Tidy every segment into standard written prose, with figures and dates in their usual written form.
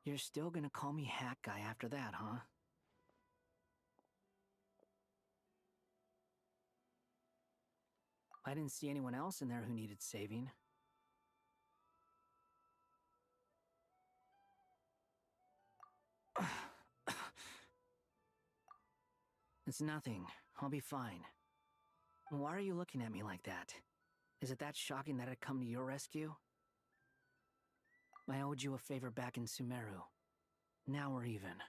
You're still gonna call me Hat Guy after that, huh? I didn't see anyone else in there who needed saving. It's nothing. I'll be fine. Why are you looking at me like that? Is it that shocking that I'd come to your rescue? I owed you a favor back in Sumeru. Now we're even.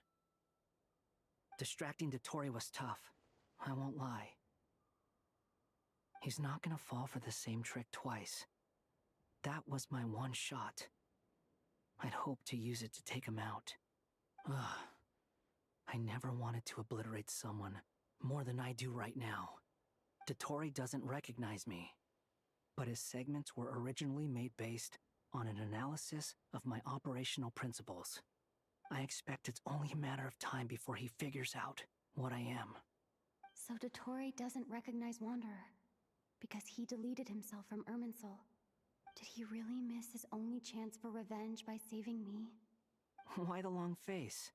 Distracting Dotori was tough. I won't lie. He's not gonna fall for the same trick twice. That was my one shot. I'd hoped to use it to take him out. Ugh. I never wanted to obliterate someone more than I do right now. Dotori doesn't recognize me, but his segments were originally made based on an analysis of my operational principles. I expect it's only a matter of time before he figures out what I am. So Dotori doesn't recognize Wanderer because he deleted himself from Irminsul. Did he really miss his only chance for revenge by saving me? Why the long face?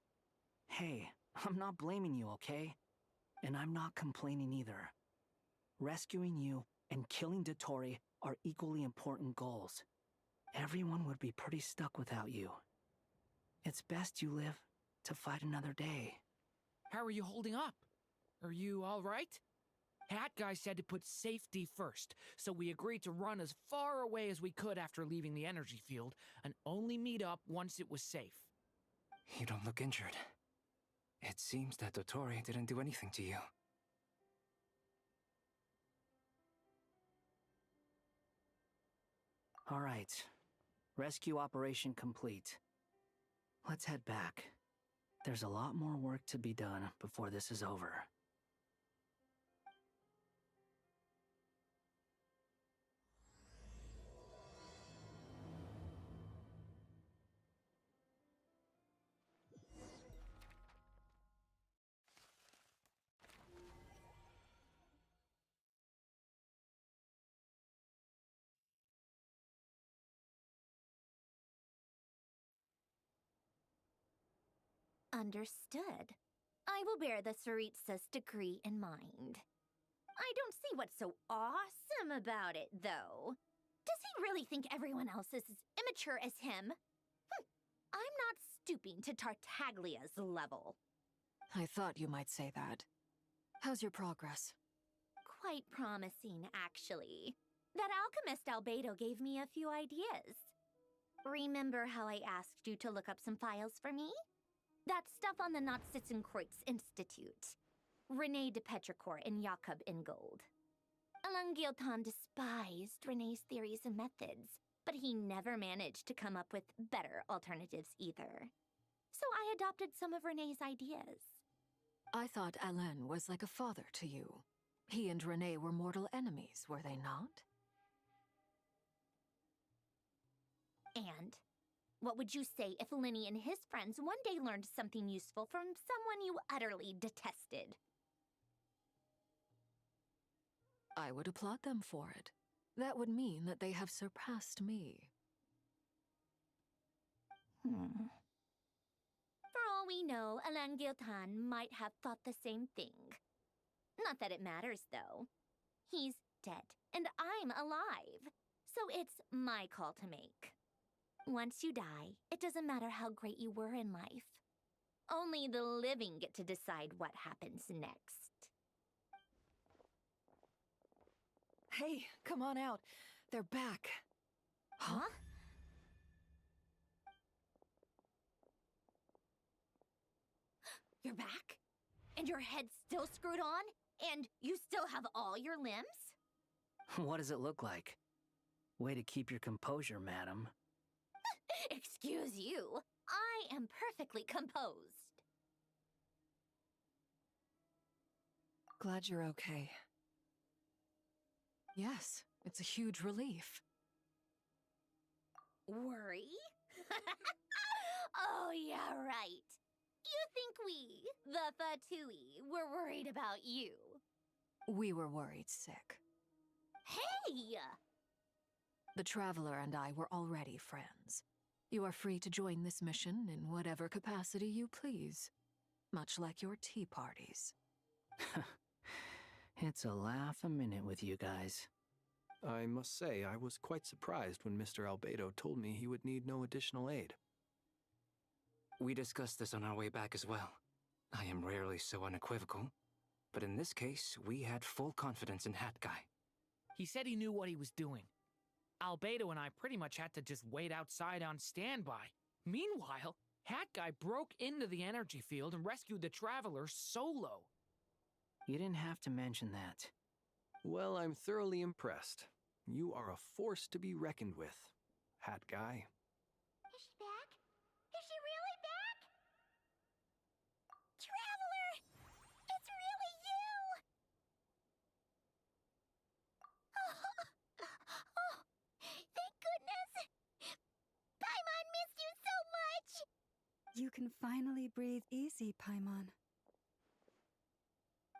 Hey, I'm not blaming you, okay? And I'm not complaining either. Rescuing you and killing Dotori are equally important goals. Everyone would be pretty stuck without you. It's best you live to fight another day. How are you holding up? Are you all right? Hat Guy said to put safety first, so we agreed to run as far away as we could after leaving the energy field, and only meet up once it was safe. You don't look injured. It seems that Dotori didn't do anything to you. All right. Rescue operation complete. Let's head back. There's a lot more work to be done before this is over. Understood. I will bear the Tsaritsa's decree in mind. I don't see what's so awesome about it, though. Does he really think everyone else is as immature as him? I'm not stooping to Tartaglia's level. I thought you might say that. How's your progress? Quite promising, actually. That alchemist Albedo gave me a few ideas. Remember how I asked you to look up some files for me? That stuff on the Nachtschitzenkreuz Institute. René de Petrichor and Jakob Ingold. Alain Guillotin despised René's theories and methods, but he never managed to come up with better alternatives either. So I adopted some of René's ideas. I thought Alain was like a father to you. He and René were mortal enemies, were they not? And what would you say if Lenny and his friends one day learned something useful from someone you utterly detested? I would applaud them for it. That would mean that they have surpassed me. For all we know, Alain Guillotin might have thought the same thing. Not that it matters, though. He's dead, and I'm alive. So it's my call to make. Once you die, it doesn't matter how great you were in life. Only the living get to decide what happens next. Hey, come on out. They're back. Huh? You're back? And your head's still screwed on? And you still have all your limbs? What does it look like? Way to keep your composure, madam. Excuse you. I am perfectly composed. Glad you're okay. Yes, it's a huge relief. Worry? Oh, yeah, right. You think we, the Fatui, were worried about you? We were worried sick. Hey! The Traveler and I were already friends. You are free to join this mission in whatever capacity you please, much like your tea parties. It's a laugh a minute with you guys. I must say, I was quite surprised when Mr. Albedo told me he would need no additional aid. We discussed this on our way back as well. I am rarely so unequivocal, but in this case, we had full confidence in Hat Guy. He said he knew what he was doing. Albedo and I pretty much had to just wait outside on standby. Meanwhile, Hat Guy broke into the energy field and rescued the traveler solo. You didn't have to mention that. Well, I'm thoroughly impressed. You are a force to be reckoned with, Hat Guy. Is she back? Is she really back? Traveler! It's really you! Oh, thank goodness! Paimon missed you so much! You can finally breathe easy, Paimon.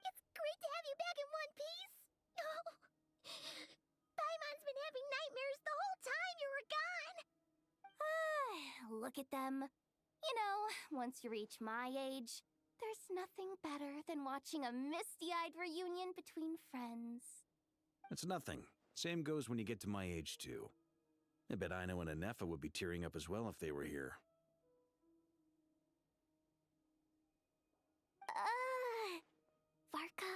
It's great to have you back in one piece! Oh, Paimon's been having nightmares the whole time you were gone! Look at them. You know, once you reach my age, there's nothing better than watching a misty-eyed reunion between friends. It's nothing. Same goes when you get to my age, too. I bet Ino and Anefa would be tearing up as well if they were here. Varka,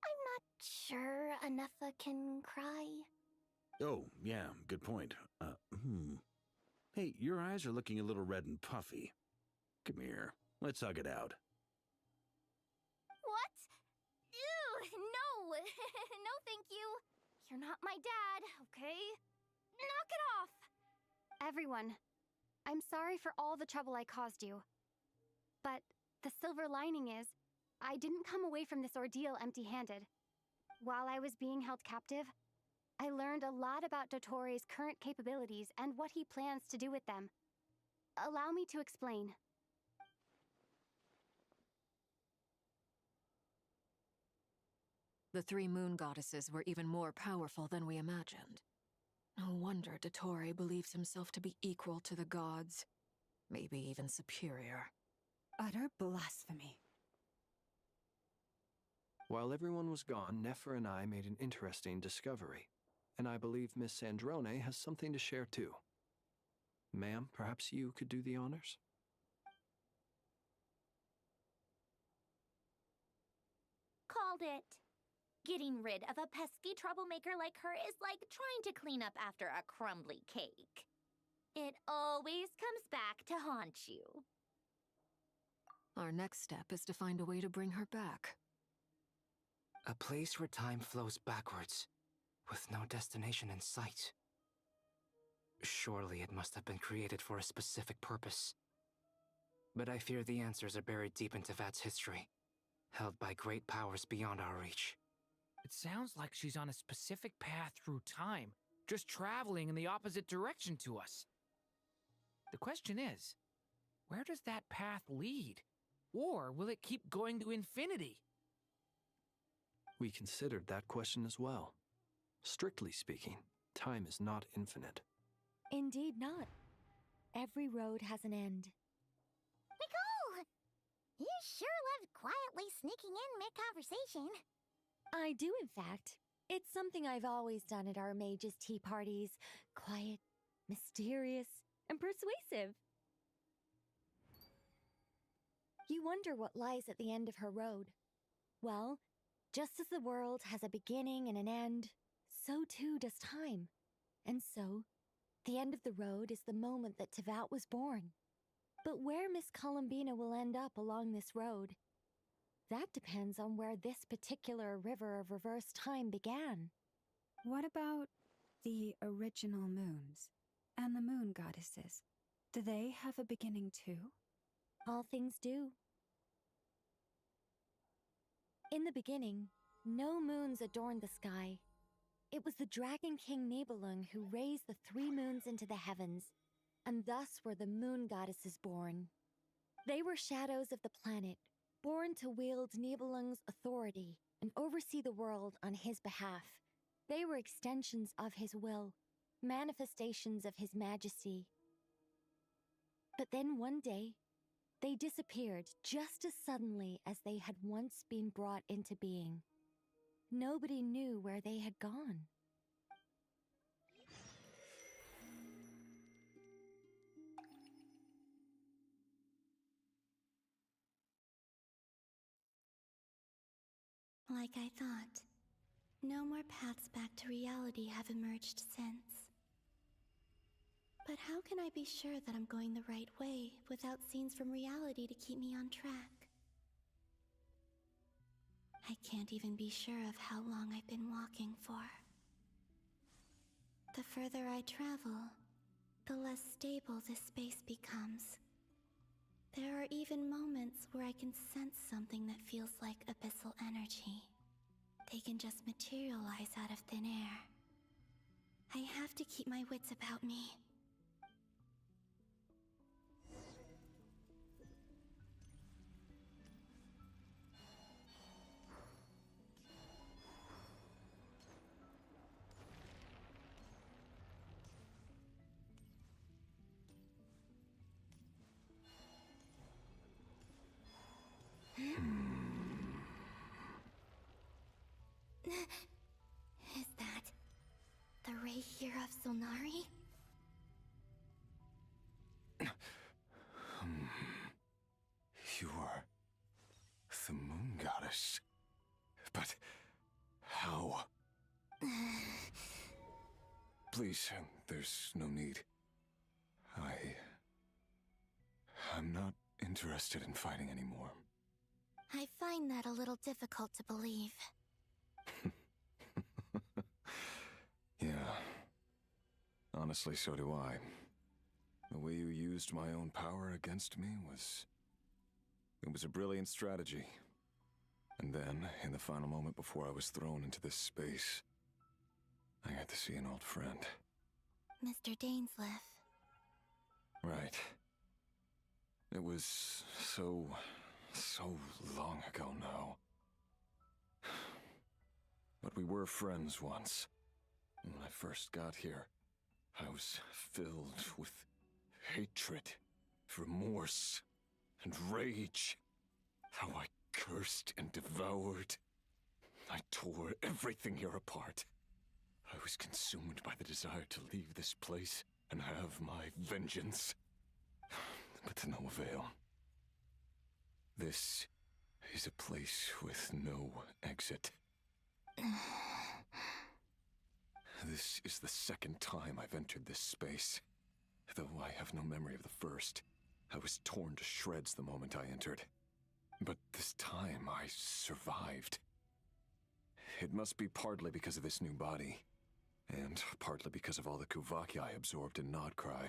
I'm not sure Anefa can cry. Oh, yeah, good point. Hey, your eyes are looking a little red and puffy. Come here, let's hug it out. What? Ew, no! No, thank you. You're not my dad, okay? Knock it off! Everyone, I'm sorry for all the trouble I caused you. But the silver lining is, I didn't come away from this ordeal empty-handed. While I was being held captive, I learned a lot about Dotori's current capabilities and what he plans to do with them. Allow me to explain. The three moon goddesses were even more powerful than we imagined. No wonder Dottore believes himself to be equal to the gods, maybe even superior. Utter blasphemy. While everyone was gone, Nefer and I made an interesting discovery, and I believe Miss Sandrone has something to share too. Ma'am, perhaps you could do the honors? Called it. Getting rid of a pesky troublemaker like her is like trying to clean up after a crumbly cake. It always comes back to haunt you. Our next step is to find a way to bring her back. A place where time flows backwards, with no destination in sight. Surely it must have been created for a specific purpose. But I fear the answers are buried deep in Tevat's history, held by great powers beyond our reach. It sounds like she's on a specific path through time, just traveling in the opposite direction to us. The question is, where does that path lead? Or will it keep going to infinity? We considered that question as well. Strictly speaking, time is not infinite. Indeed not. Every road has an end. Nicole! You sure loved quietly sneaking in mid-conversation. I do, in fact. It's something I've always done at our mages' tea parties. Quiet, mysterious, and persuasive. You wonder what lies at the end of her road. Well, just as the world has a beginning and an end, so too does time. And so, the end of the road is the moment that Tevat was born. But where Miss Columbina will end up along this road, that depends on where this particular river of reverse time began. What about the original moons and the moon goddesses? Do they have a beginning too? All things do. In the beginning, no moons adorned the sky. It was the Dragon King Nibelung who raised the 3 moons into the heavens, and thus were the moon goddesses born. They were shadows of the planet, born to wield Nibelung's authority and oversee the world on his behalf. They were extensions of his will, manifestations of his majesty. But then one day, they disappeared just as suddenly as they had once been brought into being. Nobody knew where they had gone. Like I thought, no more paths back to reality have emerged since. But how can I be sure that I'm going the right way without scenes from reality to keep me on track? I can't even be sure of how long I've been walking for. The further I travel, the less stable this space becomes. There are even moments where I can sense something that feels like abyssal energy. They can just materialize out of thin air. I have to keep my wits about me. Is that the ray here of Solnari? You are the moon goddess. But how? Please, there's no need. I'm not interested in fighting anymore. I find that a little difficult to believe. Yeah. Honestly, so do I. The way you used my own power against me was... It was a brilliant strategy. And then, in the final moment before I was thrown into this space, I got to see an old friend. Mr. Dainsleif. Right. It was so long ago now. But we were friends once. When I first got here, I was filled with hatred, remorse, and rage. How I cursed and devoured. I tore everything here apart. I was consumed by the desire to leave this place and have my vengeance. But to no avail. This is a place with no exit. This is the second time I've entered this space. Though I have no memory of the first. I was torn to shreds the moment I entered. But this time I survived. It must be partly because of this new body. And partly because of all the Kuvaki I absorbed in Nodcry.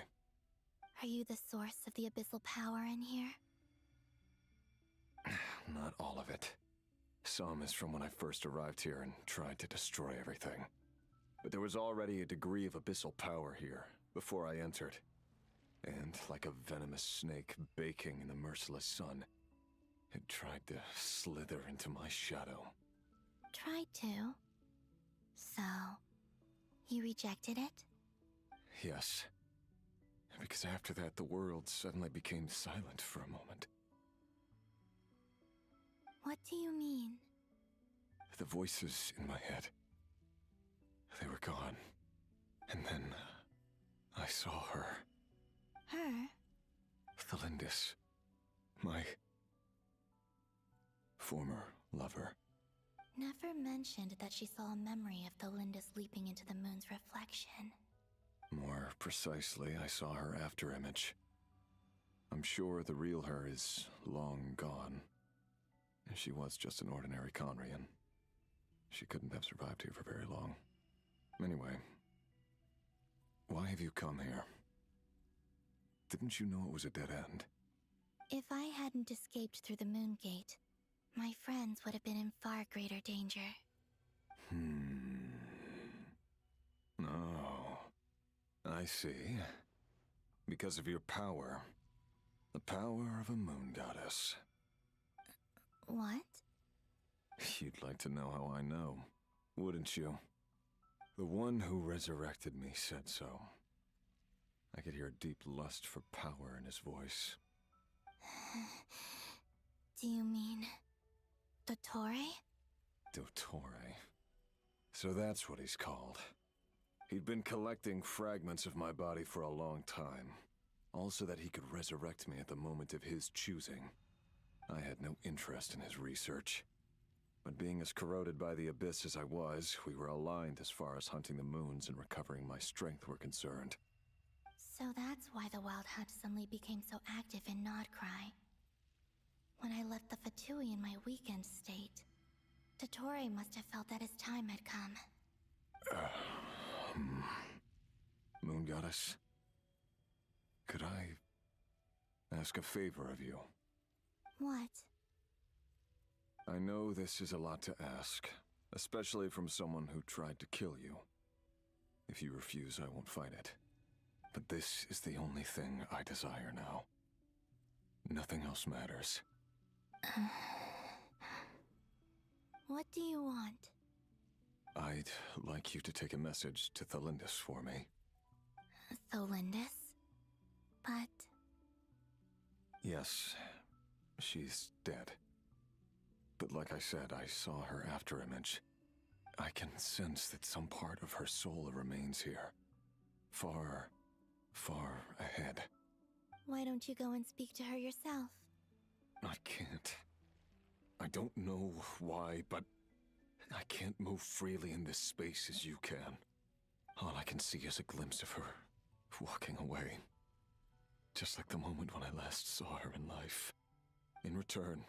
Are you the source of the abyssal power in here? Not all of it. Some is from when I first arrived here and tried to destroy everything. But there was already a degree of abyssal power here, before I entered. And like a venomous snake baking in the merciless sun, it tried to slither into my shadow. Tried to? So, you rejected it? Yes. Because after that, the world suddenly became silent for a moment. What do you mean? The voices in my head, they were gone. And then I saw her. Her? Thelindis. My former lover. Never mentioned that she saw a memory of Thelindis leaping into the moon's reflection. More precisely, I saw her afterimage. I'm sure the real her is long gone. She was just an ordinary Conrian. She couldn't have survived here for very long. Anyway, why have you come here? Didn't you know it was a dead end? If I hadn't escaped through the moon gate, my friends would have been in far greater danger. Oh, I see. Because of your power. The power of a moon goddess. What? You'd like to know how I know, wouldn't you? The one who resurrected me said so. I could hear a deep lust for power in his voice. Do you mean Dottore? Dottore. So that's what he's called. He'd been collecting fragments of my body for a long time, all so that he could resurrect me at the moment of his choosing. I had no interest in his research. But being as corroded by the Abyss as I was, we were aligned as far as hunting the moons and recovering my strength were concerned. So that's why the Wild Hunt suddenly became so active in Nodcry. When I left the Fatui in my weakened state, Dottore must have felt that his time had come. Moon Goddess, could I ask a favor of you? What? I know this is a lot to ask, especially from someone who tried to kill you. If you refuse, I won't fight it. But this is the only thing I desire now. Nothing else matters. What do you want? I'd like you to take a message to Thalindis for me. Tholindis? But... Yes, she's dead. But like I said, I saw her afterimage. I can sense that some part of her soul remains here. Far, far ahead. why don't you go and speak to her yourself? I can't. I don't know why, but I can't move freely in this space as you can. All I can see is a glimpse of her walking away. Just like the moment when I last saw her in life. In return,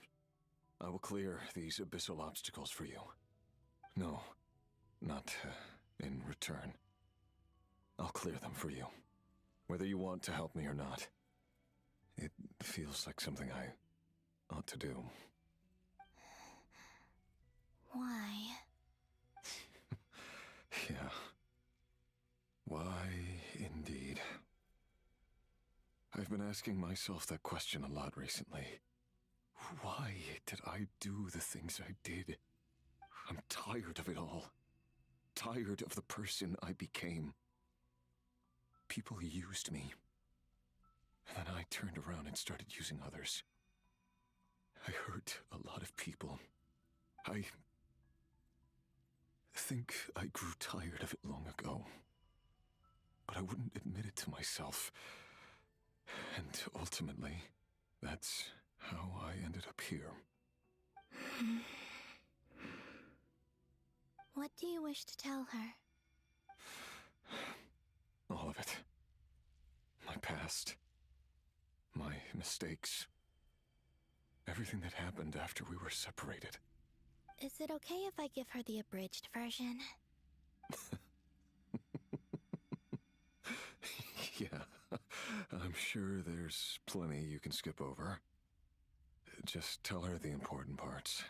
I will clear these abyssal obstacles for you. No, not in return. I'll clear them for you, whether you want to help me or not. It feels like something I ought to do. Why? Yeah. Why, indeed. I've been asking myself that question a lot recently. Why did I do the things I did? I'm tired of it all. Tired of the person I became. People used me. And then I turned around and started using others. I hurt a lot of people. I think I grew tired of it long ago. But I wouldn't admit it to myself. And ultimately, that's how I ended up here. What do you wish to tell her? All of it. My past. My mistakes. Everything that happened after we were separated. Is it okay if I give her the abridged version? Yeah, I'm sure there's plenty you can skip over. Just tell her the important parts.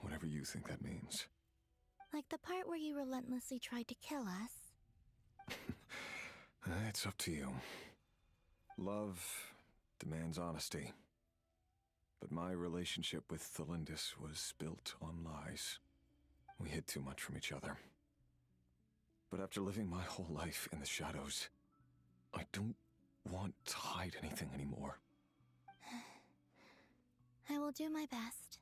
Whatever you think that means. Like the part where you relentlessly tried to kill us? It's up to you. Love demands honesty. But my relationship with Thalindis was built on lies. We hid too much from each other. But after living my whole life in the shadows, I don't want to hide anything anymore. I will do my best.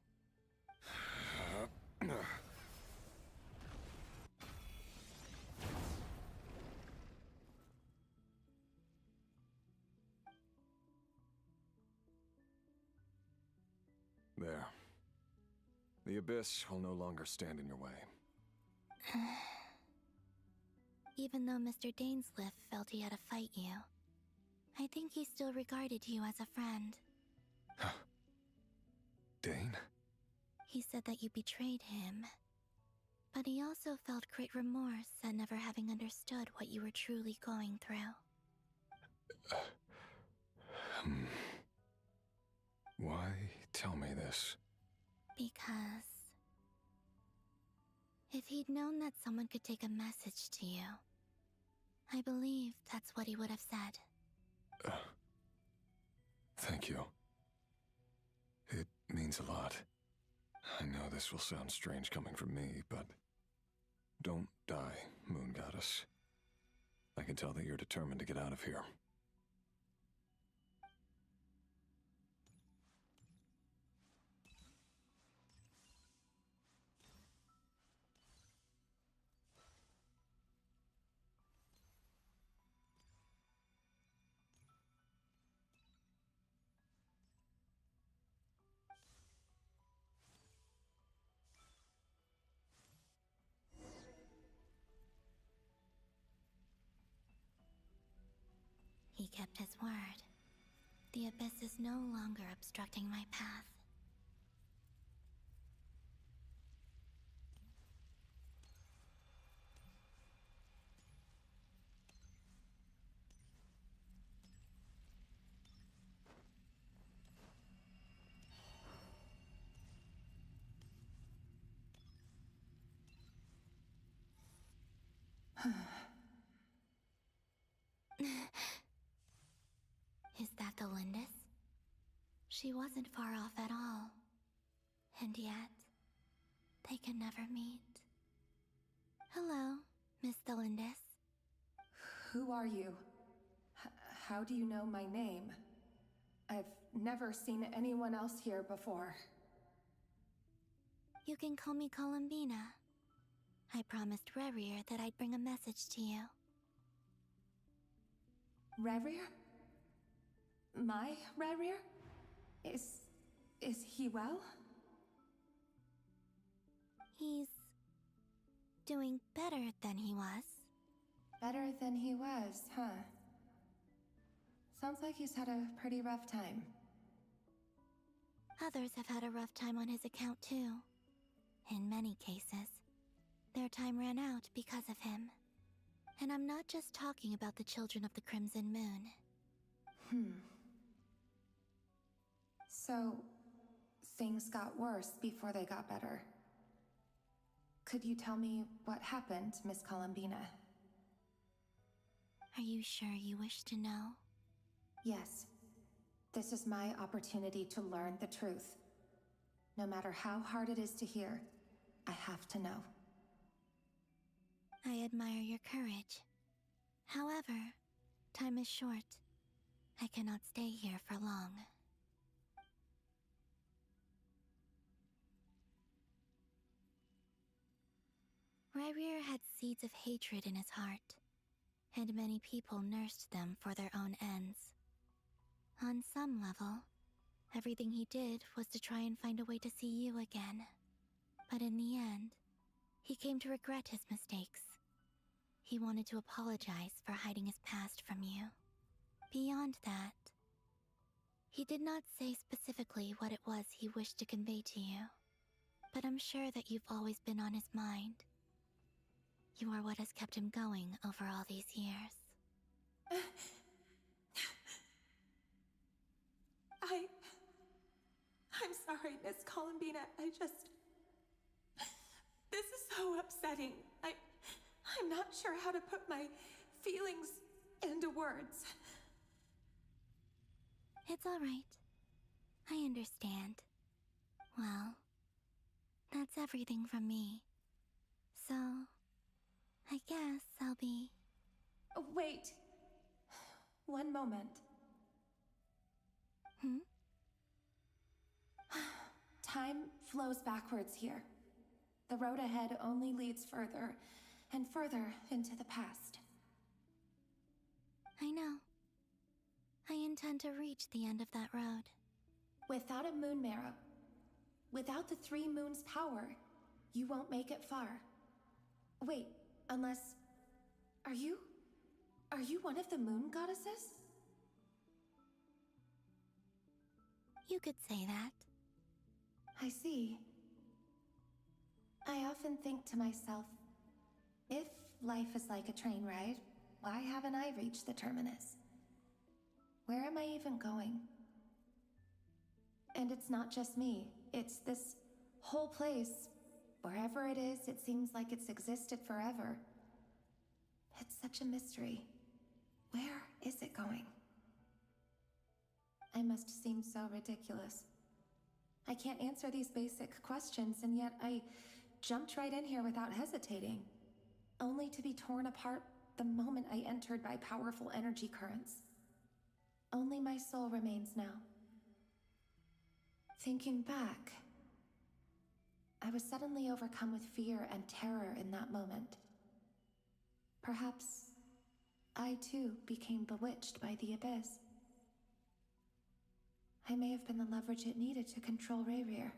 There. The Abyss will no longer stand in your way. Even though Mr. Dainsliff felt he had to fight you, I think he still regarded you as a friend. Dane? He said that you betrayed him, but he also felt great remorse at never having understood what you were truly going through. Why tell me this? Because if he'd known that someone could take a message to you, I believe that's what he would have said. Thank you. It means a lot. I know this will sound strange coming from me, but don't die, Moon Goddess. I can tell that you're determined to get out of here. He kept his word. The abyss is no longer obstructing my path. Is that the Lindis? She wasn't far off at all. And yet, they can never meet. Hello, Miss Lindis. Who are you? How do you know my name? I've never seen anyone else here before. You can call me Columbina. I promised Rerir that I'd bring a message to you. Rerir? My Rerir? Is he well? He's doing better than he was. Better than he was, huh? Sounds like he's had a pretty rough time. Others have had a rough time on his account too. In many cases, their time ran out because of him. And I'm not just talking about the children of the Crimson Moon. So, things got worse before they got better. Could you tell me what happened, Miss Columbina? Are you sure you wish to know? Yes. This is my opportunity to learn the truth. No matter how hard it is to hear, I have to know. I admire your courage. However, time is short. I cannot stay here for long. Rerir had seeds of hatred in his heart, and many people nursed them for their own ends. On some level, everything he did was to try and find a way to see you again. But in the end, he came to regret his mistakes. He wanted to apologize for hiding his past from you. Beyond that, he did not say specifically what it was he wished to convey to you, but I'm sure that you've always been on his mind. You are what has kept him going over all these years. I'm sorry, Miss Columbina. This is so upsetting. I'm not sure how to put my feelings into words. It's all right. I understand. Well, that's everything from me. So, I guess I'll be... Wait. One moment. Time flows backwards here. The road ahead only leads further and further into the past. I know. I intend to reach the end of that road. Without a moon marrow, without the 3 moons' power, you won't make it far. Wait, unless... Are you one of the moon goddesses? You could say that. I see. I often think to myself, if life is like a train ride, why haven't I reached the terminus? Where am I even going? And it's not just me. It's this whole place. Wherever it is, it seems like it's existed forever. It's such a mystery. Where is it going? I must seem so ridiculous. I can't answer these basic questions, and yet I jumped right in here without hesitating, only to be torn apart the moment I entered by powerful energy currents. Only my soul remains now. Thinking back, I was suddenly overcome with fear and terror in that moment. Perhaps I too became bewitched by the abyss. I may have been the leverage it needed to control Rayrir.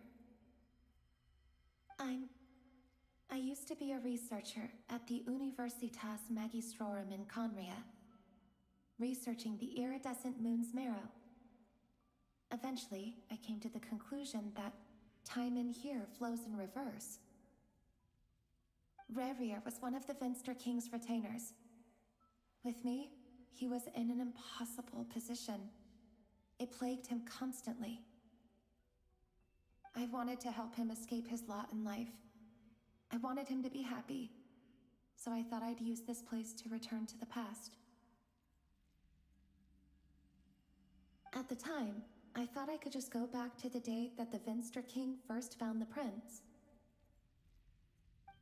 I used to be a researcher at the Universitas Magistrorum in Conria, researching the iridescent moon's marrow. Eventually, I came to the conclusion that time in here flows in reverse. Rayrir was one of the Finster King's retainers. With me, he was in an impossible position. It plagued him constantly. I wanted to help him escape his lot in life. I wanted him to be happy, so I thought I'd use this place to return to the past. At the time, I thought I could just go back to the day that the Finster King first found the prince.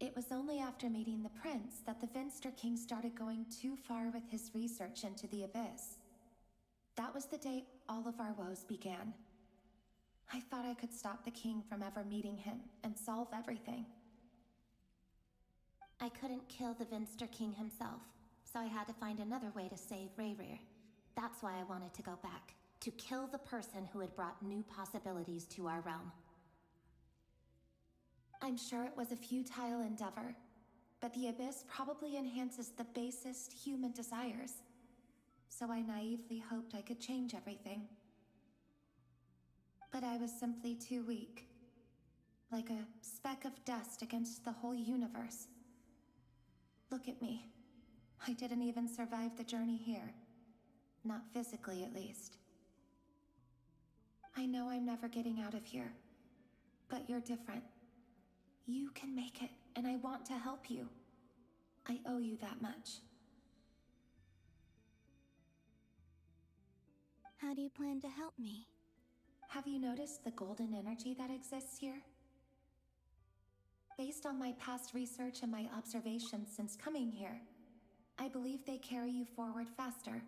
It was only after meeting the prince that the Finster King started going too far with his research into the abyss. That was the day all of our woes began. I thought I could stop the king from ever meeting him and solve everything. I couldn't kill the Vinster King himself, so I had to find another way to save Rayrir. That's why I wanted to go back, to kill the person who had brought new possibilities to our realm. I'm sure it was a futile endeavor, but the abyss probably enhances the basest human desires. So I naively hoped I could change everything. But I was simply too weak. Like a speck of dust against the whole universe. Look at me. I didn't even survive the journey here. Not physically, at least. I know I'm never getting out of here. But you're different. You can make it, and I want to help you. I owe you that much. How do you plan to help me? Have you noticed the golden energy that exists here? Based on my past research and my observations since coming here, I believe they carry you forward faster.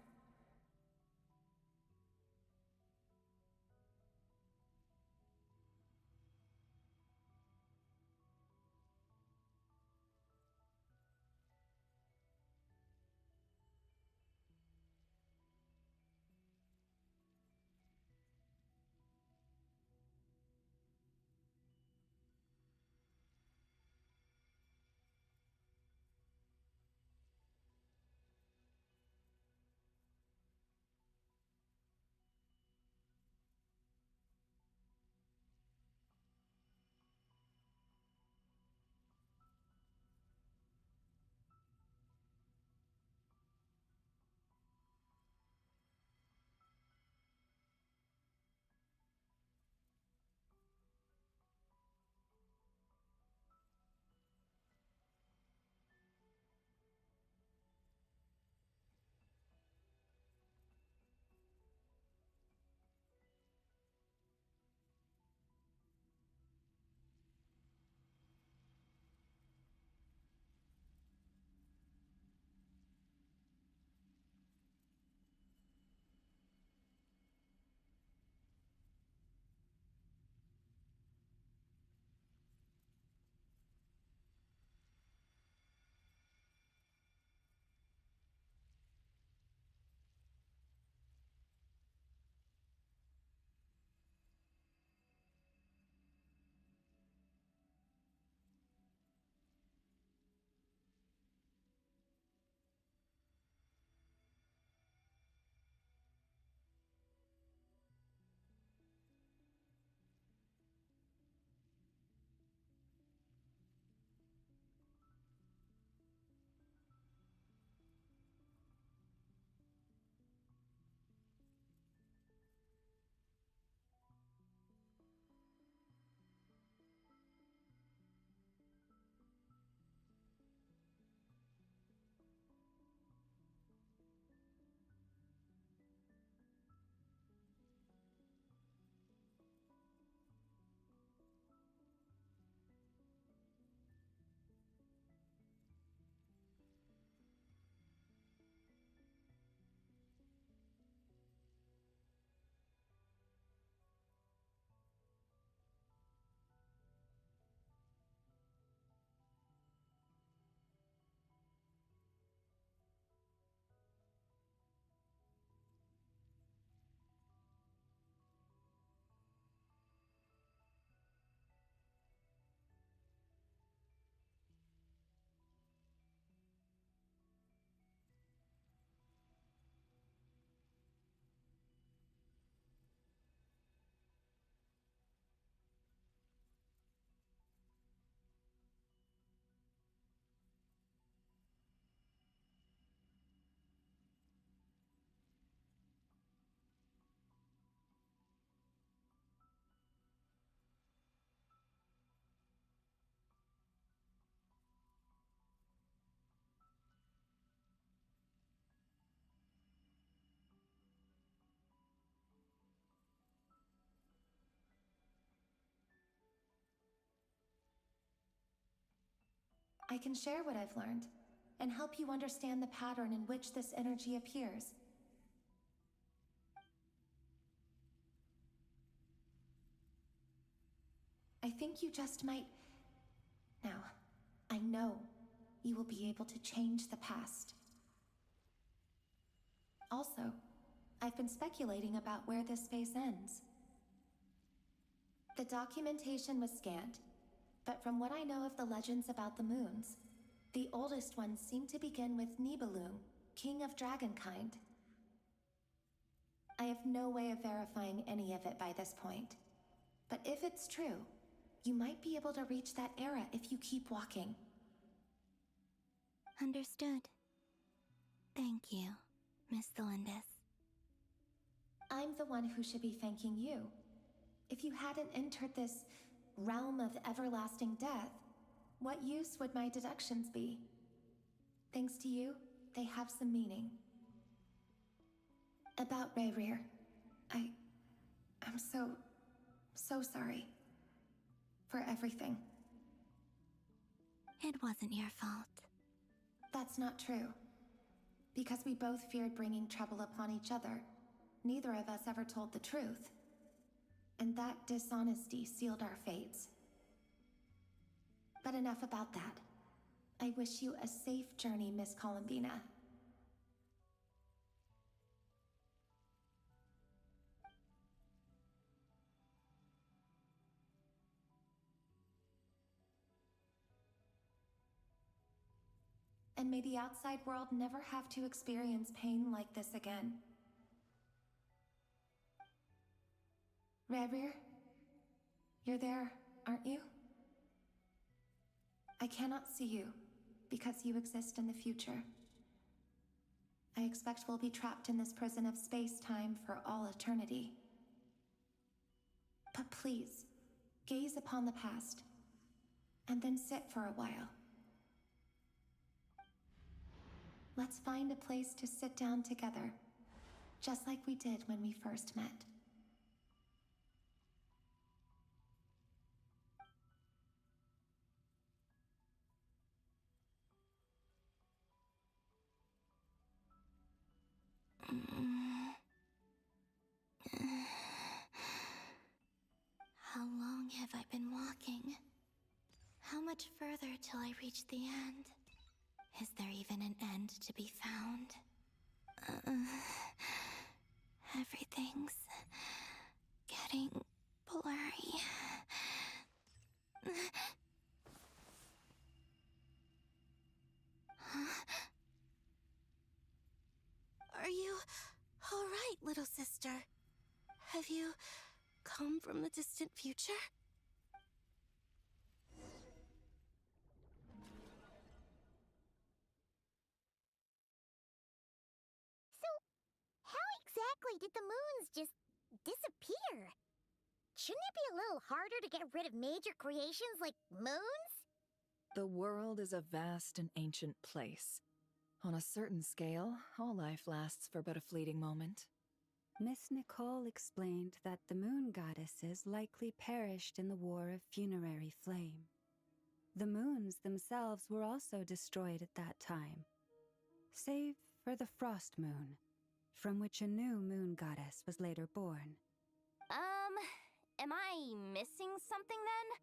I can share what I've learned and help you understand the pattern in which this energy appears. I think you just might... Now, I know you will be able to change the past. Also, I've been speculating about where this space ends. The documentation was scanned, but from what I know of the legends about the moons, the oldest ones seem to begin with Nibelung, king of dragonkind. I have no way of verifying any of it by this point, but if it's true, you might be able to reach that era if you keep walking. Understood. Thank you, Miss Thelindis. I'm the one who should be thanking you. If you hadn't entered this realm of everlasting death, what use would my deductions be? Thanks to you, they have some meaning. About Rayrir, I'm so sorry. For everything. It wasn't your fault. That's not true. Because we both feared bringing trouble upon each other, neither of us ever told the truth. And that dishonesty sealed our fates. But enough about that. I wish you a safe journey, Miss Columbina. And may the outside world never have to experience pain like this again. Rayrir, you're there, aren't you? I cannot see you, because you exist in the future. I expect we'll be trapped in this prison of space-time for all eternity. But please, gaze upon the past, and then sit for a while. Let's find a place to sit down together, just like we did when we first met. How long have I been walking? How much further till I reach the end? Is there even an end to be found? Everything's getting blurry. Are you all right, little sister? Have you come from the distant future? How exactly did the moons just disappear? Shouldn't it be a little harder to get rid of major creations like moons? The world is a vast and ancient place. On a certain scale, all life lasts for but a fleeting moment. Miss Nicole explained that the moon goddesses likely perished in the War of Funerary Flame. The moons themselves were also destroyed at that time, save for the Frost Moon, from which a new moon goddess was later born. Am I missing something then?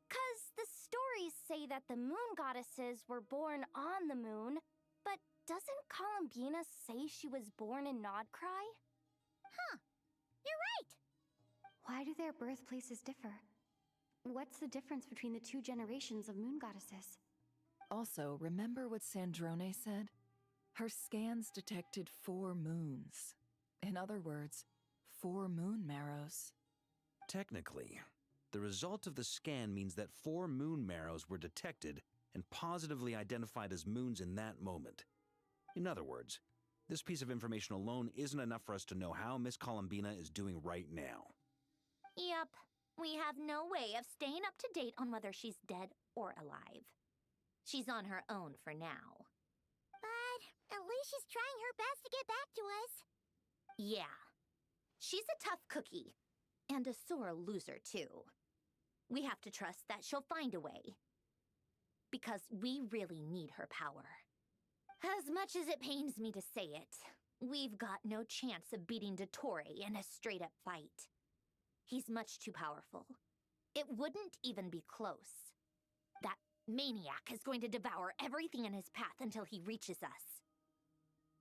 'Cause the stories say that the moon goddesses were born on the moon, but doesn't Columbina say she was born in Nodcry? Huh. You're right. Why do their birthplaces differ? What's the difference between the two generations of moon goddesses? Also, remember what Sandrone said? Her scans detected 4 moons. In other words, 4 moon marrows. Technically, the result of the scan means that 4 moon marrows were detected and positively identified as moons in that moment. In other words, this piece of information alone isn't enough for us to know how Miss Columbina is doing right now. Yep. We have no way of staying up to date on whether she's dead or alive. She's on her own for now. But at least she's trying her best to get back to us. Yeah. She's a tough cookie. And a sore loser, too. We have to trust that she'll find a way. because we really need her power. As much as it pains me to say it, we've got no chance of beating Dottore in a straight-up fight. He's much too powerful. It wouldn't even be close. That maniac is going to devour everything in his path until he reaches us.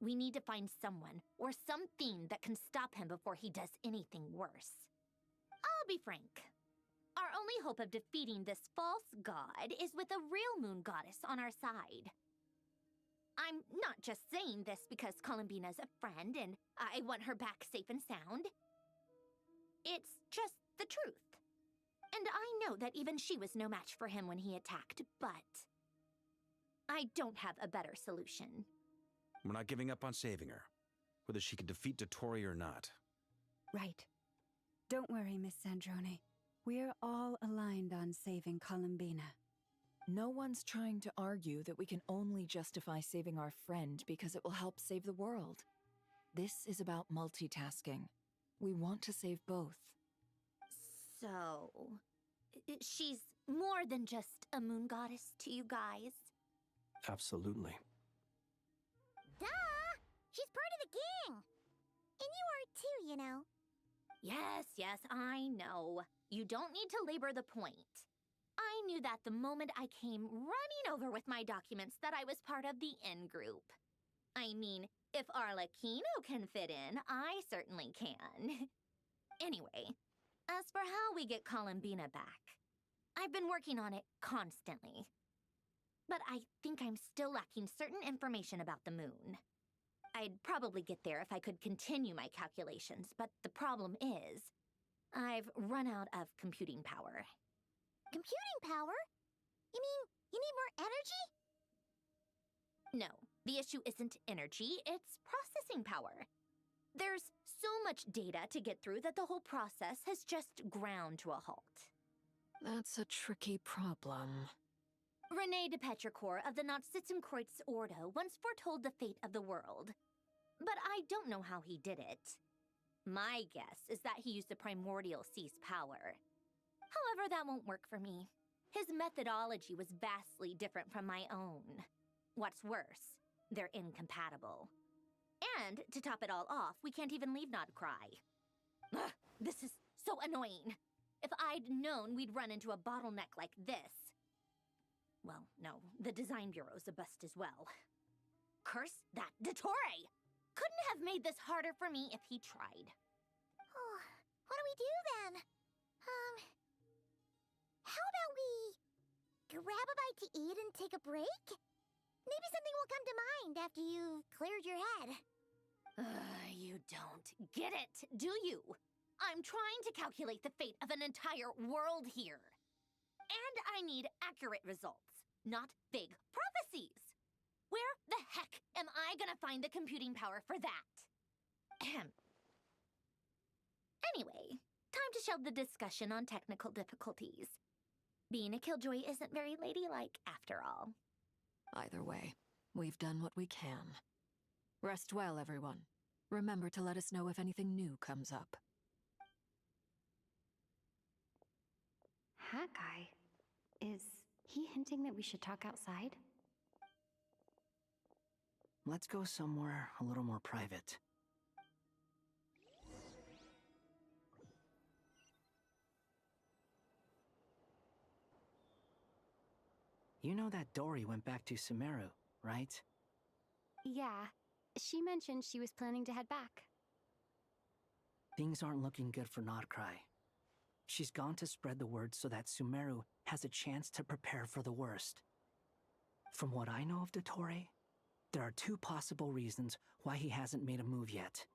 We need to find someone or something that can stop him before he does anything worse. I'll be frank. Our only hope of defeating this false god is with a real moon goddess on our side. I'm not just saying this because Columbina's a friend and I want her back safe and sound. It's just the truth. And I know that even she was no match for him when he attacked, but I don't have a better solution. We're not giving up on saving her, whether she can defeat Dottore or not. Right. Don't worry, Miss Sandrone. We're all aligned on saving Columbina. No one's trying to argue that we can only justify saving our friend because it will help save the world. This is about multitasking. We want to save both. So, she's more than just a moon goddess to you guys? Absolutely. Duh! She's part of the gang! And you are too, you know. Yes, I know. You don't need to labor the point. I knew that the moment I came running over with my documents that I was part of the in-group. I mean, if Arlecchino can fit in, I certainly can. Anyway, as for how we get Columbina back, I've been working on it constantly. But I think I'm still lacking certain information about the moon. I'd probably get there if I could continue my calculations, but the problem is, I've run out of computing power. Computing power? You mean you need more energy? No, the issue isn't energy, it's processing power. There's so much data to get through that the whole process has just ground to a halt. That's a tricky problem. René de Petrichor of the Nautitzenkreuz Ordo once foretold the fate of the world. But I don't know how he did it. My guess is that he used the primordial sea's power. However, that won't work for me. His methodology was vastly different from my own. What's worse, they're incompatible. And, to top it all off, we can't even leave Nodcry. Ugh, this is so annoying. If I'd known we'd run into a bottleneck like this... Well, no, the design bureau's a bust as well. Curse that Dottore! Couldn't have made this harder for me if he tried. Oh, what do we do then? How about we grab a bite to eat and take a break? Maybe something will come to mind after you've cleared your head. You don't get it, do you? I'm trying to calculate the fate of an entire world here. And I need accurate results, not vague prophecies. Where the heck am I gonna find the computing power for that? Anyway, time to shelve the discussion on technical difficulties. Being a killjoy isn't very ladylike after all. Either way, we've done what we can. Rest well, everyone. Remember to let us know if anything new comes up. Hat guy? Is he hinting that we should talk outside? Let's go somewhere a little more private. You know that Dory went back to Sumeru, right? Yeah. She mentioned she was planning to head back. Things aren't looking good for Nodcry. She's gone to spread the word so that Sumeru has a chance to prepare for the worst. From what I know of Dottore, there are two possible reasons why he hasn't made a move yet.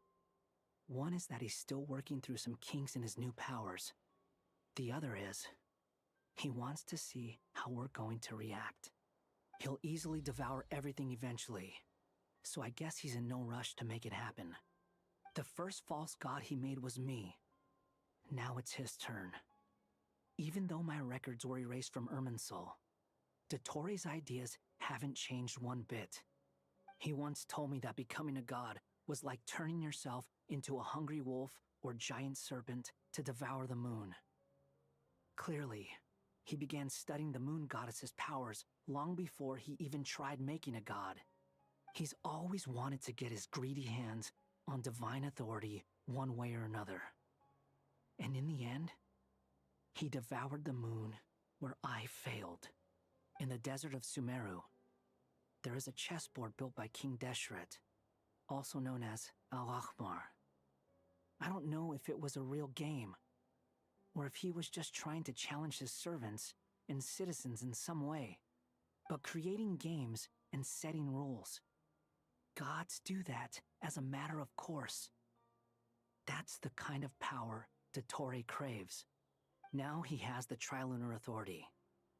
One is that he's still working through some kinks in his new powers. The other is, he wants to see how we're going to react. He'll easily devour everything eventually, so I guess he's in no rush to make it happen. The first false god he made was me. Now it's his turn. Even though my records were erased from Irminsul, Dottore's ideas haven't changed one bit. He once told me that becoming a god was like turning yourself into a hungry wolf or giant serpent to devour the moon. Clearly, He began studying the moon goddess's powers long before he even tried making a god. He's always wanted to get his greedy hands on divine authority one way or another. And in the end, he devoured the moon where I failed. In the desert of Sumeru, there is a chessboard built by King Deshret, also known as Al-Ahmar. I don't know if it was a real game, or if he was just trying to challenge his servants and citizens in some way. But creating games and setting rules, gods do that as a matter of course. That's the kind of power Dottore craves. Now he has the Trilunar Authority.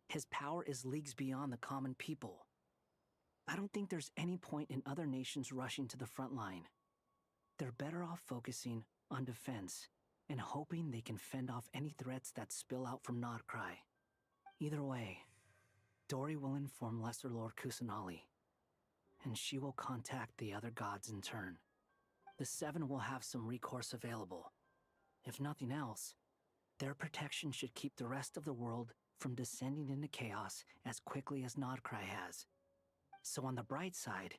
His power is leagues beyond the common people. I don't think there's any point in other nations rushing to the front line. They're better off focusing on defense and hoping they can fend off any threats that spill out from Nodcry. Either way, Dori will inform Lesser Lord Kusanali, and she will contact the other gods in turn. The Seven will have some recourse available. If nothing else, their protection should keep the rest of the world from descending into chaos as quickly as Nodcry has. So on the bright side,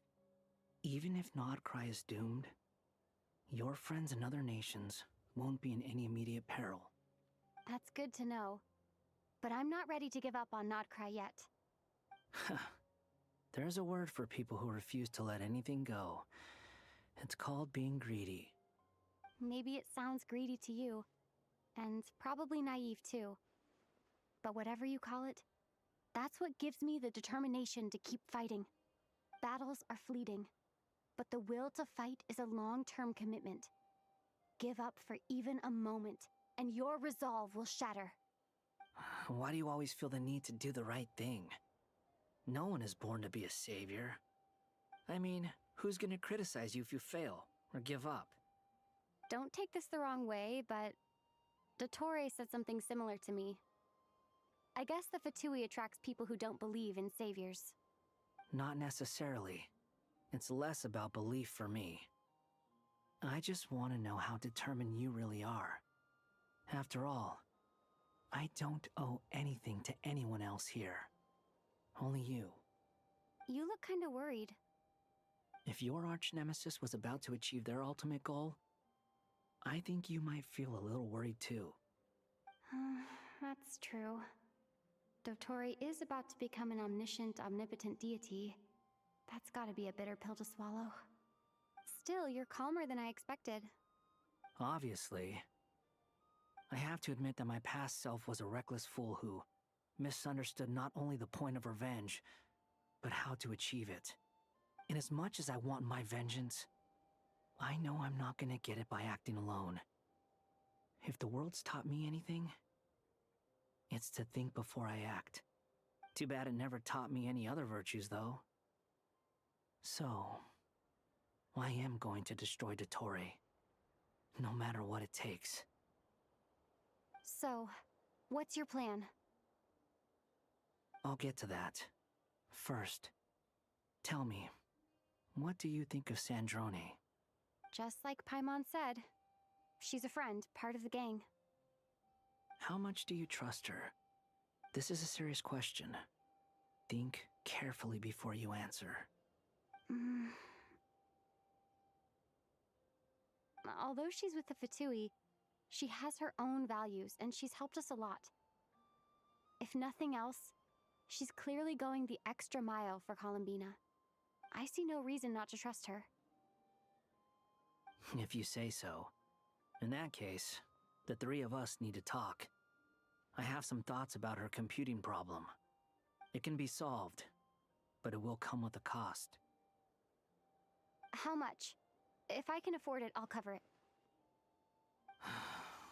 even if Nodcry is doomed, your friends in other nations won't be in any immediate peril. That's good to know. But I'm not ready to give up on Nodcry yet. There's a word for people who refuse to let anything go. It's called being greedy. Maybe it sounds greedy to you, and probably naive too. But whatever you call it, that's what gives me the determination to keep fighting. Battles are fleeting, but the will to fight is a long-term commitment. Give up for even a moment, and your resolve will shatter. Why do you always feel the need to do the right thing? No one is born to be a savior. I mean, who's gonna criticize you if you fail or give up? Don't take this the wrong way, but Dottore said something similar to me. I guess the Fatui attracts people who don't believe in saviors. Not necessarily. It's less about belief for me. I just want to know how determined you really are. After all, I don't owe anything to anyone else here. Only you. You look kinda worried. If your arch-nemesis was about to achieve their ultimate goal, I think you might feel a little worried too. That's true. Dottore is about to become an omniscient, omnipotent deity. That's gotta be a bitter pill to swallow. Still, you're calmer than I expected. Obviously. I have to admit that my past self was a reckless fool who misunderstood not only the point of revenge, but how to achieve it. And as much as I want my vengeance, I know I'm not gonna get it by acting alone. If the world's taught me anything, it's to think before I act. Too bad it never taught me any other virtues, though. So, I am going to destroy Dottore, no matter what it takes. So, what's your plan? I'll get to that. First, tell me, what do you think of Sandrone? Just like Paimon said, she's a friend, part of the gang. How much do you trust her? This is a serious question. Think carefully before you answer. Although she's with the Fatui, she has her own values, and she's helped us a lot. If nothing else, she's clearly going the extra mile for Columbina. I see no reason not to trust her. If you say so. In that case, the three of us need to talk. I have some thoughts about her computing problem. It can be solved, but it will come with a cost. How much? If I can afford it, I'll cover it.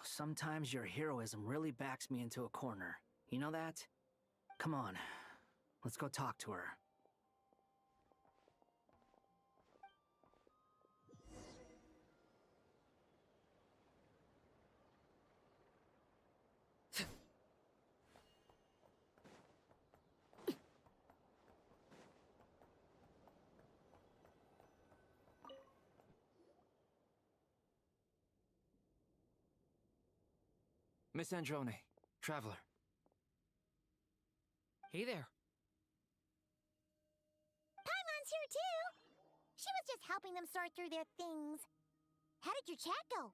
Sometimes your heroism really backs me into a corner. You know that? Come on, let's go talk to her. Miss Androne, Traveler. Hey there. Paimon's here too. She was just helping them sort through their things. How did your chat go?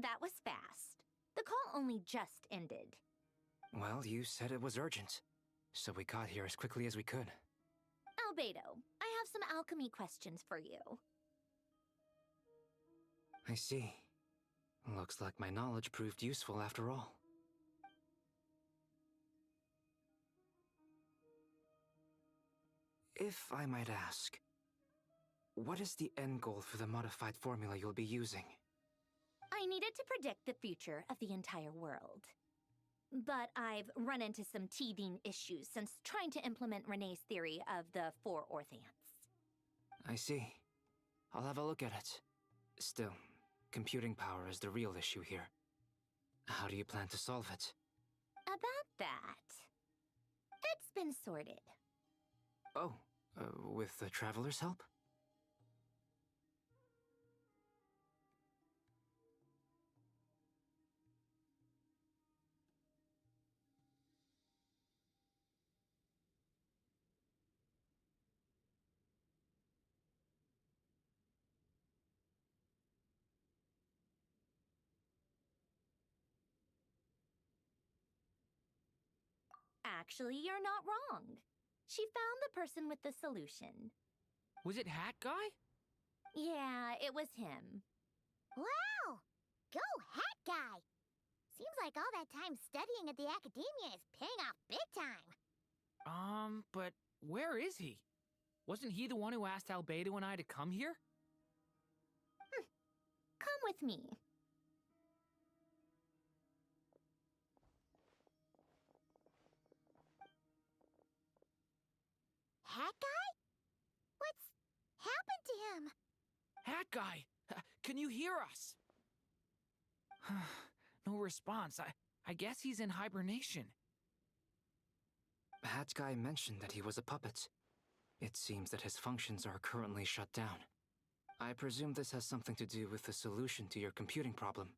That was fast. The call only just ended. Well, you said it was urgent, so we got here as quickly as we could. Albedo, I have some alchemy questions for you. I see. Looks like my knowledge proved useful after all. If I might ask, what is the end goal for the modified formula you'll be using? I needed to predict the future of the entire world. But I've run into some teething issues since trying to implement Renee's theory of the four Orthants. I see. I'll have a look at it. Still, computing power is the real issue here. How do you plan to solve it? About that, it's been sorted. Oh, with the Traveler's help? Actually, you're not wrong. She found the person with the solution. Was it Hat Guy? Yeah, it was him. Wow! Go Hat Guy! Seems like all that time studying at the academia is paying off big time. But where is he? Wasn't he the one who asked Albedo and I to come here? Come with me. Hat Guy? What's happened to him? Hat Guy! Can you hear us? No response. I guess he's in hibernation. Hat Guy mentioned that he was a puppet. It seems that his functions are currently shut down. I presume this has something to do with the solution to your computing problem.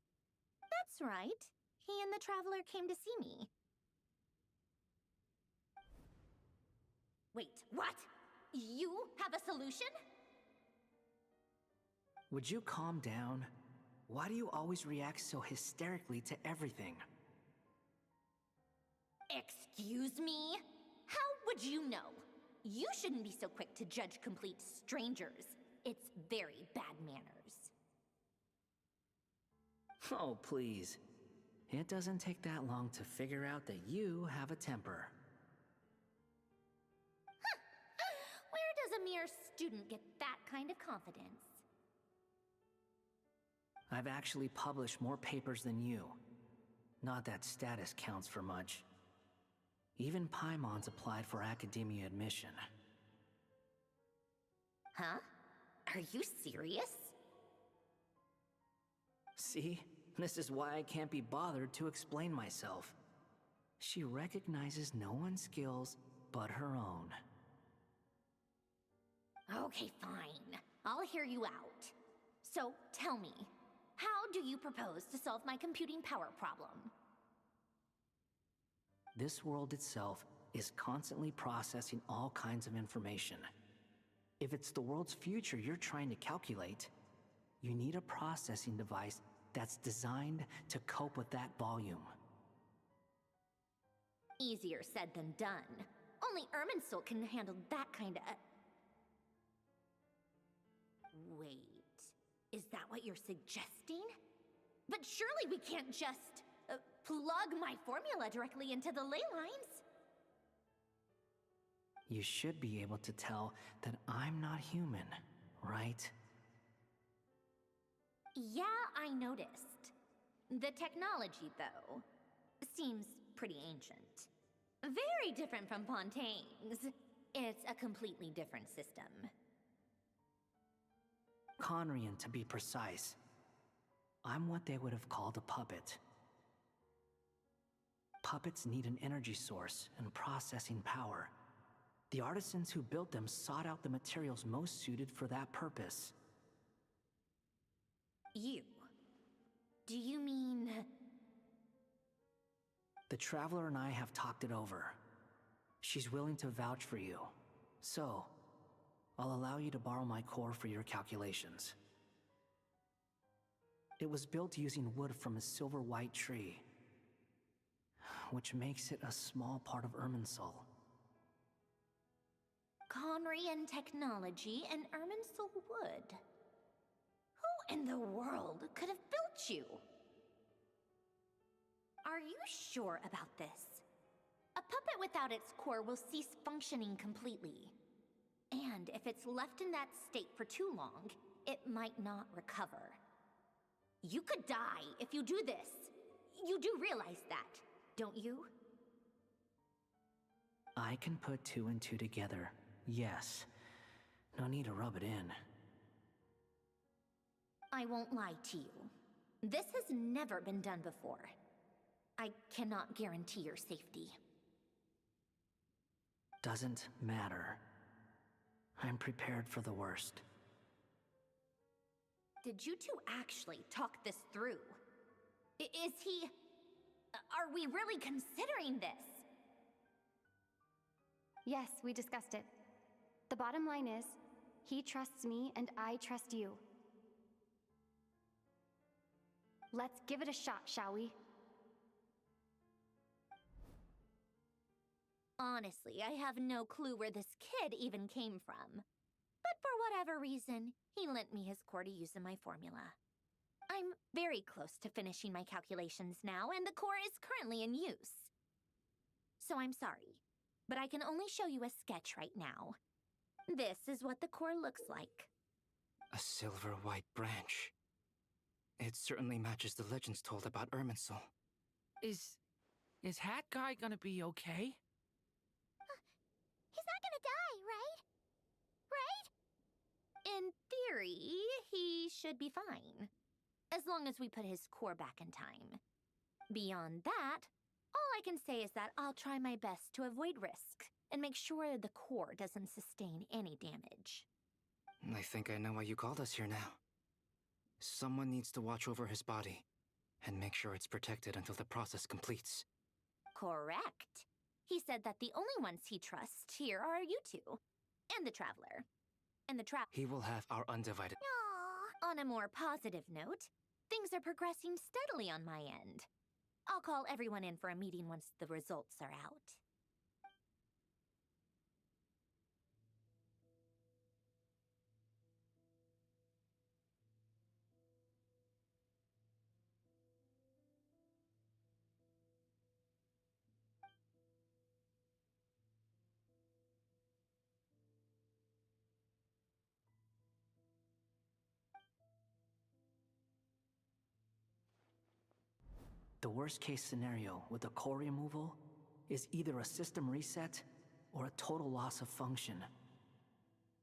That's right. He and the Traveler came to see me. Wait, what? You have a solution? Would you calm down? Why do you always react so hysterically to everything? Excuse me? How would you know? You shouldn't be so quick to judge complete strangers. It's very bad manners. Oh, please. It doesn't take that long to figure out that you have a temper. Where does a mere student get that kind of confidence? I've actually published more papers than you. Not that status counts for much. Even Paimon's applied for academia admission. Huh? Are you serious? See? This is why I can't be bothered to explain myself. She recognizes no one's skills but her own. Okay, fine. I'll hear you out. So, tell me, how do you propose to solve my computing power problem? This world itself is constantly processing all kinds of information. If it's the world's future you're trying to calculate, you need a processing device that's designed to cope with that volume. Easier said than done. Only Irminsul can handle that kind of... Wait, is that what you're suggesting? But surely we can't just plug my formula directly into the ley lines. You should be able to tell that I'm not human, right? Yeah, I noticed. The technology, though, seems pretty ancient. Very different from Fontaine's. It's a completely different system. Conrian, to be precise. I'm what they would have called a puppet. Puppets need an energy source and processing power. The artisans who built them sought out the materials most suited for that purpose. You? Do you mean... The Traveler and I have talked it over. She's willing to vouch for you. So, I'll allow you to borrow my core for your calculations. It was built using wood from a silver white tree, which makes it a small part of Irminsul. Conrian technology and Irminsul wood. Who in the world could have built you? Are you sure about this? A puppet without its core will cease functioning completely. And if it's left in that state for too long, it might not recover. You could die if you do this. You do realize that, don't you? I can put two and two together, yes. No need to rub it in. I won't lie to you. This has never been done before. I cannot guarantee your safety. Doesn't matter. I'm prepared for the worst. Did you two actually talk this through? Is he... Are we really considering this? Yes, we discussed it. The bottom line is, he trusts me and I trust you. Let's give it a shot, shall we? Honestly, I have no clue where this kid even came from. But for whatever reason, he lent me his core to use in my formula. I'm very close to finishing my calculations now, and the core is currently in use. So I'm sorry, but I can only show you a sketch right now. This is what the core looks like. A silver white branch. It certainly matches the legends told about Irminsul. Is Hat Guy gonna be okay? He's not gonna die, right? Right? In theory, he should be fine. As long as we put his core back in time. Beyond that, all I can say is that I'll try my best to avoid risk and make sure the core doesn't sustain any damage. I think I know why you called us here now. Someone needs to watch over his body and make sure it's protected until the process completes. Correct. He said that the only ones he trusts here are you two, and the Traveler. And He will have our undivided... Aww. On a more positive note, things are progressing steadily on my end. I'll call everyone in for a meeting once the results are out. The worst case scenario with the core removal is either a system reset or a total loss of function.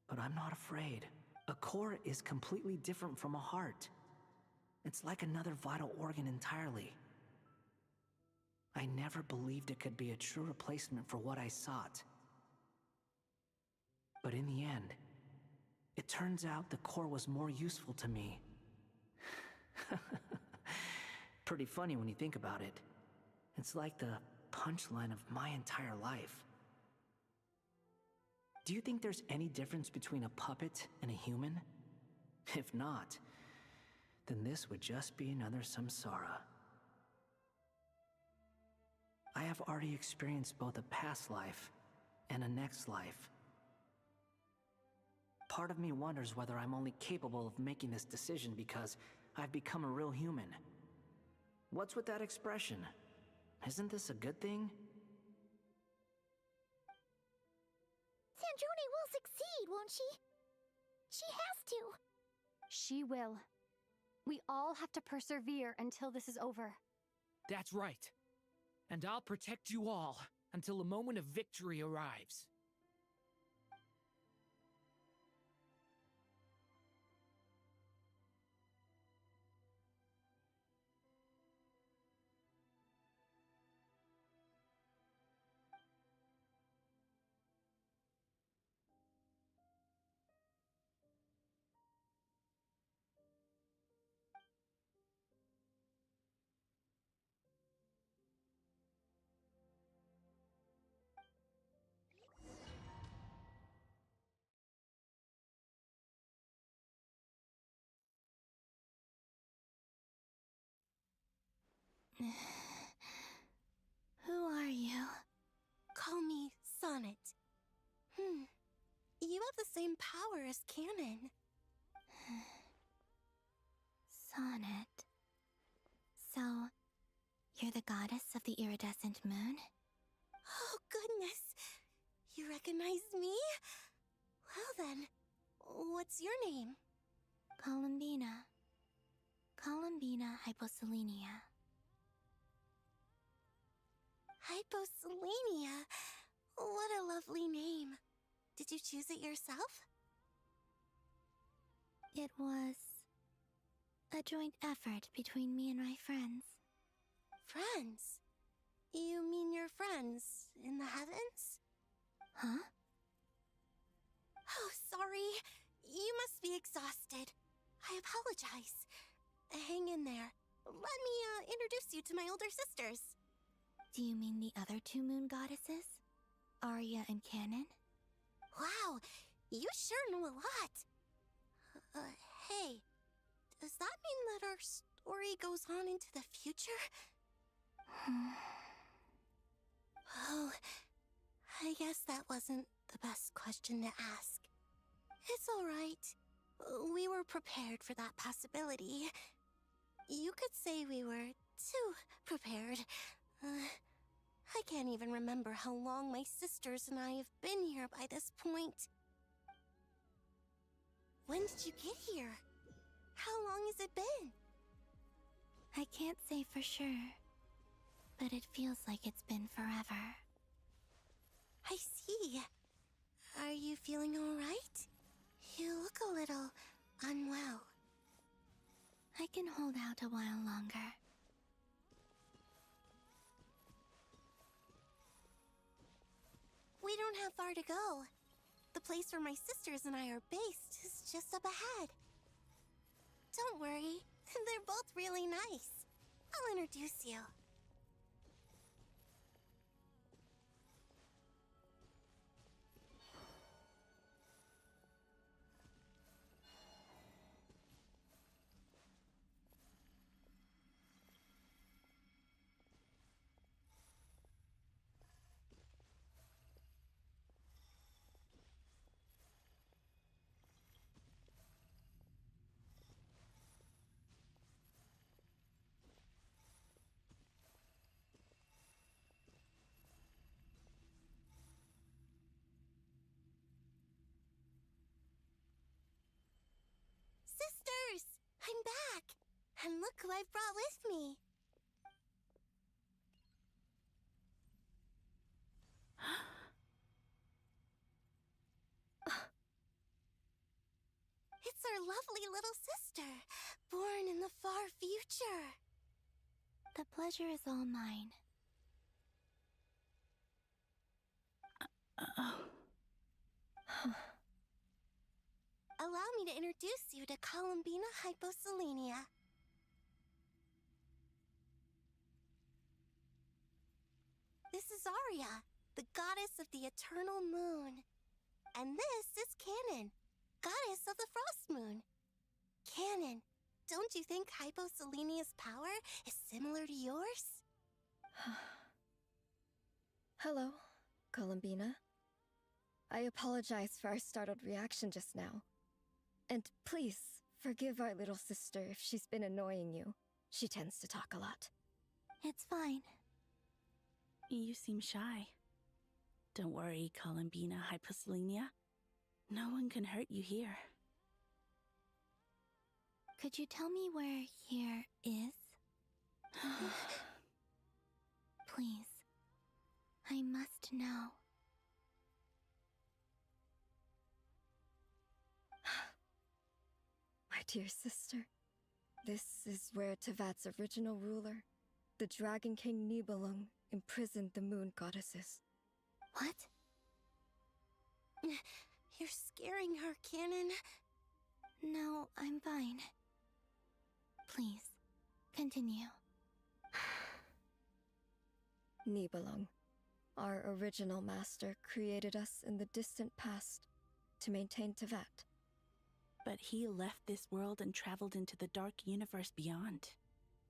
But I'm not afraid. A core is completely different from a heart. It's like another vital organ entirely. I never believed it could be a true replacement for what I sought. But in the end, it turns out the core was more useful to me. Pretty funny when you think about it. It's like the punchline of my entire life. Do you think there's any difference between a puppet and a human? If not, then this would just be another samsara. I have already experienced both a past life and a next life. Part of me wonders whether I'm only capable of making this decision because I've become a real human. What's with that expression? Isn't this a good thing? Sandrone will succeed, won't she? She has to. She will. We all have to persevere until this is over. That's right. And I'll protect you all until a moment of victory arrives. Who are you? Call me Sonnet. You have the same power as Canon. Sonnet. So, you're the goddess of the iridescent moon? Oh, goodness! You recognize me? Well then, what's your name? Columbina. Columbina Hyposelenia. Hyposelenia? What a lovely name. Did you choose it yourself? It was a joint effort between me and my friends. Friends? You mean your friends in the heavens? Huh? Oh, sorry. You must be exhausted. I apologize. Hang in there. Let me, introduce you to my older sisters. Do you mean the other two moon goddesses? Arya and Canon? Wow, you sure know a lot. Hey, does that mean that our story goes on into the future? Oh, I guess that wasn't the best question to ask. It's alright. We were prepared for that possibility. You could say we were too prepared. I can't even remember how long my sisters and I have been here by this point. When did you get here? How long has it been? I can't say for sure, but it feels like it's been forever. I see. Are you feeling alright? You look a little unwell. I can hold out a while longer. We don't have far to go. The place where my sisters and I are based is just up ahead. Don't worry, they're both really nice. I'll introduce you. Sisters! I'm back! And look who I've brought with me! It's our lovely little sister, born in the far future. The pleasure is all mine. Allow me to introduce you to Columbina Hyposelenia. This is Arya, the goddess of the eternal moon. And this is Canon, goddess of the frost moon. Canon, don't you think Hyposelenia's power is similar to yours? Hello, Columbina. I apologize for our startled reaction just now. And please, forgive our little sister if she's been annoying you. She tends to talk a lot. It's fine. You seem shy. Don't worry, Columbina Hyposelenia. No one can hurt you here. Could you tell me where here is? Please. I must know. My dear sister, this is where Tevat's original ruler, the Dragon King Nibelung, imprisoned the moon goddesses. What? You're scaring her, Canon. No, I'm fine. Please, continue. Nibelung, our original master, created us in the distant past to maintain Tevat. But he left this world and traveled into the dark universe beyond.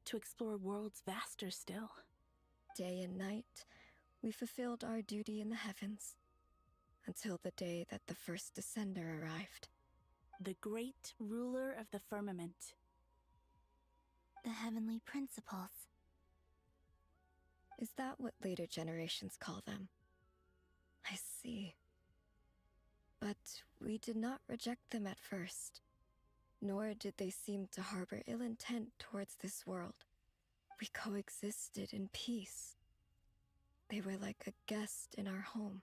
to explore worlds vaster still. Day and night, we fulfilled our duty in the heavens, until the day that the first descender arrived. The great ruler of the firmament. The heavenly principles. Is that what later generations call them? I see. But we did not reject them at first, nor did they seem to harbor ill intent towards this world. We coexisted in peace. They were like a guest in our home.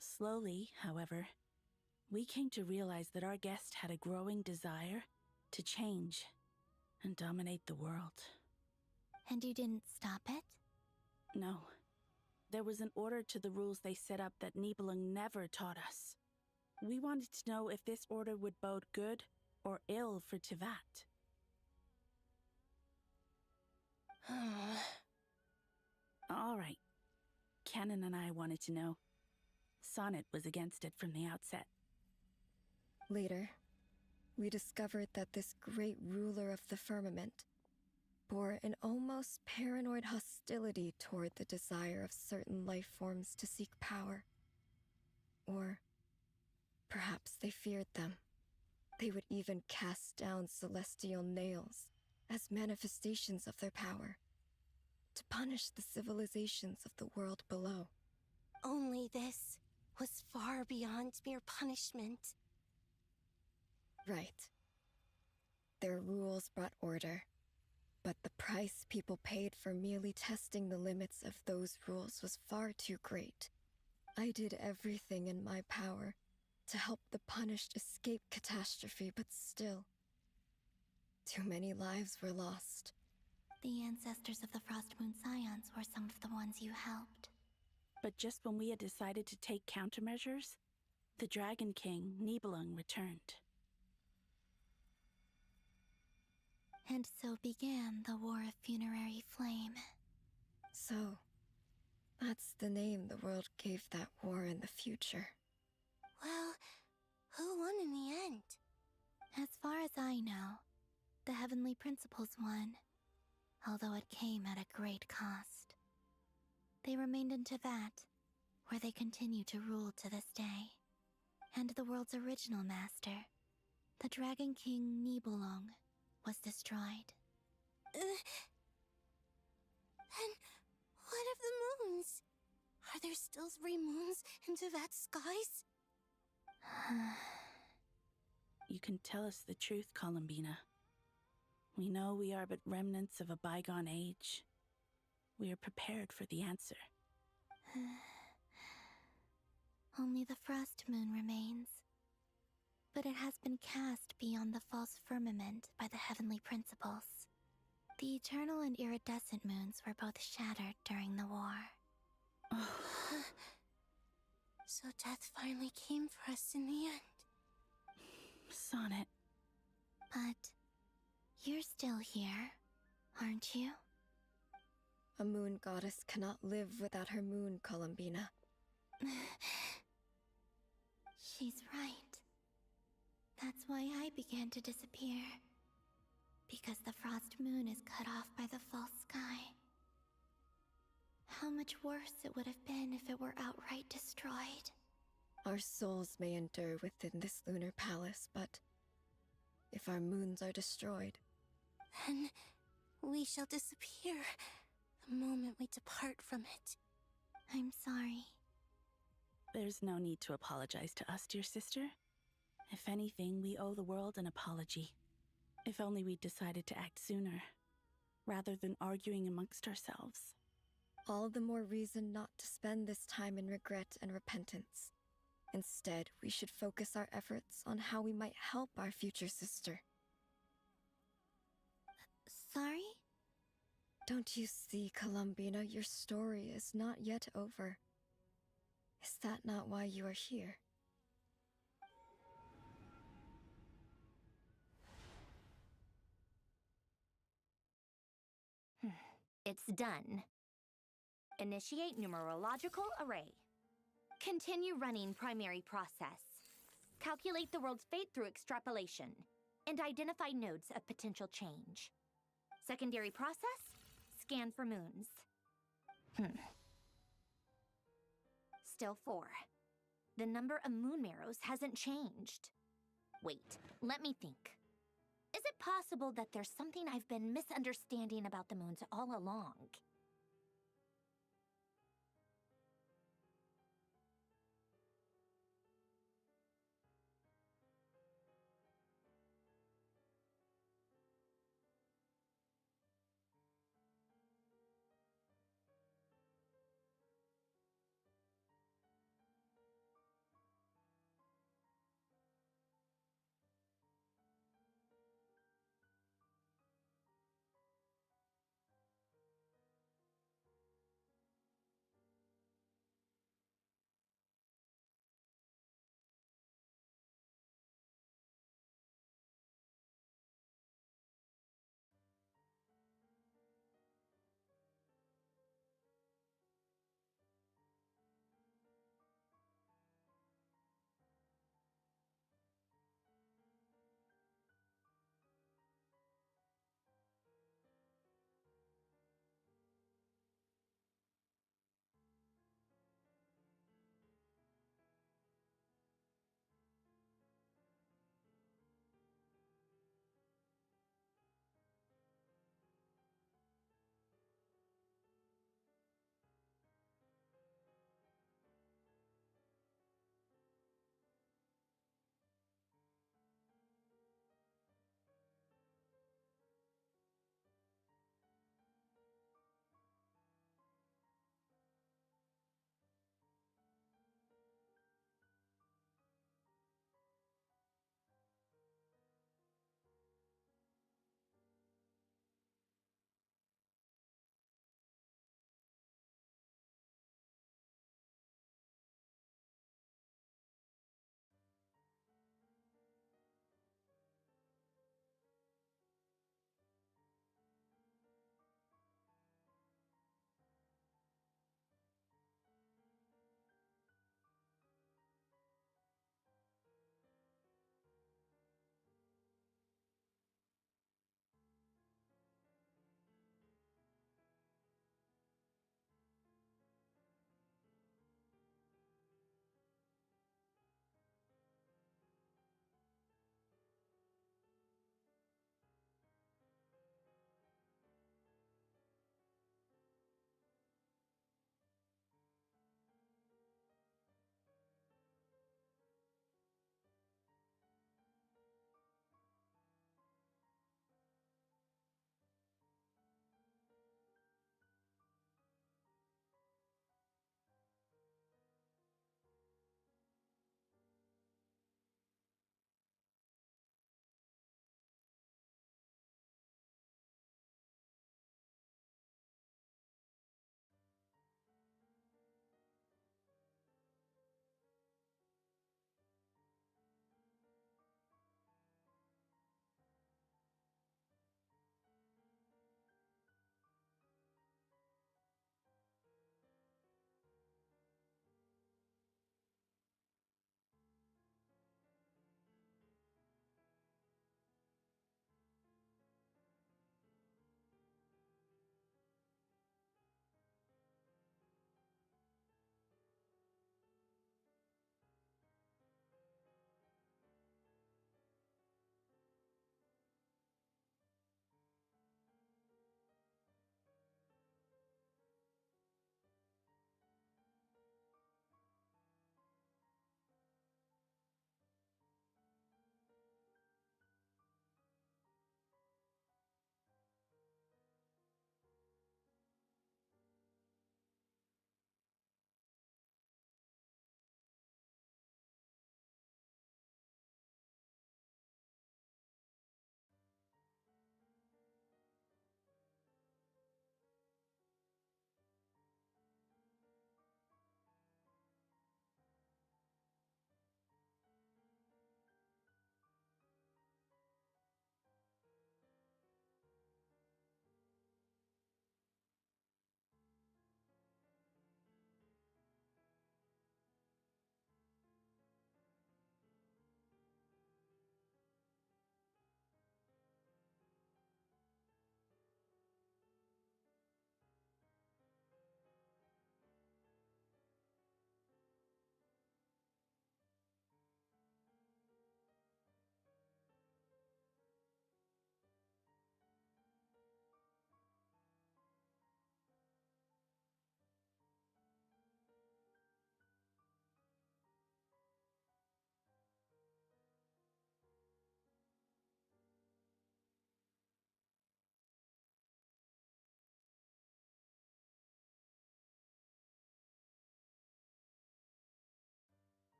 Slowly, however, we came to realize that our guest had a growing desire to change and dominate the world. And you didn't stop it? No. There was an order to the rules they set up that Nibelung never taught us. We wanted to know if this order would bode good or ill for Tivat. All right. Canon and I wanted to know. Sonnet was against it from the outset. Later, we discovered that this great ruler of the firmament bore an almost paranoid hostility toward the desire of certain life forms to seek power. Or perhaps they feared them. They would even cast down celestial nails as manifestations of their power, to punish the civilizations of the world below. Only this was far beyond mere punishment. Right. Their rules brought order, but the price people paid for merely testing the limits of those rules was far too great. I did everything in my power to help the punished escape catastrophe, but still, too many lives were lost. The ancestors of the Frost Moon Scions were some of the ones you helped. But just when we had decided to take countermeasures, the Dragon King, Nibelung, returned. And so began the War of Funerary Flame. So, that's the name the world gave that war in the future. Well, who won in the end? As far as I know, the Heavenly Principles won, although it came at a great cost. They remained in Tivat, where they continue to rule to this day. And the world's original master, the Dragon King Nibelung, was destroyed. And what of the moons? Are there still 3 moons in Tivat's skies? You can tell us the truth, Columbina. We know we are but remnants of a bygone age. We are prepared for the answer. Only the Frost Moon remains. But it has been cast beyond the false firmament by the Heavenly Principles. The eternal and iridescent moons were both shattered during the war. So death finally came for us in the end. Sonnet. But you're still here, aren't you? A moon goddess cannot live without her moon, Columbina. She's right. That's why I began to disappear. Because the Frost Moon is cut off by the false sky. How much worse it would have been if it were outright destroyed. Our souls may endure within this lunar palace, but if our moons are destroyed, then we shall disappear the moment we depart from it. I'm sorry. There's no need to apologize to us, dear sister. If anything, we owe the world an apology. If only we'd decided to act sooner, rather than arguing amongst ourselves. all the more reason not to spend this time in regret and repentance. Instead, we should focus our efforts on how we might help our future sister. Sorry? Don't you see, Columbina, your story is not yet over. Is that not why you are here? It's done. Initiate numerological array. Continue running primary process. Calculate the world's fate through extrapolation, and identify nodes of potential change. Secondary process, scan for moons. Still 4. The number of moon marrows hasn't changed. Wait, let me think. Is it possible that there's something I've been misunderstanding about the moons all along?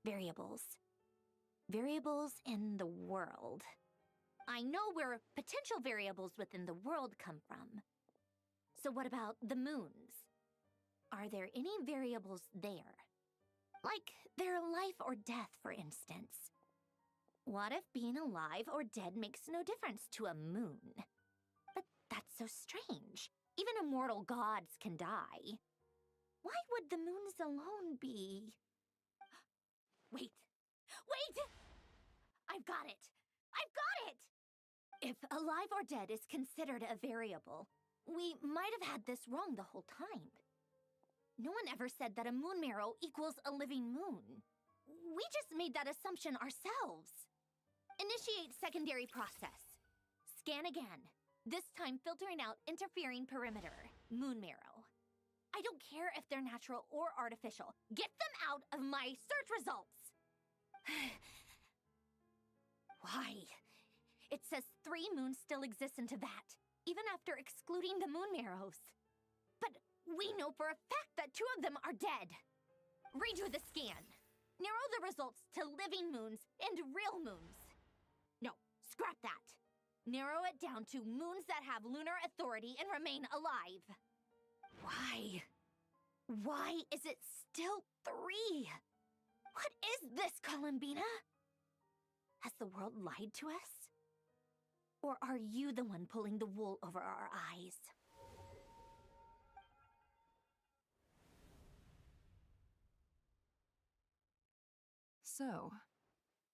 variables. Variables in the world. I know where potential variables within the world come from. So what about the moons? Are there any variables there? Like their life or death, for instance. What if being alive or dead makes no difference to a moon? But that's so strange. Even immortal gods can die. Why would the moons alone be... Wait! Wait! I've got it! I've got it! If alive or dead is considered a variable, we might have had this wrong the whole time. No one ever said that a moon marrow equals a living moon. We just made that assumption ourselves. Initiate secondary process. Scan again. This time filtering out interfering perimeter. Moon marrow. I don't care if they're natural or artificial. Get them out of my search results! Why? It says 3 moons still exist in Teyvat, even after excluding the moon marrows. But we know for a fact that 2 of them are dead. Redo the scan. Narrow the results to living moons and real moons. No, scrap that. Narrow it down to moons that have lunar authority and remain alive. Why? Why is it still 3? What is this, Columbina? Has the world lied to us? Or are you the one pulling the wool over our eyes? So,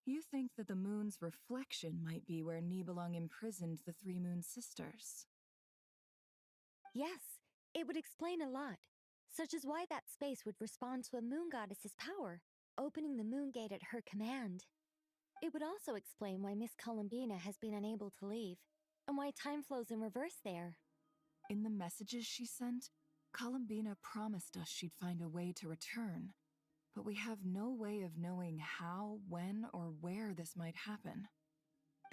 you think that the moon's reflection might be where Nibelung imprisoned the 3 moon sisters? Yes, it would explain a lot, such as why that space would respond to a moon goddess's power, opening the moon gate at her command. It would also explain why Miss Columbina has been unable to leave, and why time flows in reverse there. In the messages she sent, Columbina promised us she'd find a way to return, but we have no way of knowing how, when, or where this might happen.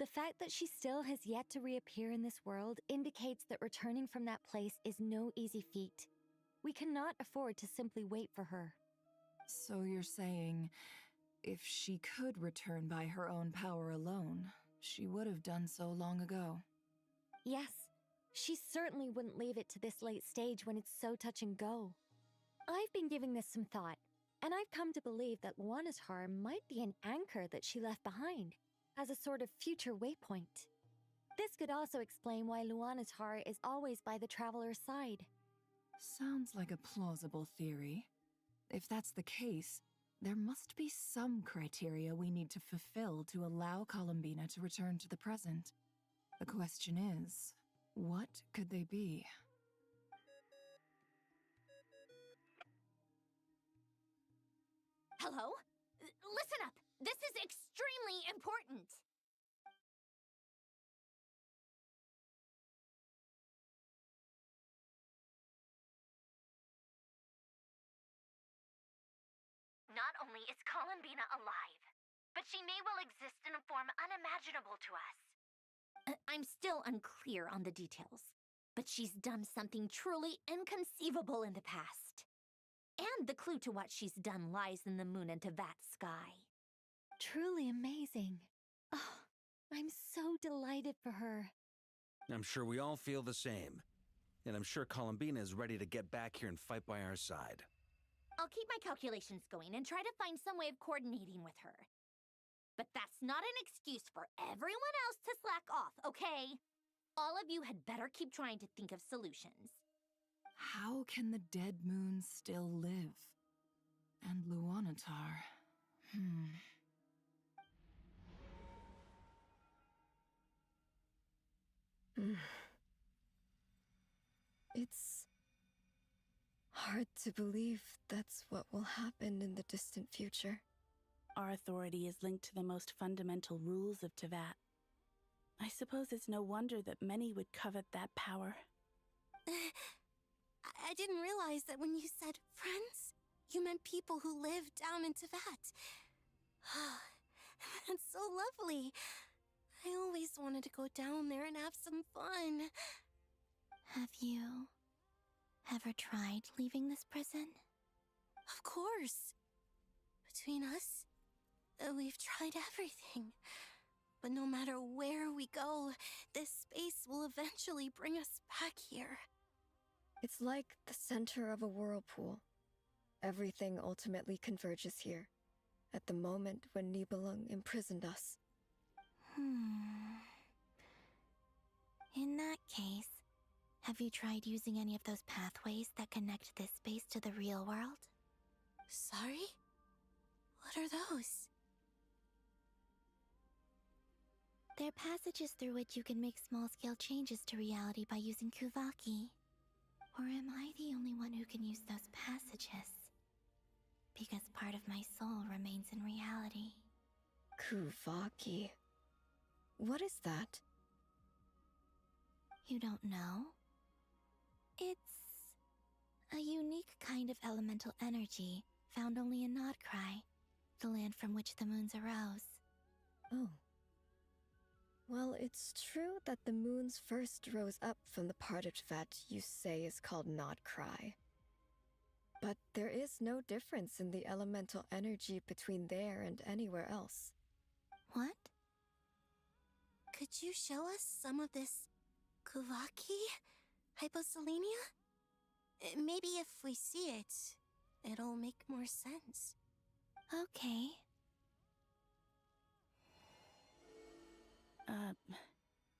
The fact that she still has yet to reappear in this world indicates that returning from that place is no easy feat. We cannot afford to simply wait for her. So you're saying, if she could return by her own power alone, she would have done so long ago? Yes, she certainly wouldn't leave it to this late stage when it's so touch and go. I've been giving this some thought, and I've come to believe that Luana's harm might be an anchor that she left behind, as a sort of future waypoint. This could also explain why Luana's heart is always by the traveler's side. Sounds like a plausible theory. If that's the case, there must be some criteria we need to fulfill to allow Columbina to return to the present. The question is, what could they be? Hello? Listen up! This is extremely important! Not only is Columbina alive, but she may well exist in a form unimaginable to us. I'm still unclear on the details, but she's done something truly inconceivable in the past. And the clue to what she's done lies in the moon and Teyvat sky. Truly amazing. Oh, I'm so delighted for her. I'm sure we all feel the same. And I'm sure Columbina is ready to get back here and fight by our side. I'll keep my calculations going and try to find some way of coordinating with her. But that's not an excuse for everyone else to slack off, okay? All of you had better keep trying to think of solutions. How can the dead moon still live? And Luanatar... It's hard to believe that's what will happen in the distant future. Our authority is linked to the most fundamental rules of Teyvat. I suppose it's no wonder that many would covet that power. I didn't realize that when you said friends, you meant people who live down in Teyvat. That's so lovely. I always wanted to go down there and have some fun. Have you ever tried leaving this prison? Of course. Between us, We've tried everything. But no matter where we go, this space will eventually bring us back here. It's like the center of a whirlpool. Everything ultimately converges here, at the moment when Nibelung imprisoned us. In that case, have you tried using any of those pathways that connect this space to the real world? Sorry? What are those? They're passages through which you can make small-scale changes to reality by using Kuvaki. Or am I the only one who can use those passages? Because part of my soul remains in reality. Kuvaki. What is that? You don't know? It's a unique kind of elemental energy found only in Nodcry, the land from which the moons arose. Oh. Well, it's true that the moons first rose up from the part of Tvet you say is called Nodcry. But there is no difference in the elemental energy between there and anywhere else. What? Could you show us some of this Kuvaki? Hyposelenia? Maybe if we see it, it'll make more sense. Okay.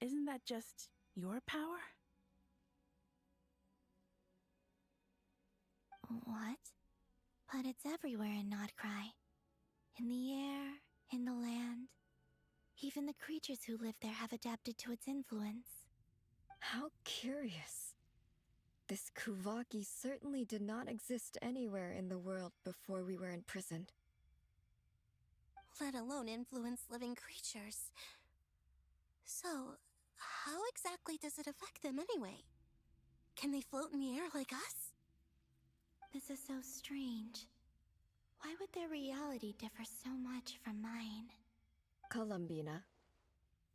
Isn't that just your power? What? But it's everywhere in Nodcry. In the air, in the land. Even the creatures who live there have adapted to its influence. How curious. This Kuvaki certainly did not exist anywhere in the world before we were imprisoned. Let alone influence living creatures. So, how exactly does it affect them anyway? Can they float in the air like us? This is so strange. Why would their reality differ so much from mine? Columbina,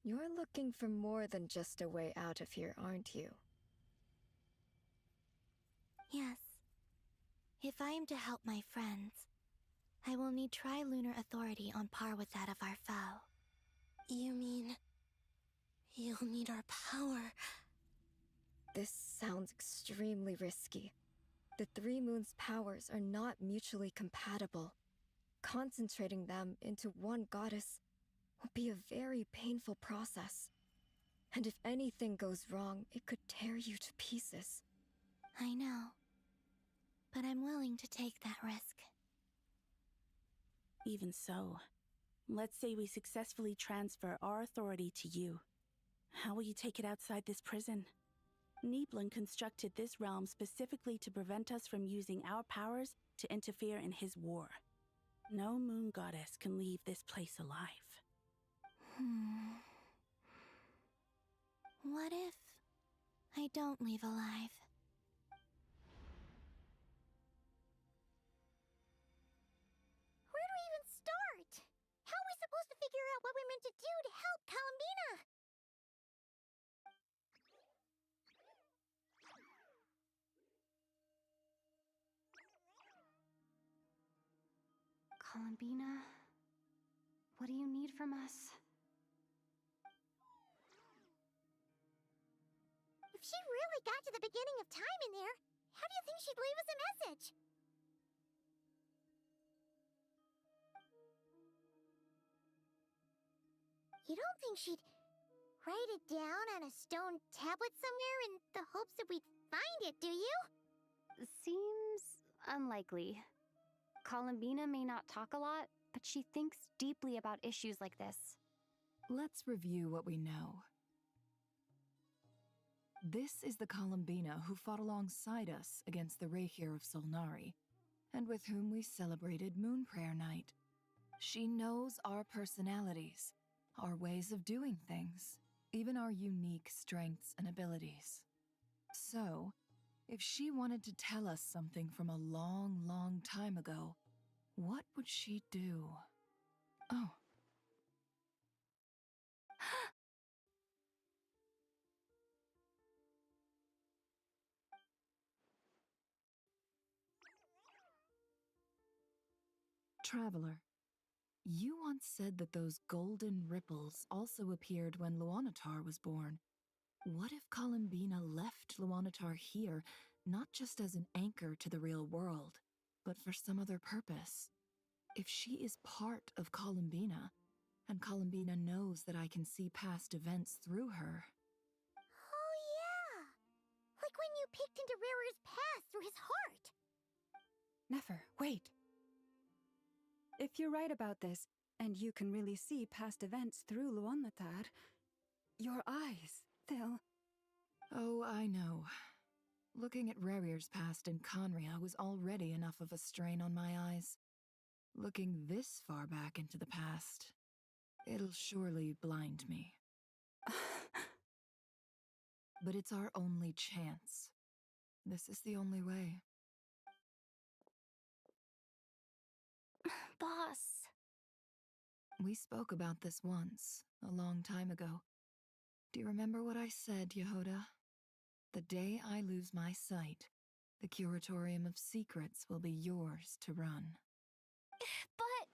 you're looking for more than just a way out of here, aren't you? Yes. If I am to help my friends, I will need tri-lunar authority on par with that of our foe. You mean... you'll need our power? This sounds extremely risky. The Three Moons' powers are not mutually compatible. Concentrating them into one goddess will be a very painful process. And if anything goes wrong, it could tear you to pieces. I know. But I'm willing to take that risk. Even so, let's say we successfully transfer our authority to you. How will you take it outside this prison? Nibelung constructed this realm specifically to prevent us from using our powers to interfere in his war. No moon goddess can leave this place alive. What if I don't leave alive? Where do we even start? How are we supposed to figure out what we're meant to do to help Columbina? Columbina, what do you need from us? If she really got to the beginning of time in there, how do you think she'd leave us a message? You don't think she'd write it down on a stone tablet somewhere in the hopes that we'd find it, do you? Seems unlikely. Columbina may not talk a lot, but she thinks deeply about issues like this. Let's review what we know. This is the Columbina who fought alongside us against the Rahir of Solnari, and with whom we celebrated Moon Prayer Night. She knows our personalities, our ways of doing things, even our unique strengths and abilities. So, if she wanted to tell us something from a long, long time ago, what would she do? Oh. Traveler, You once said that those golden ripples also appeared when Luanatar was born. What if Columbina left Luanatar here, not just as an anchor to the real world, but for some other purpose? If she is part of Columbina, and Columbina knows that I can see past events through her. Oh, yeah! Like when you peeked into Riri's past through his heart! Nefer, wait! If you're right about this, and you can really see past events through Luanatar, your eyes, they'll... Oh, I know. Looking at Rerir's past in Conria was already enough of a strain on my eyes. Looking this far back into the past, it'll surely blind me. But it's our only chance. This is the only way. Boss. We spoke about this once, a long time ago. Do you remember what I said, Yehoda? The day I lose my sight, the Curatorium of Secrets will be yours to run. But...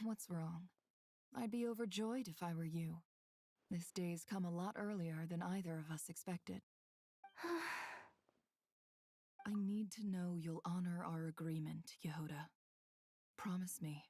What's wrong? I'd be overjoyed if I were you. This day's come a lot earlier than either of us expected. I need to know you'll honor our agreement, Yehoda. Promise me.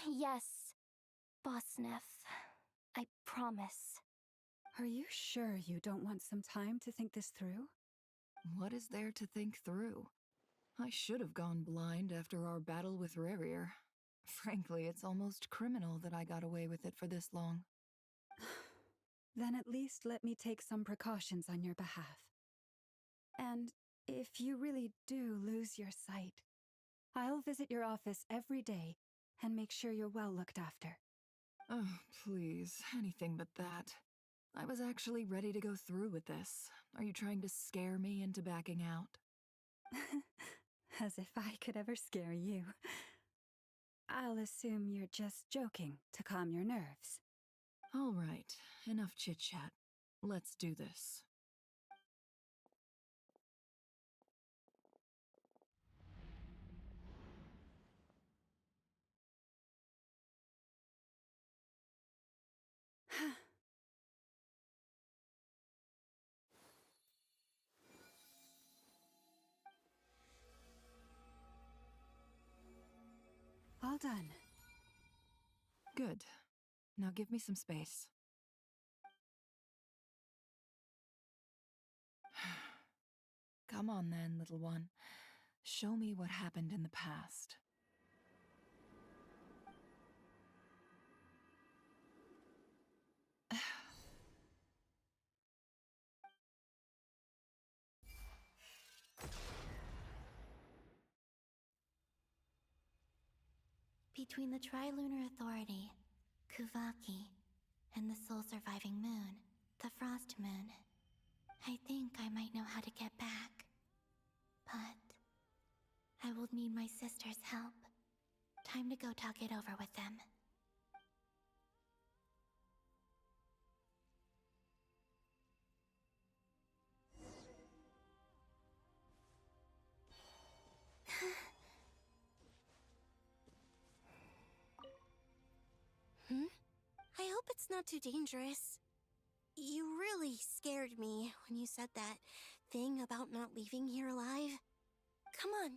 Yes, Boss Neff. I promise. Are you sure you don't want some time to think this through? What is there to think through? I should have gone blind after our battle with Rerir. Frankly, it's almost criminal that I got away with it for this long. Then at least let me take some precautions on your behalf. And if you really do lose your sight, I'll visit your office every day and make sure you're well looked after. Oh, please, anything but that. I was actually ready to go through with this. Are you trying to scare me into backing out? As if I could ever scare you. I'll assume you're just joking to calm your nerves. All right, enough chit-chat. Let's do this. All done. Good. Now give me some space. Come on then, little one. Show me what happened in the past. Between the Trilunar Authority, Kuvaki, and the soul-surviving moon, the Frost Moon. I think I might know how to get back. But I will need my sister's help. Time to go talk it over with them. I hope it's not too dangerous. You really scared me when you said that thing about not leaving here alive. Come on,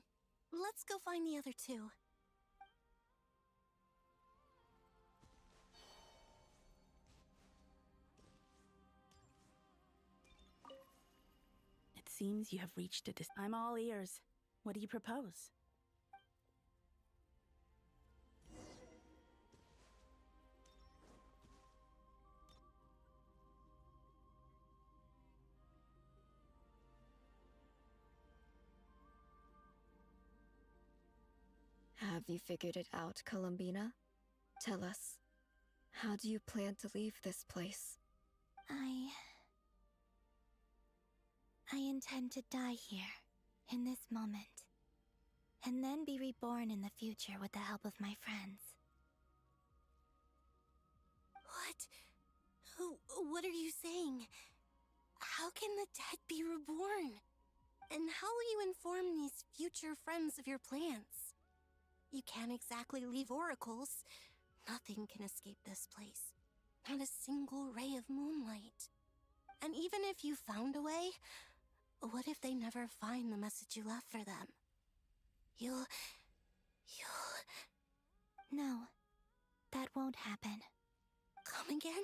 let's go find the other two. It seems you have reached I'm all ears. What do you propose? Have you figured it out, Columbina? Tell us. How do you plan to leave this place? I intend to die here, in this moment, and then be reborn in the future with the help of my friends. What are you saying? How can the dead be reborn? And how will you inform these future friends of your plans? You can't exactly leave oracles. Nothing can escape this place. Not a single ray of moonlight. And even if you found a way, what if they never find the message you left for them? You'll... No, that won't happen. Come again?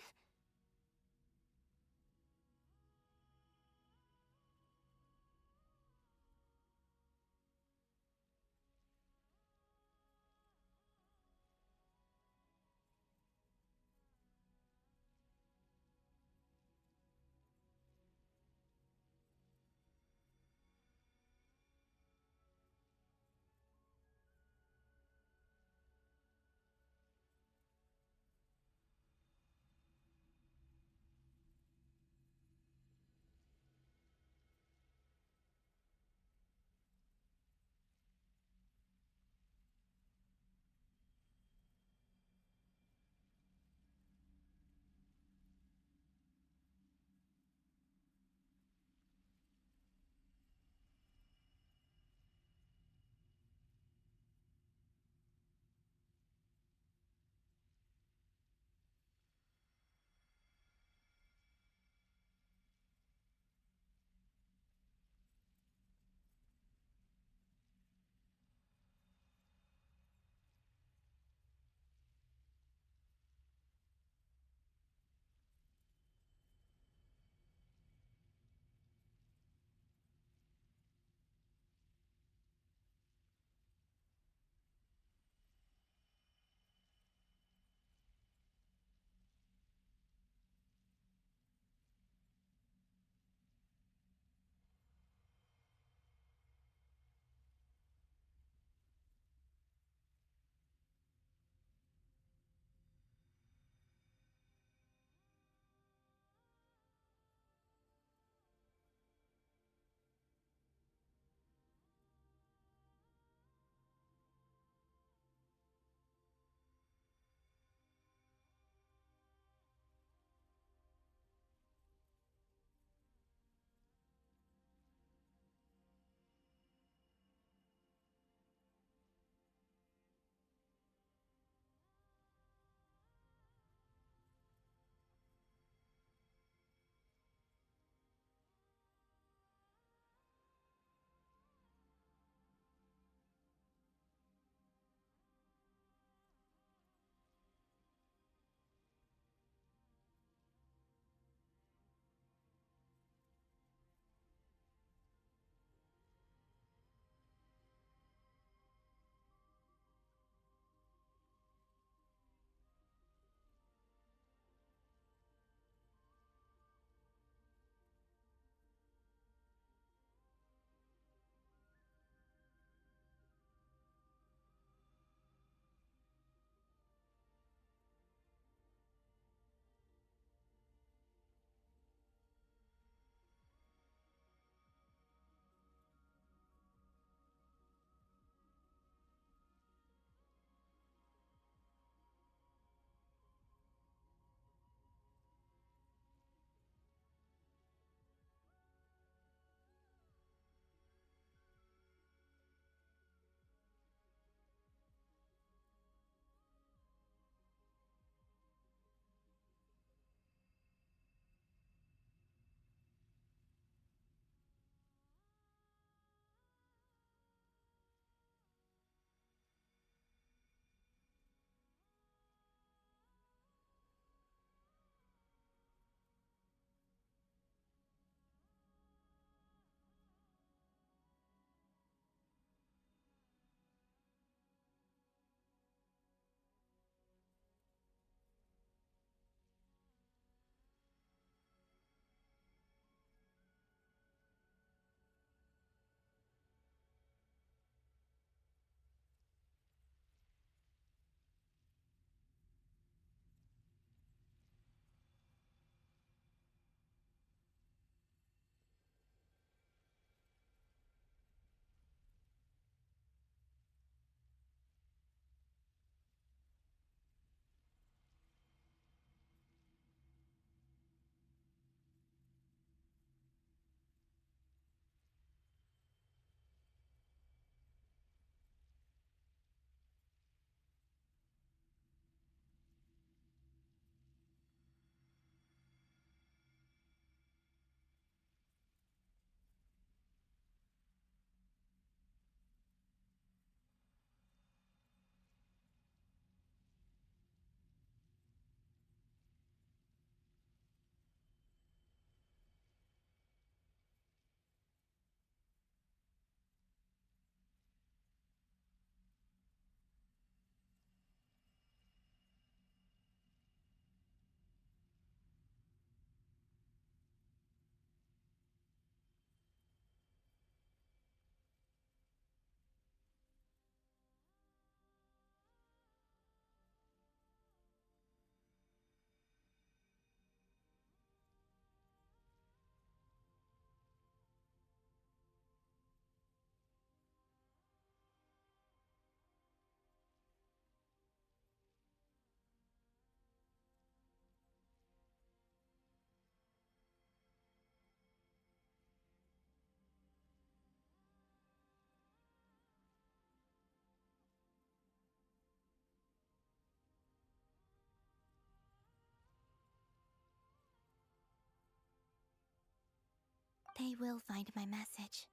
They will find my message.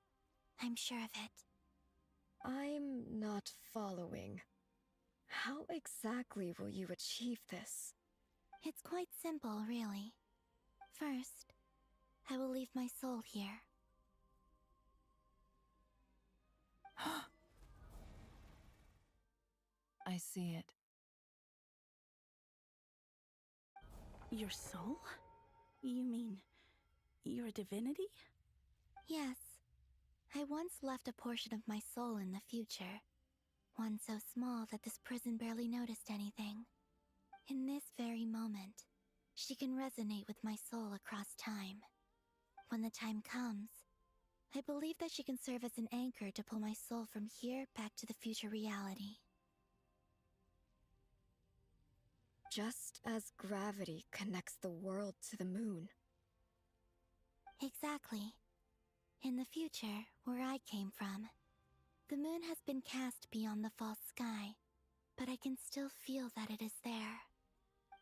I'm sure of it. I'm not following. How exactly will you achieve this? It's quite simple, really. First, I will leave my soul here. I see it. Your soul? You mean your divinity? Yes. I once left a portion of my soul in the future. One so small that this prison barely noticed anything. In this very moment, she can resonate with my soul across time. When the time comes, I believe that she can serve as an anchor to pull my soul from here back to the future reality. Just as gravity connects the world to the moon. Exactly. In the future, where I came from, the moon has been cast beyond the false sky, but I can still feel that it is there.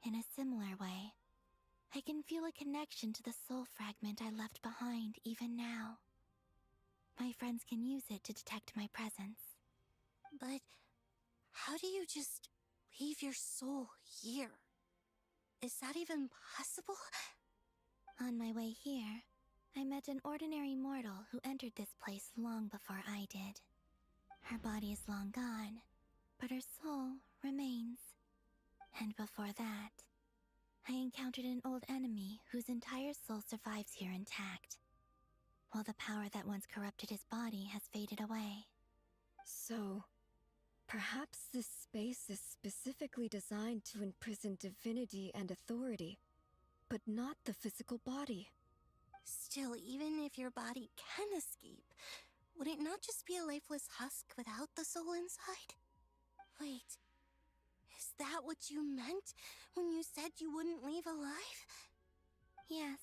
In a similar way, I can feel a connection to the soul fragment I left behind even now. My friends can use it to detect my presence. But how do you just leave your soul here? Is that even possible? On my way here, I met an ordinary mortal who entered this place long before I did. Her body is long gone, but her soul remains. And before that, I encountered an old enemy whose entire soul survives here intact, while the power that once corrupted his body has faded away. So, perhaps this space is specifically designed to imprison divinity and authority, but not the physical body. Still, even if your body can escape, would it not just be a lifeless husk without the soul inside? Wait, is that what you meant when you said you wouldn't leave alive? Yes,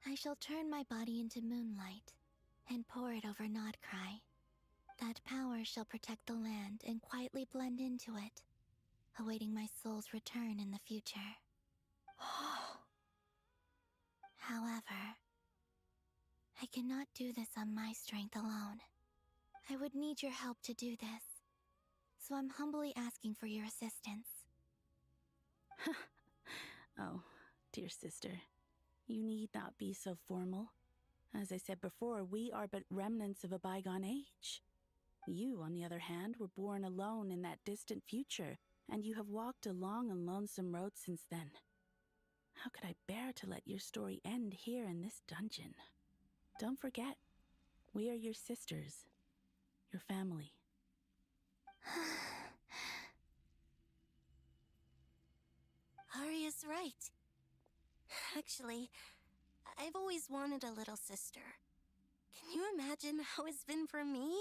I shall turn my body into moonlight and pour it over Nodcry. That power shall protect the land and quietly blend into it, awaiting my soul's return in the future. However, I cannot do this on my strength alone. I would need your help to do this, so I'm humbly asking for your assistance. Oh, dear sister, you need not be so formal. As I said before, we are but remnants of a bygone age. You, on the other hand, were born alone in that distant future, and you have walked a long and lonesome road since then. How could I bear to let your story end here in this dungeon? Don't forget, we are your sisters, your family. Arya's right. Actually, I've always wanted a little sister. Can you imagine how it's been for me?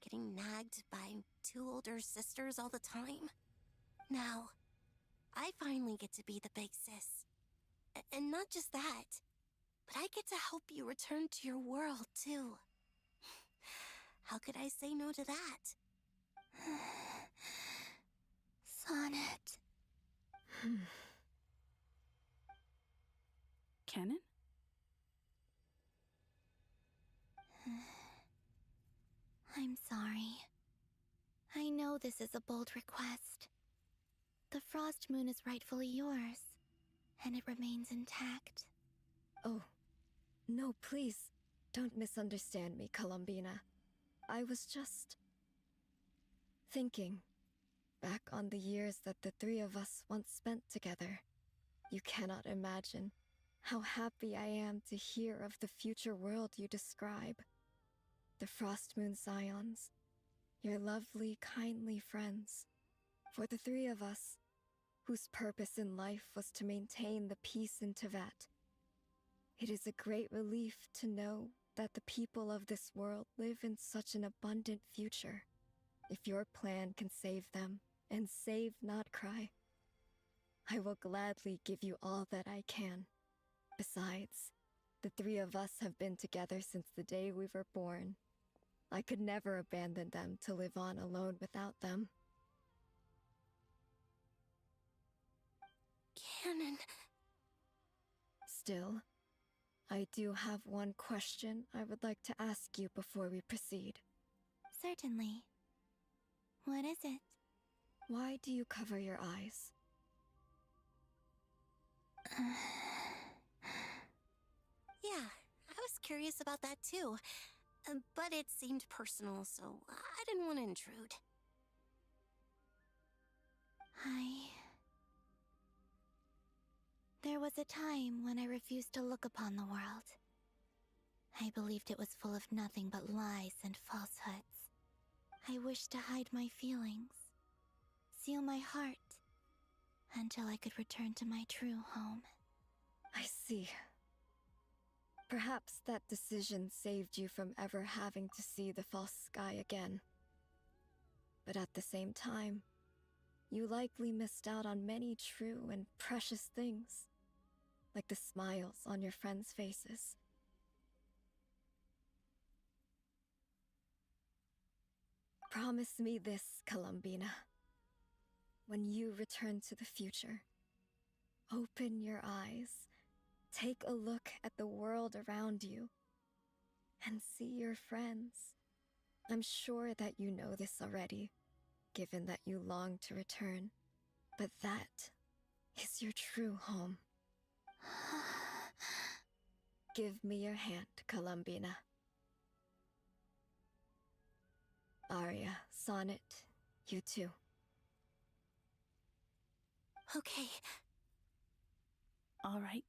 Getting nagged by two older sisters all the time. Now, I finally get to be the big sis. And not just that, but I get to help you return to your world, too. How could I say no to that? Sonnet. Canon? I'm sorry. I know this is a bold request. The Frost Moon is rightfully yours, and it remains intact. Oh, no, please, don't misunderstand me, Columbina. I was just thinking back on the years that the three of us once spent together. You cannot imagine how happy I am to hear of the future world you describe. The Frost Moon Scions, your lovely, kindly friends. For the three of us, whose purpose in life was to maintain the peace in Teyvat. It is a great relief to know that the people of this world live in such an abundant future. If your plan can save them, and save Nodcry, I will gladly give you all that I can. Besides, the three of us have been together since the day we were born. I could never abandon them to live on alone without them. Canon. Still, I do have one question I would like to ask you before we proceed. Certainly. What is it? Why do you cover your eyes? Yeah, I was curious about that too. But it seemed personal, so I didn't want to intrude. There was a time when I refused to look upon the world. I believed it was full of nothing but lies and falsehoods. I wished to hide my feelings, seal my heart, until I could return to my true home. I see. Perhaps that decision saved you from ever having to see the false sky again. But at the same time, you likely missed out on many true and precious things, like the smiles on your friends' faces. Promise me this, Columbina. When you return to the future, open your eyes, take a look at the world around you, and see your friends. I'm sure that you know this already, given that you long to return, but that is your true home. Give me your hand, Columbina. Arya, Sonnet, you too. Okay. All right.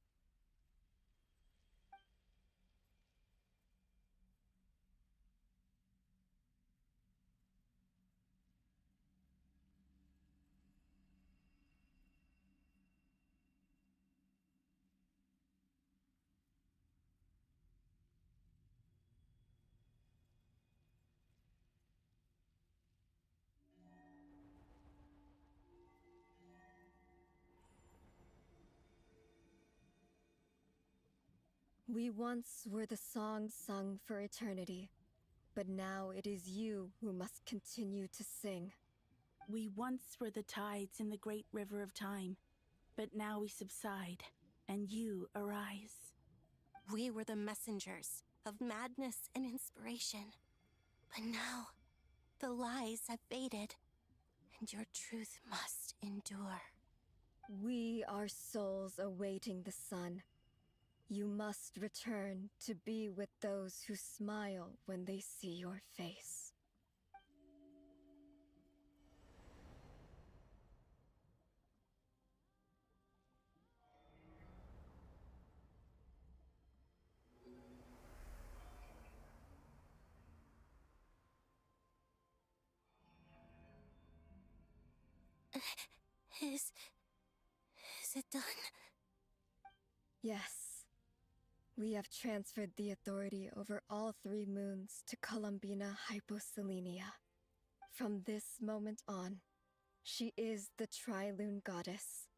We once were the songs sung for eternity, but now it is you who must continue to sing. We once were the tides in the great river of time, but now we subside, and you arise. We were the messengers of madness and inspiration. But now, the lies have faded, and your truth must endure. We are souls awaiting the sun. You must return to be with those who smile when they see your face. Is it done? Yes. We have transferred the authority over all 3 moons to Columbina Hyposelenia. From this moment on, she is the Tri-Lune Goddess,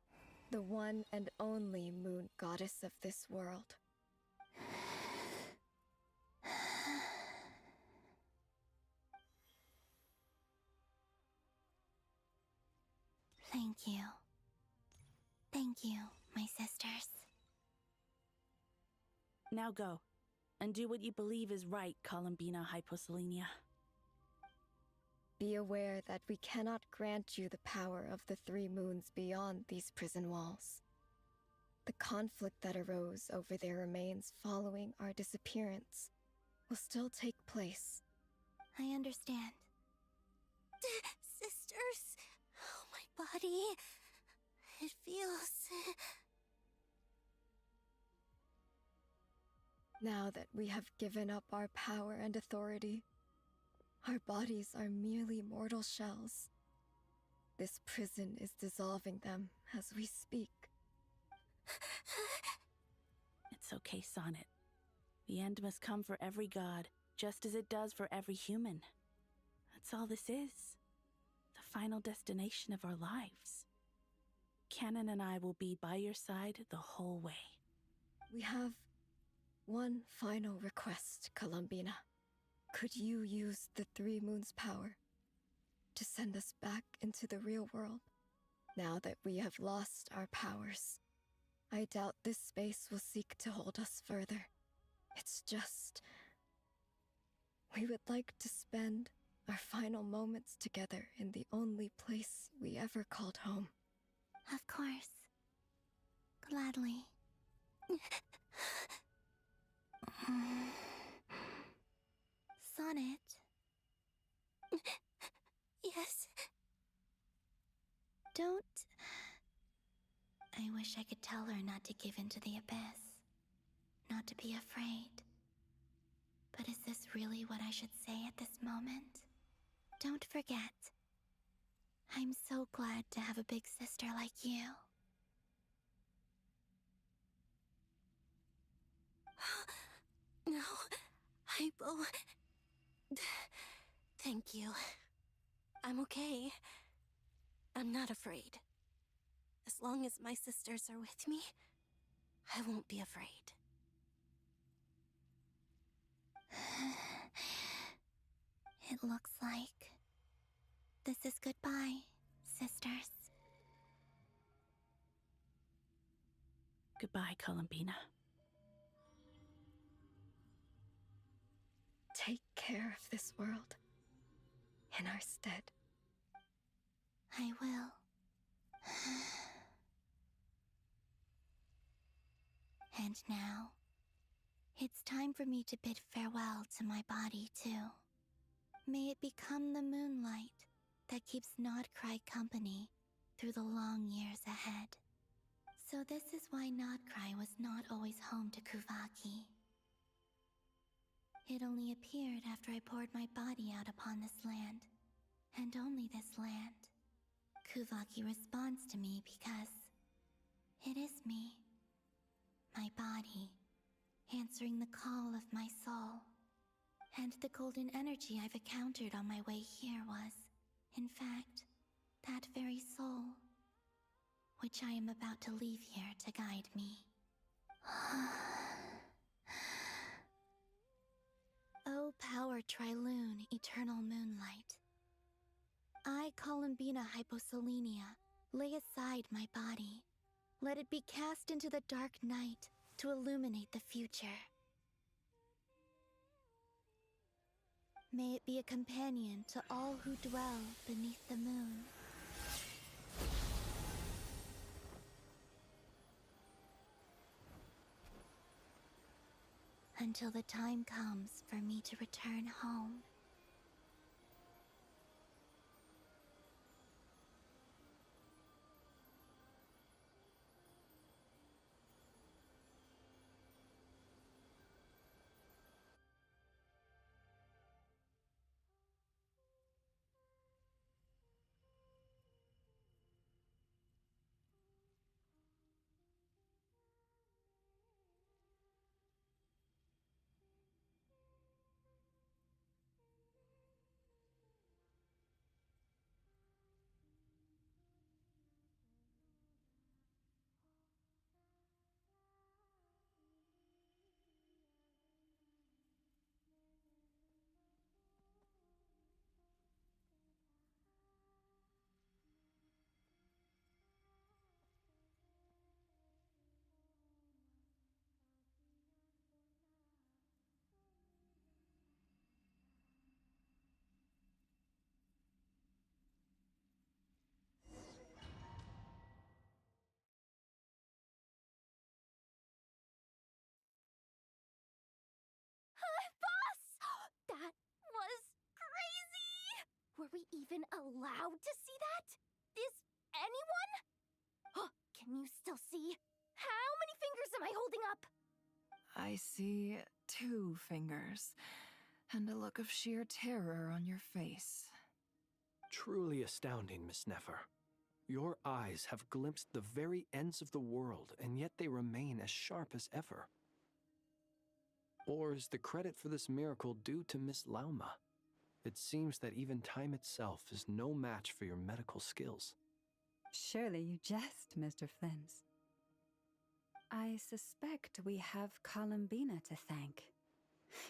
the one and only moon goddess of this world. Thank you. Thank you, my sisters. Now go, and do what you believe is right, Columbina Hyposelenia. Be aware that we cannot grant you the power of the 3 moons beyond these prison walls. The conflict that arose over their remains following our disappearance will still take place. I understand. Sisters! Oh, my body. It feels... Now that we have given up our power and authority, our bodies are merely mortal shells. This prison is dissolving them as we speak. It's okay, Sonnet. The end must come for every god, just as it does for every human. That's all this is. The final destination of our lives. Canon and I will be by your side the whole way. We have one final request, Columbina. Could you use the 3 moons' power to send us back into the real world, now that we have lost our powers? I doubt this space will seek to hold us further. It's just... we would like to spend our final moments together in the only place we ever called home. Of course. Gladly. Sonnet. Yes. Don't... I wish I could tell her not to give in to the abyss. Not to be afraid. But is this really what I should say at this moment? Don't forget. I'm so glad to have a big sister like you. No, Hypo. Thank you. I'm okay. I'm not afraid. As long as my sisters are with me, I won't be afraid. It looks like this is goodbye, sisters. Goodbye, Columbina. Take care of this world. In our stead. I will. And now, it's time for me to bid farewell to my body, too. May it become the moonlight that keeps Nodcry company through the long years ahead. So this is why Nodcry was not always home to Kuvaki. It only appeared after I poured my body out upon this land, and only this land. Kuvaki responds to me because it is me, my body, answering the call of my soul. And the golden energy I've encountered on my way here was, in fact, that very soul, which I am about to leave here to guide me. O power Triloon, eternal moonlight. I, Columbina Hyposelenia, lay aside my body. Let it be cast into the dark night to illuminate the future. May it be a companion to all who dwell beneath the moon. Until the time comes for me to return home. That was crazy! Were we even allowed to see that? Is anyone? Oh, can you still see? How many fingers am I holding up? I see 2 fingers, and a look of sheer terror on your face. Truly astounding, Miss Nefer. Your eyes have glimpsed the very ends of the world, and yet they remain as sharp as ever. Or is the credit for this miracle due to Miss Lauma? It seems that even time itself is no match for your medical skills. Surely you jest, Mr. Flins. I suspect we have Columbina to thank.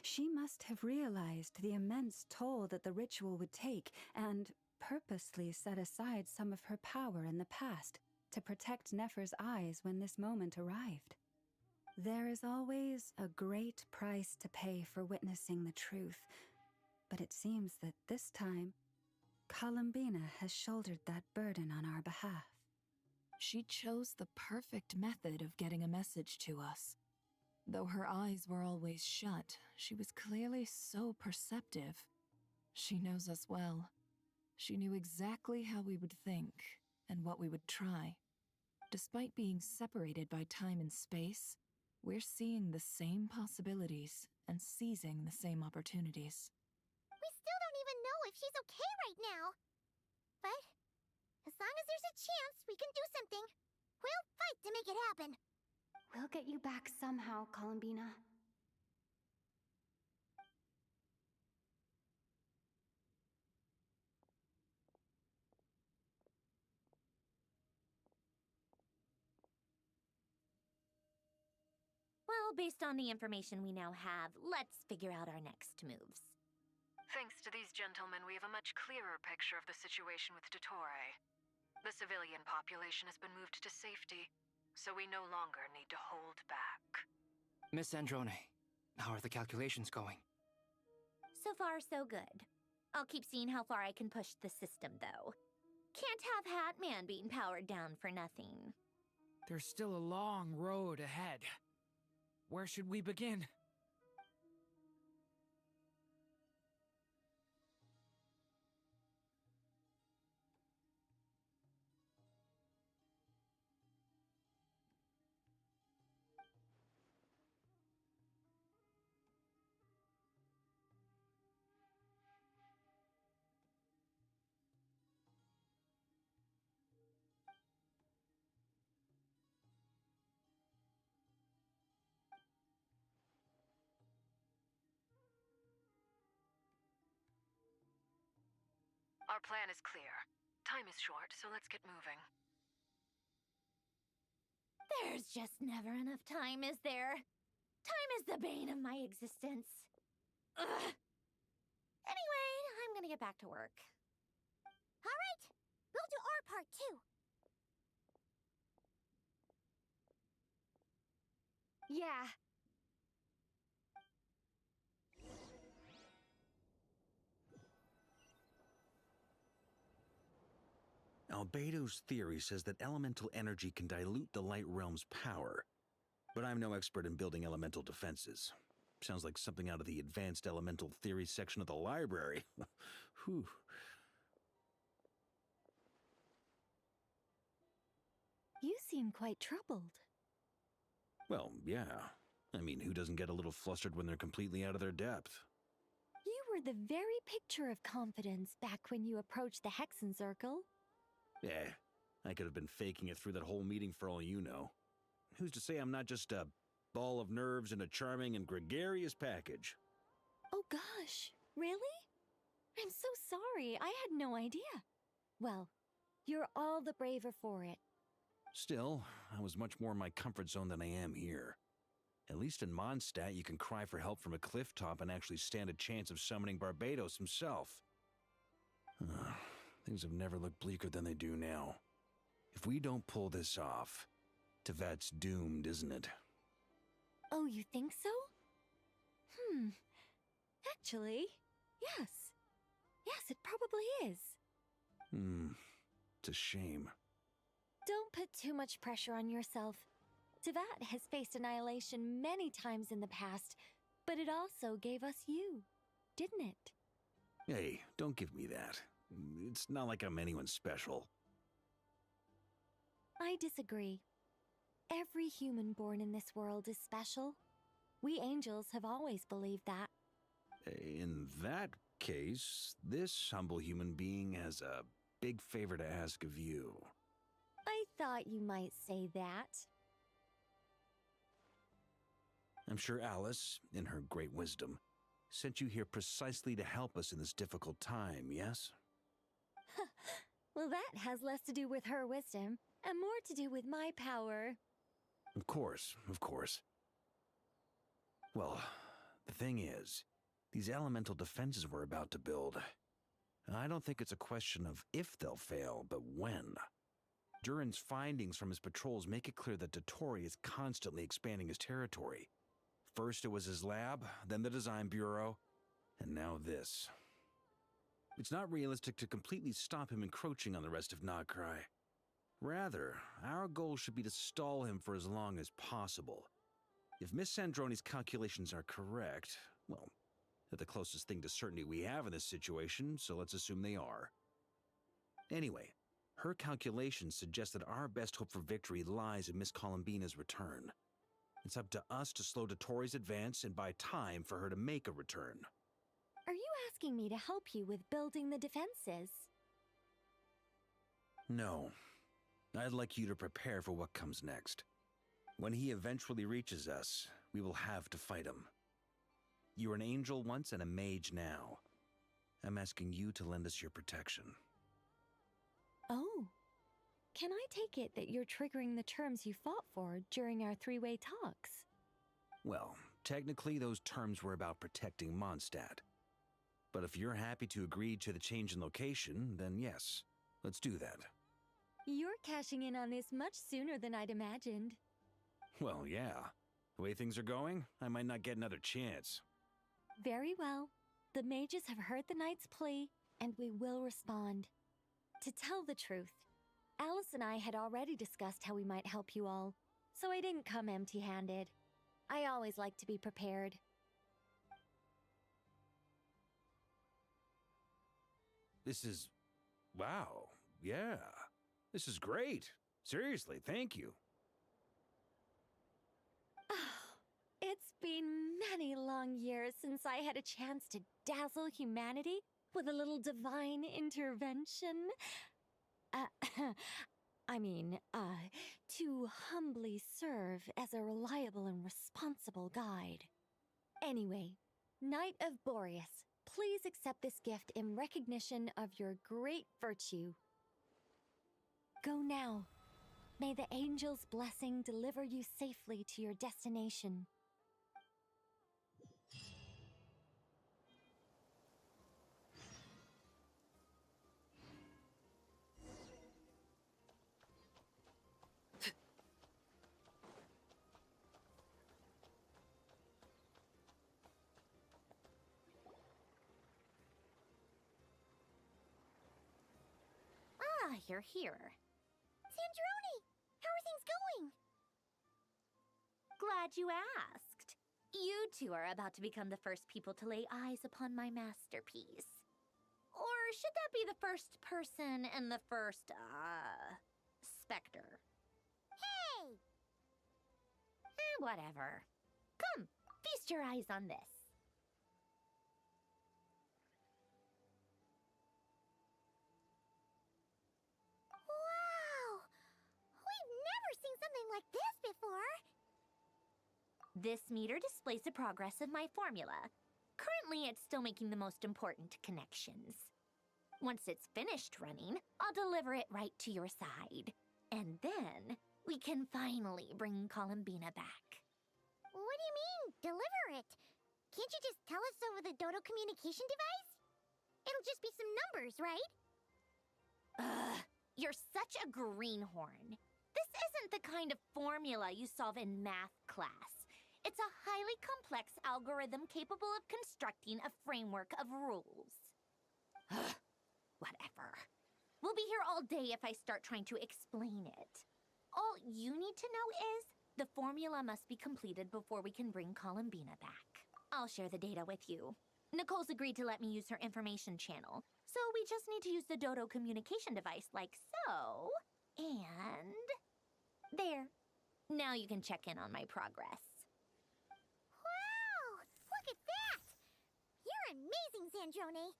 She must have realized the immense toll that the ritual would take and purposely set aside some of her power in the past to to protect Nefer's eyes when this moment arrived. There is always a great price to pay for witnessing the truth, but it seems that this time, Columbina has shouldered that burden on our behalf. She chose the perfect method of getting a message to us. Though her eyes were always shut, she was clearly so perceptive. She knows us well. She knew exactly how we would think and what we would try. Despite being separated by time and space, we're seeing the same possibilities and seizing the same opportunities. We still don't even know if she's okay right now. But as long as there's a chance we can do something, we'll fight to make it happen. We'll get you back somehow, Columbina. Well, based on the information we now have, let's figure out our next moves. Thanks to these gentlemen, we have a much clearer picture of the situation with Dottore. The civilian population has been moved to safety, so we no longer need to hold back. Miss Androne, how are the calculations going? So far, so good. I'll keep seeing how far I can push the system, though. Can't have Hatman being powered down for nothing. There's still a long road ahead. Where should we begin? Our plan is clear. Time is short, so let's get moving. There's just never enough time, is there? Time is the bane of my existence. Ugh. Anyway, I'm gonna get back to work. All right, we'll do our part too. Yeah. Albedo's theory says that elemental energy can dilute the light realm's power, but I'm no expert in building elemental defenses. Sounds like something out of the advanced elemental theory section of the library. Whew. You seem quite troubled. Well, yeah. I mean, who doesn't get a little flustered when they're completely out of their depth? You were the very picture of confidence back when you approached the Hexen Circle. Eh, I could have been faking it through that whole meeting for all you know. Who's to say I'm not just a ball of nerves in a charming and gregarious package? Oh gosh, really? I'm so sorry, I had no idea. Well, you're all the braver for it. Still, I was much more in my comfort zone than I am here. At least in Mondstadt, you can cry for help from a cliff top and actually stand a chance of summoning Barbados himself. Things have never looked bleaker than they do now. If we don't pull this off, Tevat's doomed, isn't it? Oh, you think so? Actually, yes. Yes, it probably is. It's a shame. Don't put too much pressure on yourself. Tevat has faced annihilation many times in the past, but it also gave us you, didn't it? Hey, don't give me that. It's not like I'm anyone special. I disagree. Every human born in this world is special. We angels have always believed that. In that case, this humble human being has a big favor to ask of you. I thought you might say that. I'm sure Alice, in her great wisdom, sent you here precisely to help us in this difficult time, yes? Well, that has less to do with her wisdom and more to do with my power. Of course, of course. Well, the thing is, these elemental defenses we're about to build, I don't think it's a question of if they'll fail, but when. Durin's findings from his patrols make it clear that Dottore is constantly expanding his territory. First it was his lab, then the design bureau, and now this. It's not realistic to completely stop him encroaching on the rest of Nagcry. Rather, our goal should be to stall him for as long as possible. If Miss Sandroni's calculations are correct, well, they're the closest thing to certainty we have in this situation, so let's assume they are. Anyway, her calculations suggest that our best hope for victory lies in Miss Columbina's return. It's up to us to slow Dottore's advance and buy time for her to make a return. Are you asking me to help you with building the defenses? No. I'd like you to prepare for what comes next. When he eventually reaches us, we will have to fight him. You were an angel once and a mage now. I'm asking you to lend us your protection. Oh. Can I take it that you're triggering the terms you fought for during our three-way talks? Well, technically those terms were about protecting Mondstadt. But if you're happy to agree to the change in location, then yes, let's do that. You're cashing in on this much sooner than I'd imagined. Well, yeah. The way things are going, I might not get another chance. Very well. The mages have heard the knight's plea, and we will respond. To tell the truth, Alice and I had already discussed how we might help you all, so I didn't come empty-handed. I always like to be prepared. This is... wow. Yeah. This is great. Seriously, thank you. It's been many long years since I had a chance to dazzle humanity with a little divine intervention. To humbly serve as a reliable and responsible guide. Anyway, Knight of Boreas, please accept this gift in recognition of your great virtue. Go now. May the angel's blessing deliver you safely to your destination. Ah, you're here. Sandrone! How are things going? Glad you asked. You two are about to become the first people to lay eyes upon my masterpiece. Or should that be the first person and the first, specter? Hey! Whatever. Come, feast your eyes on this. Wow! We've never seen something like this before! This meter displays the progress of my formula. Currently, it's still making the most important connections. Once it's finished running, I'll deliver it right to your side. And then, we can finally bring Columbina back. What do you mean, deliver it? Can't you just tell us over the Dodo communication device? It'll just be some numbers, right? Ugh, you're such a greenhorn. This isn't the kind of formula you solve in math class. It's a highly complex algorithm capable of constructing a framework of rules. Ugh, whatever. We'll be here all day if I start trying to explain it. All you need to know is the formula must be completed before we can bring Columbina back. I'll share the data with you. Nicole's agreed to let me use her information channel, so we just need to use the Dodo communication device like so. And... there. Now you can check in on my progress. Wow! Look at that! You're amazing, Sandrone!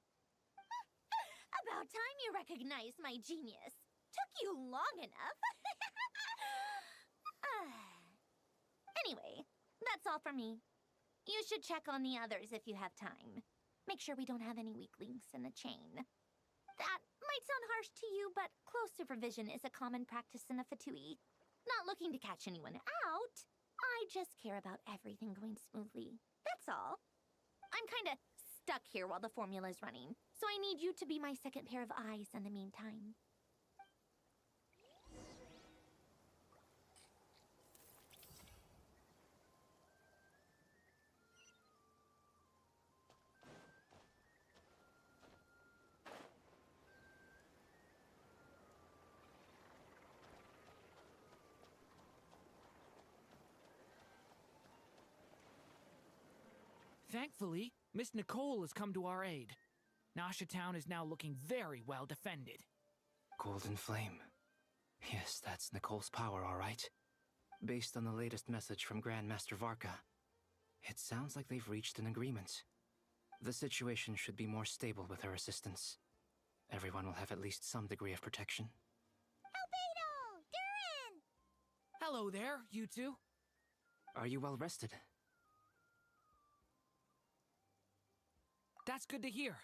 About time you recognized my genius. Took you long enough. Anyway, that's all for me. You should check on the others if you have time. Make sure we don't have any weak links in the chain. That might sound harsh to you, but close supervision is a common practice in the Fatui. Not looking to catch anyone out. I just care about everything going smoothly. That's all. I'm kinda stuck here while the formula's running, so I need you to be my second pair of eyes in the meantime. Thankfully, Miss Nicole has come to our aid. Nasha Town is now looking very well defended. Golden Flame. Yes, that's Nicole's power, all right. Based on the latest message from Grandmaster Varka, it sounds like they've reached an agreement. The situation should be more stable with her assistance. Everyone will have at least some degree of protection. Albedo! Durin! Hello there, you two. Are you well rested? That's good to hear.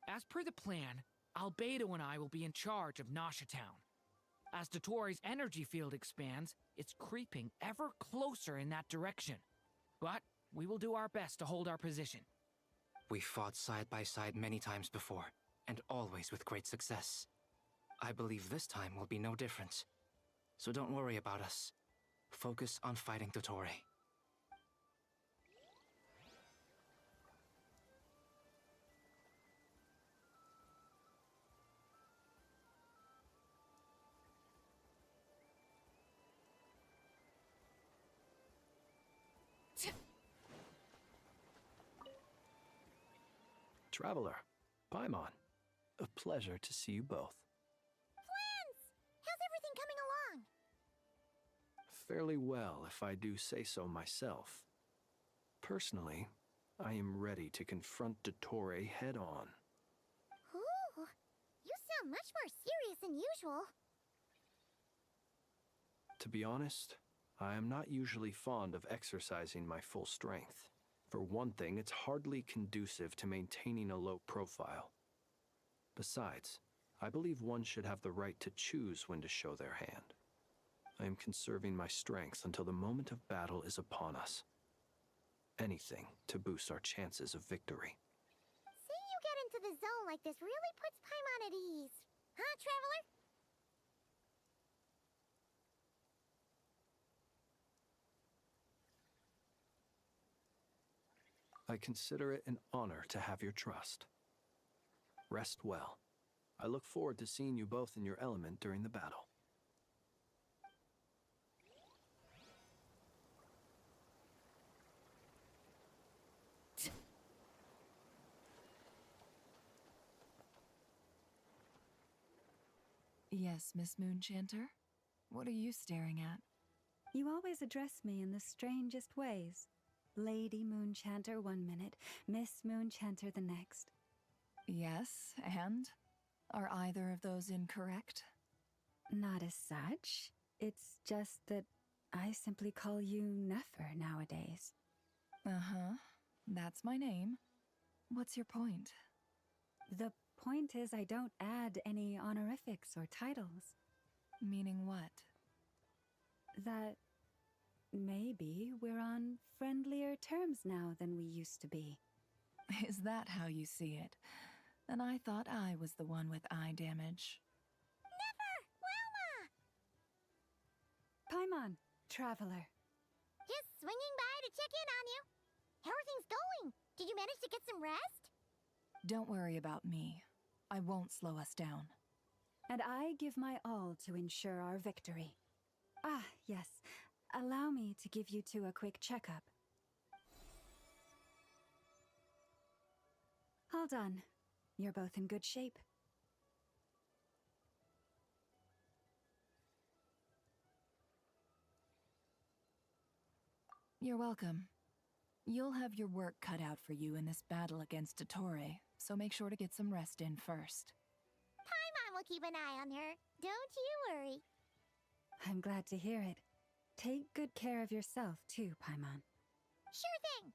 As per the plan, Albedo and I will be in charge of Nasha Town. As Dottoro's energy field expands, it's creeping ever closer in that direction. But we will do our best to hold our position. We fought side by side many times before, and always with great success. I believe this time will be no different. So don't worry about us. Focus on fighting Dottore. Traveler, Paimon, a pleasure to see you both. Friends! How's everything coming along? Fairly well, if I do say so myself. Personally, I am ready to confront Dottore head-on. Ooh, you sound much more serious than usual. To be honest, I am not usually fond of exercising my full strength. For one thing, it's hardly conducive to maintaining a low profile. Besides, I believe one should have the right to choose when to show their hand. I am conserving my strength until the moment of battle is upon us. Anything to boost our chances of victory. Seeing you get into the zone like this really puts Paimon at ease. Huh, Traveler? I consider it an honor to have your trust. Rest well. I look forward to seeing you both in your element during the battle. Yes, Miss Moonchanter? What are you staring at? You always address me in the strangest ways. Lady Moonchanter 1 minute, Miss Moonchanter the next. Yes, and? Are either of those incorrect? Not as such. It's just that I simply call you Nefer nowadays. Uh-huh. That's my name. What's your point? The point is I don't add any honorifics or titles. Meaning what? That maybe we're on friendlier terms now than we used to be. Is that how you see it? Then I thought I was the one with eye damage. Never! Wilma! Paimon, Traveler. Just swinging by to check in on you. How are things going? Did you manage to get some rest? Don't worry about me. I won't slow us down. And I give my all to ensure our victory. Ah, yes. Allow me to give you two a quick checkup. All done. You're both in good shape. You're welcome. You'll have your work cut out for you in this battle against Dottore, so make sure to get some rest in first. Paimon will keep an eye on her. Don't you worry. I'm glad to hear it. Take good care of yourself, too, Paimon. Sure thing.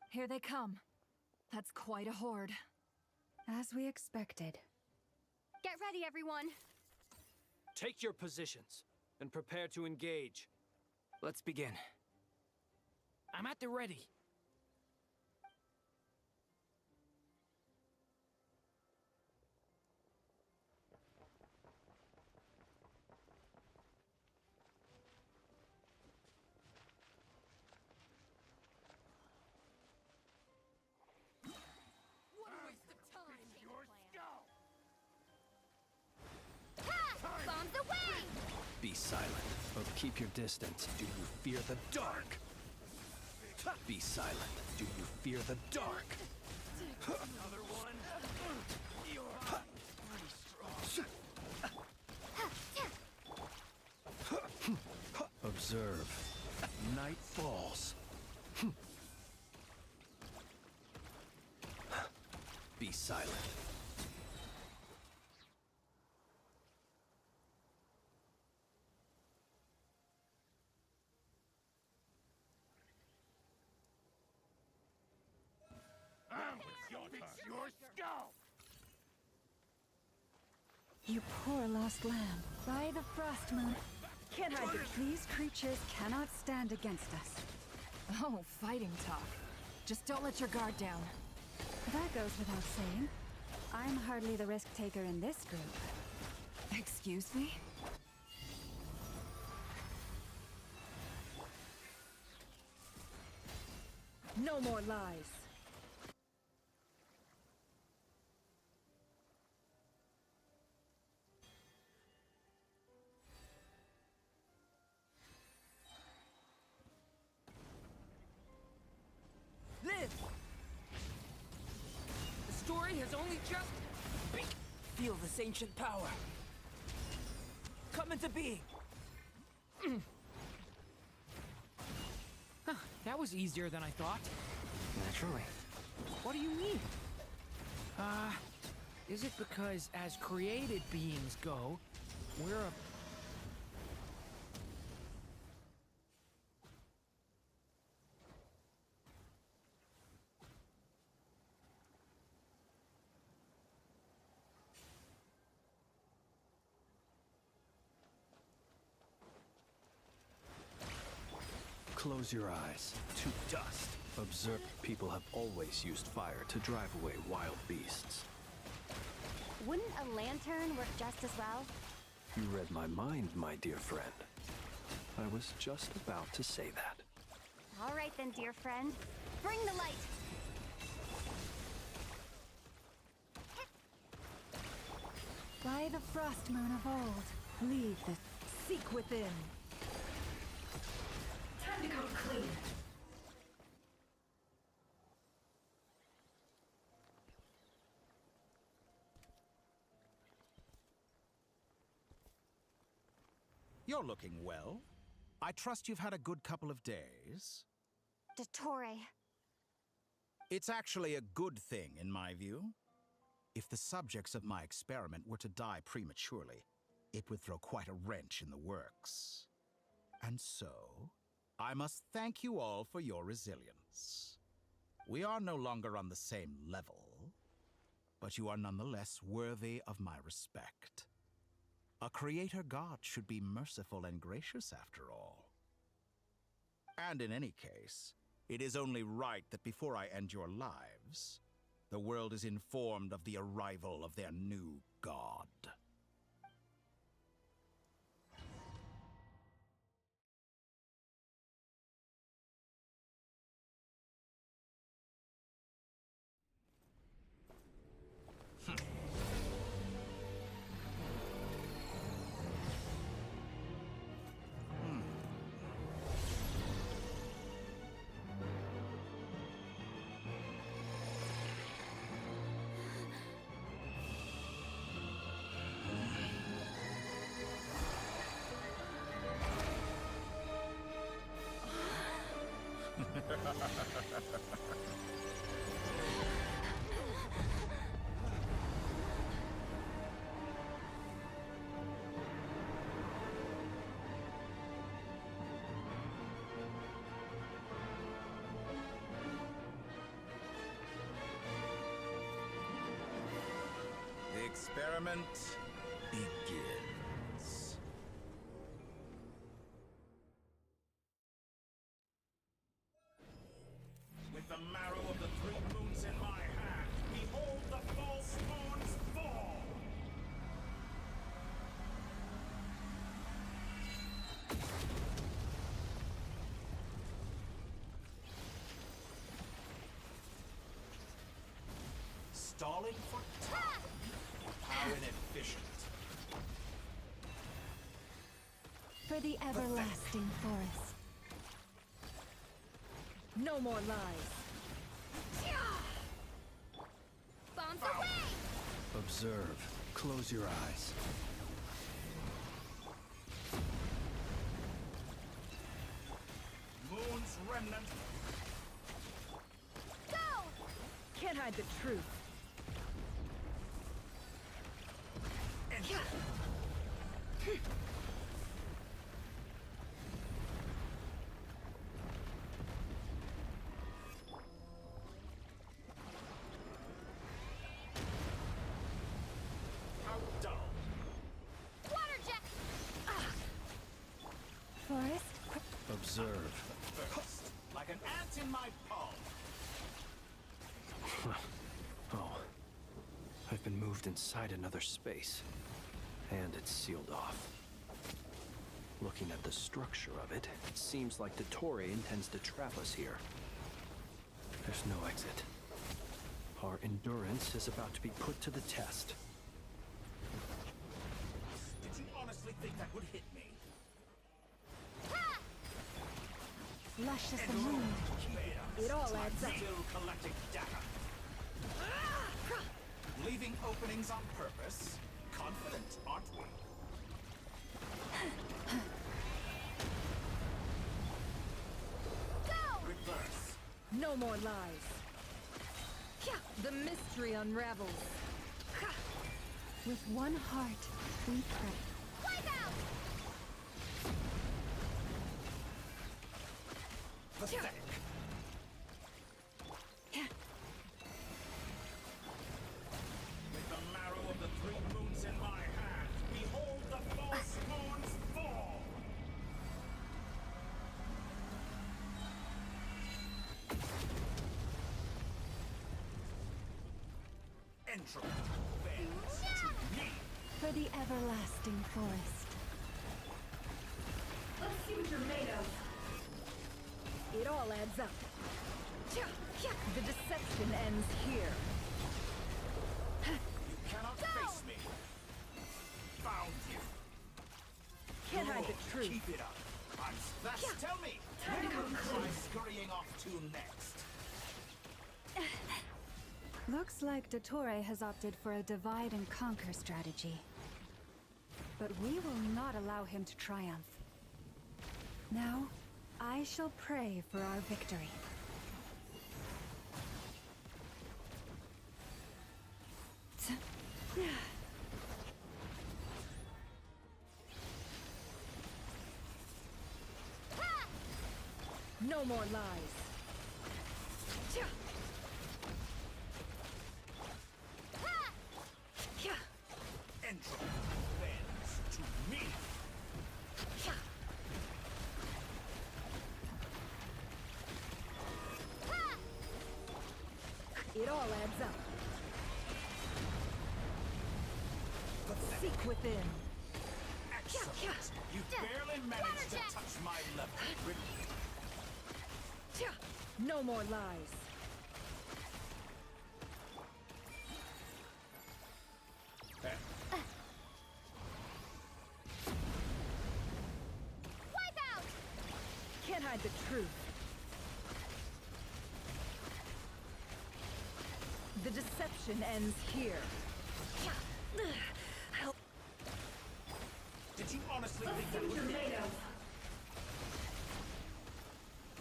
Here they come. That's quite a horde. As we expected. Get ready, everyone. Take your positions and prepare to engage. Let's begin. I'm at the ready. Be silent, or keep your distance. Do you fear the dark? Be silent. Do you fear the dark? Another one? You're pretty strong. Observe. Night falls. Be silent. You poor lost lamb. By the frost moon. Can't hide it. These creatures cannot stand against us. Oh, fighting talk. Just don't let your guard down. That goes without saying. I'm hardly the risk taker in this group. Excuse me? No more lies. Live! The story has only just... Feel this ancient power. Come into being. Huh, that was easier than I thought. Naturally. What do you mean? Is it because as created beings go, we're a... Close your eyes. To dust. Observe. People have always used fire to drive away wild beasts. Wouldn't a lantern work just as well? You read my mind, my dear friend. I was just about to say that. All right then, dear friend. Bring the light! By the frost moon of old, leave the seek within. Time to come clean. You're looking well. I trust you've had a good couple of days. Dottore. It's actually a good thing, in my view. If the subjects of my experiment were to die prematurely, it would throw quite a wrench in the works. And so, I must thank you all for your resilience. We are no longer on the same level, but you are nonetheless worthy of my respect. A creator god should be merciful and gracious after all. And in any case, it is only right that before I end your lives, the world is informed of the arrival of their new god. The experiment begins. With the marrow of the three moons in my hand, behold the false moons fall! Stalling for time? How inefficient. For the everlasting forest. No more lies. Bombs away! Observe. Close your eyes. Moon's remnant. Go! Can't hide the truth. How dull. Water jet! Forest? Observe. First, like an ant in my palm. Oh. I've been moved inside another space. And it's sealed off. Looking at the structure of it, it seems like the Torre intends to trap us here. There's no exit. Our endurance is about to be put to the test. Did you honestly think that would hit me? Lush as the moon. It all adds up. Still collecting data. Leaving openings on purpose. Confident, aren't we? Go! Reverse. No more lies. The mystery unravels. With one heart, we pray. Wipe out! Pathetic. With the marrow of the three moons in my hand, behold the false moon's fall! Entropy bends to me. For the everlasting forest. Let's see what you're made of. It all adds up. The deception ends here. You cannot face me. Found you. Can't hide the Good. truth. Keep it up. Tell me, where am I scurrying off to next? Looks like Dottore has opted for a divide and conquer strategy. But we will not allow him to triumph. Now, I shall pray for our victory. No more lies. Entropy bends to me. It all adds up. Seek within. Excellent. You barely managed to touch my level. No more lies. Wipe out! Can't hide the truth. The deception ends here. Help. Did you honestly think that would hit me?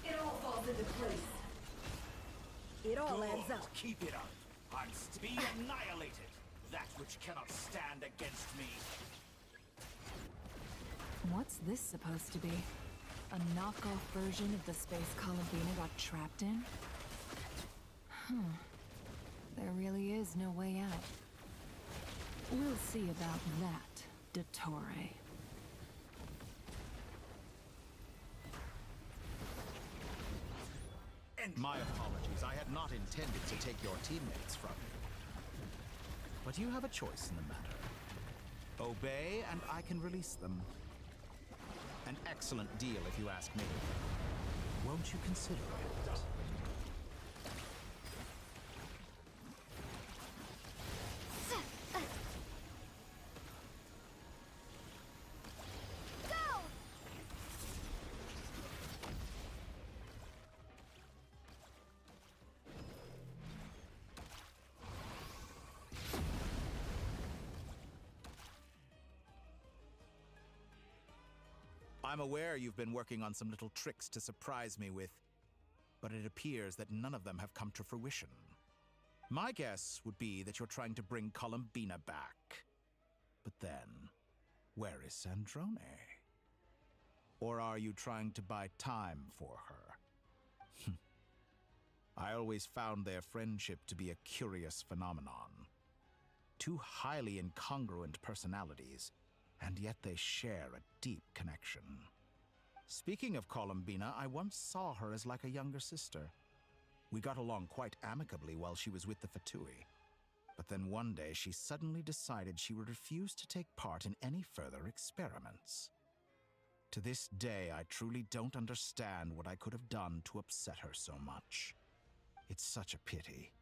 It all falls into place. It all Good. adds up. Keep it up. I'm to be annihilated. That which cannot stand against me. What's this supposed to be? A knockoff version of the space Columbina got trapped in? There really is no way out. We'll see about that, Dottore. My apologies. I had not intended to take your teammates from you. But you have a choice in the matter. Obey, and I can release them. An excellent deal, if you ask me. Won't you consider it? Go! I'm aware you've been working on some little tricks to surprise me with, but it appears that none of them have come to fruition. My guess would be that you're trying to bring Columbina back. But then, where is Sandrone? Or are you trying to buy time for her? I always found their friendship to be a curious phenomenon. Two highly incongruent personalities, and yet they share a deep connection. Speaking of Columbina, I once saw her as like a younger sister. We got along quite amicably while she was with the Fatui. But then one day she suddenly decided she would refuse to take part in any further experiments. To this day, I truly don't understand what I could have done to upset her so much. It's such a pity.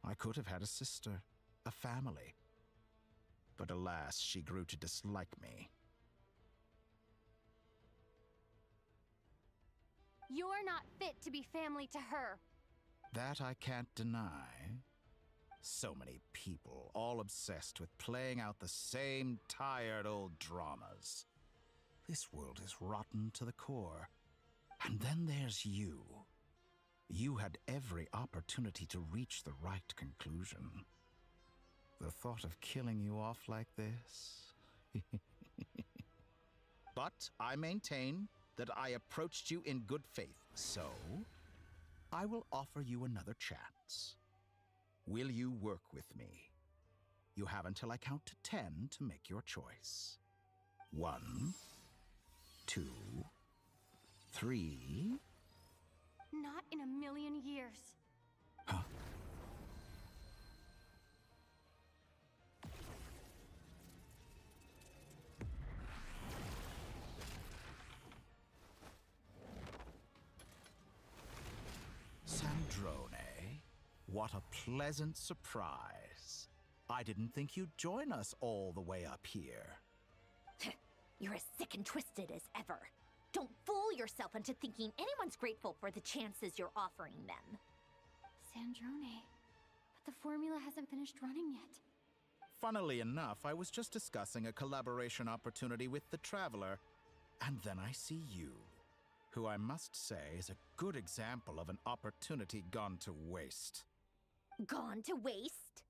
I could have had a sister, a family. But alas, she grew to dislike me. You're not fit to be family to her. That I can't deny. So many people, all obsessed with playing out the same tired old dramas. This world is rotten to the core. And then there's you. You had every opportunity to reach the right conclusion. The thought of killing you off like this? But I maintain that I approached you in good faith, so I will offer you another chance. Will you work with me? You have until I count to 10 to make your choice. 1, 2, 3... Not in a million years. Huh? Sandrone, what a pleasant surprise. I didn't think you'd join us all the way up here. You're as sick and twisted as ever. Don't fool yourself into thinking anyone's grateful for the chances you're offering them. Sandrone, but the formula hasn't finished running yet. Funnily enough, I was just discussing a collaboration opportunity with the Traveler, and then I see you, who I must say is a good example of an opportunity gone to waste. Gone to waste?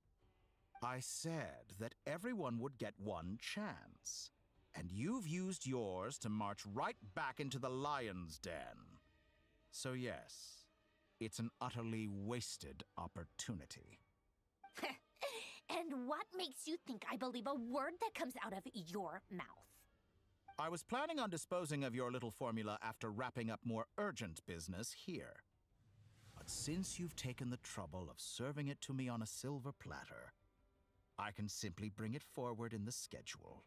I said that everyone would get one chance. And you've used yours to march right back into the lion's den. So yes, it's an utterly wasted opportunity. And what makes you think I believe a word that comes out of your mouth? I was planning on disposing of your little formula after wrapping up more urgent business here. But since you've taken the trouble of serving it to me on a silver platter, I can simply bring it forward in the schedule.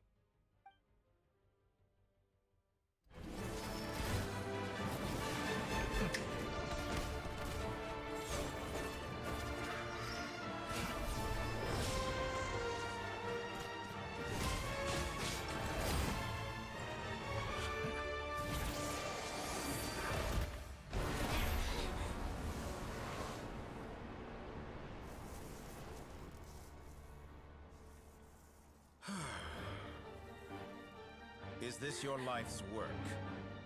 Is this your life's work?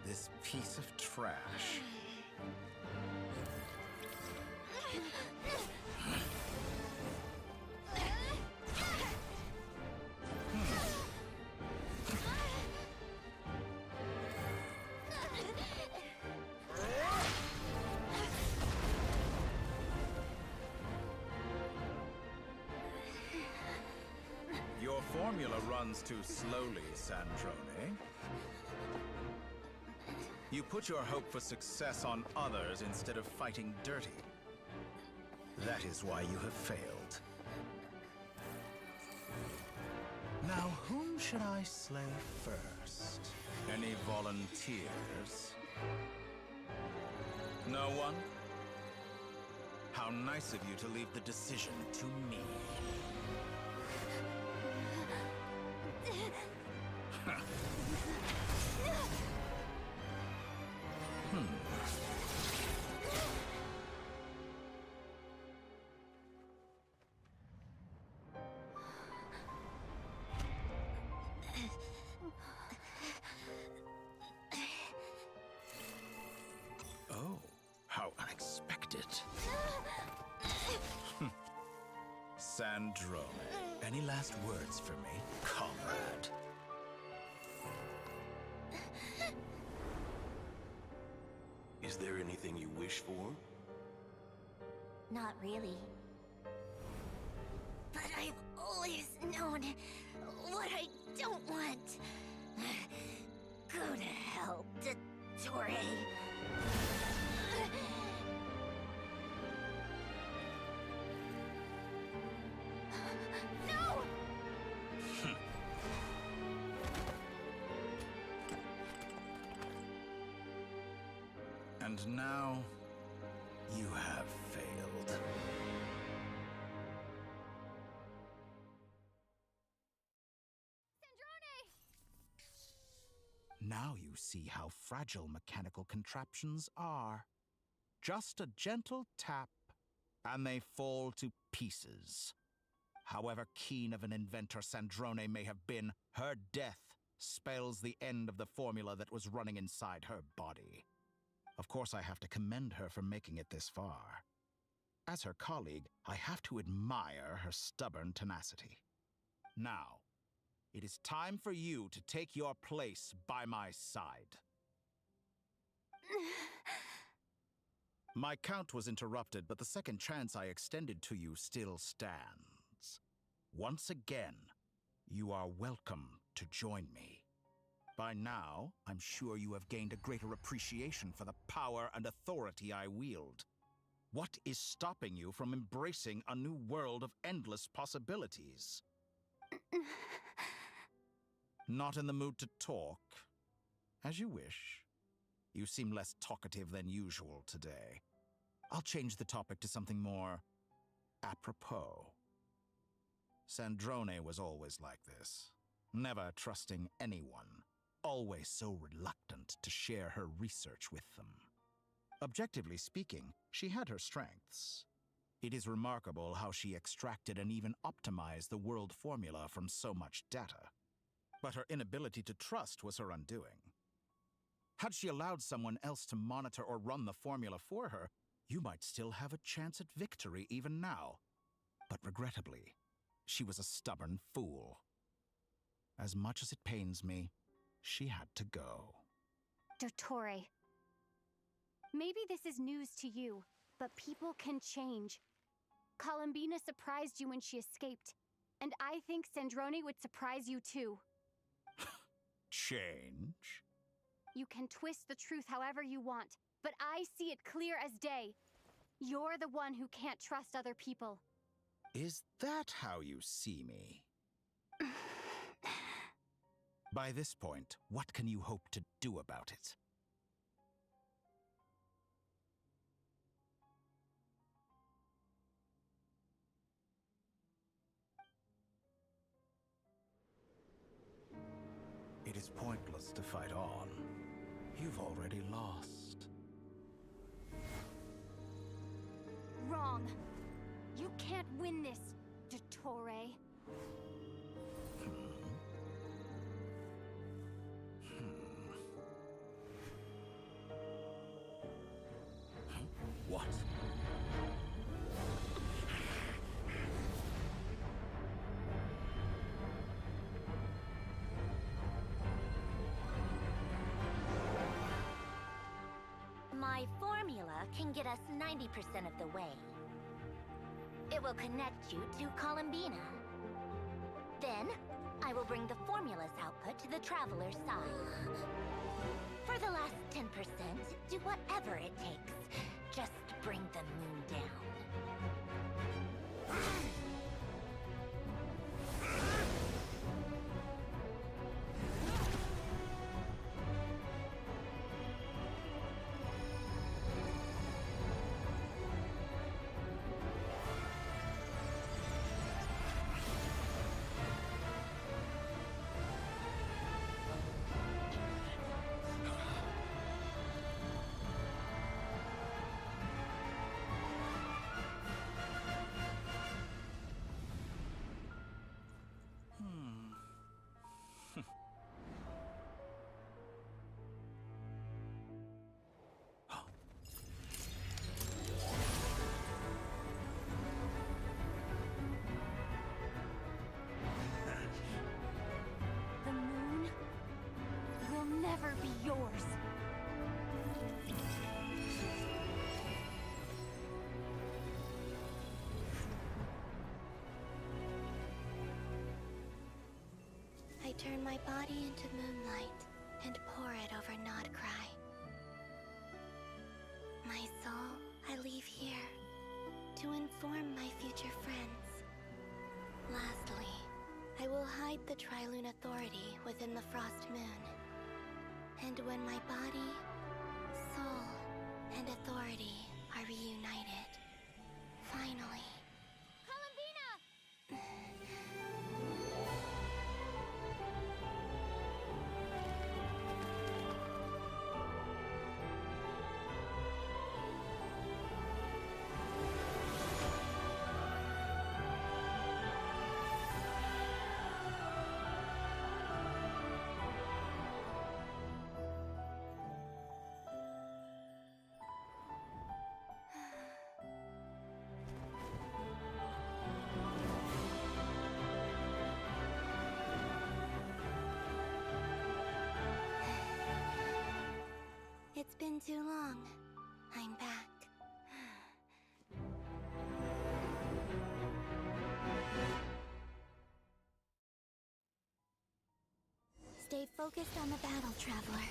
This piece of trash? Your formula runs too slowly, Sandrone. You put your hope for success on others instead of fighting dirty. That is why you have failed. Now, whom should I slay first? Any volunteers? No one? How nice of you to leave the decision to me. Sandrone, any last words for me, comrade? Is there anything you wish for? Not really. But I've always known what I don't want. Go to hell, Dottore. No! And now, you have failed. Now you see how fragile mechanical contraptions are. Just a gentle tap, and they fall to pieces. However keen of an inventor Sandrone may have been, her death spells the end of the formula that was running inside her body. Of course, I have to commend her for making it this far. As her colleague, I have to admire her stubborn tenacity. Now, it is time for you to take your place by my side. My count was interrupted, but the second chance I extended to you still stands. Once again, you are welcome to join me. By now, I'm sure you have gained a greater appreciation for the power and authority I wield. What is stopping you from embracing a new world of endless possibilities? Not in the mood to talk? As you wish. You seem less talkative than usual today. I'll change the topic to something more apropos. Sandrone was always like this, never trusting anyone, always so reluctant to share her research with them. Objectively speaking, she had her strengths. It is remarkable how she extracted and even optimized the world formula from so much data. But her inability to trust was her undoing. Had she allowed someone else to monitor or run the formula for her, you might still have a chance at victory even now. But regrettably, she was a stubborn fool. As much as it pains me, she had to go. Dottore. Maybe this is news to you, but people can change. Columbina surprised you when she escaped, and I think Sandrone would surprise you too. Change? You can twist the truth however you want, but I see it clear as day. You're the one who can't trust other people. Is that how you see me? By this point, what can you hope to do about it? It is pointless to fight on. You've already lost. Wrong. You can't win this, Dottore. What? My formula can get us 90% of the way. It will connect you to Columbina. Then, I will bring the formula's output to the Traveler's side. For the last 10%, do whatever it takes. Just bring the moon down. never be yours. I turn my body into moonlight and pour it over Nodcry. My soul, I leave here to inform my future friends. Lastly, I will hide the Trilune Authority within the Frost Moon. And when my body, soul, and authority are reunited, finally... Columbina! It's been too long. I'm back. Stay focused on the battle, Traveler.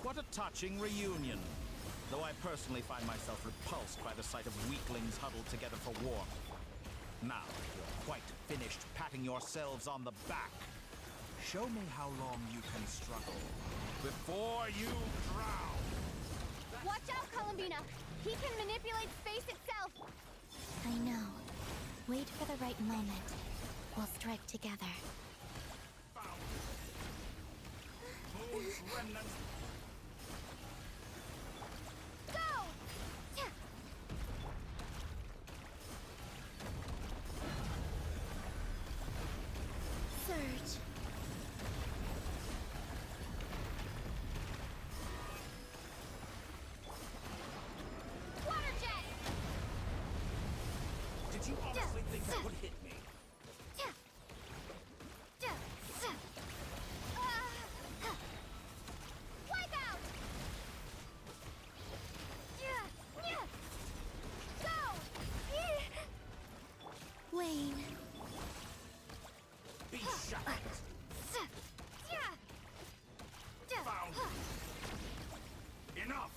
What a touching reunion. Though I personally find myself repulsed by the sight of weaklings huddled together for warmth. Now, you're quite finished patting yourselves on the back. Show me how long you can struggle before you drown. Watch out, Columbina! He can manipulate space itself! I know. Wait for the right moment. We'll strike together. Moon's remnants. Go! Surge. Water jet! Did you honestly think that would hit me? Wipe out! Go! Wayne. Be shut. Found. Enough!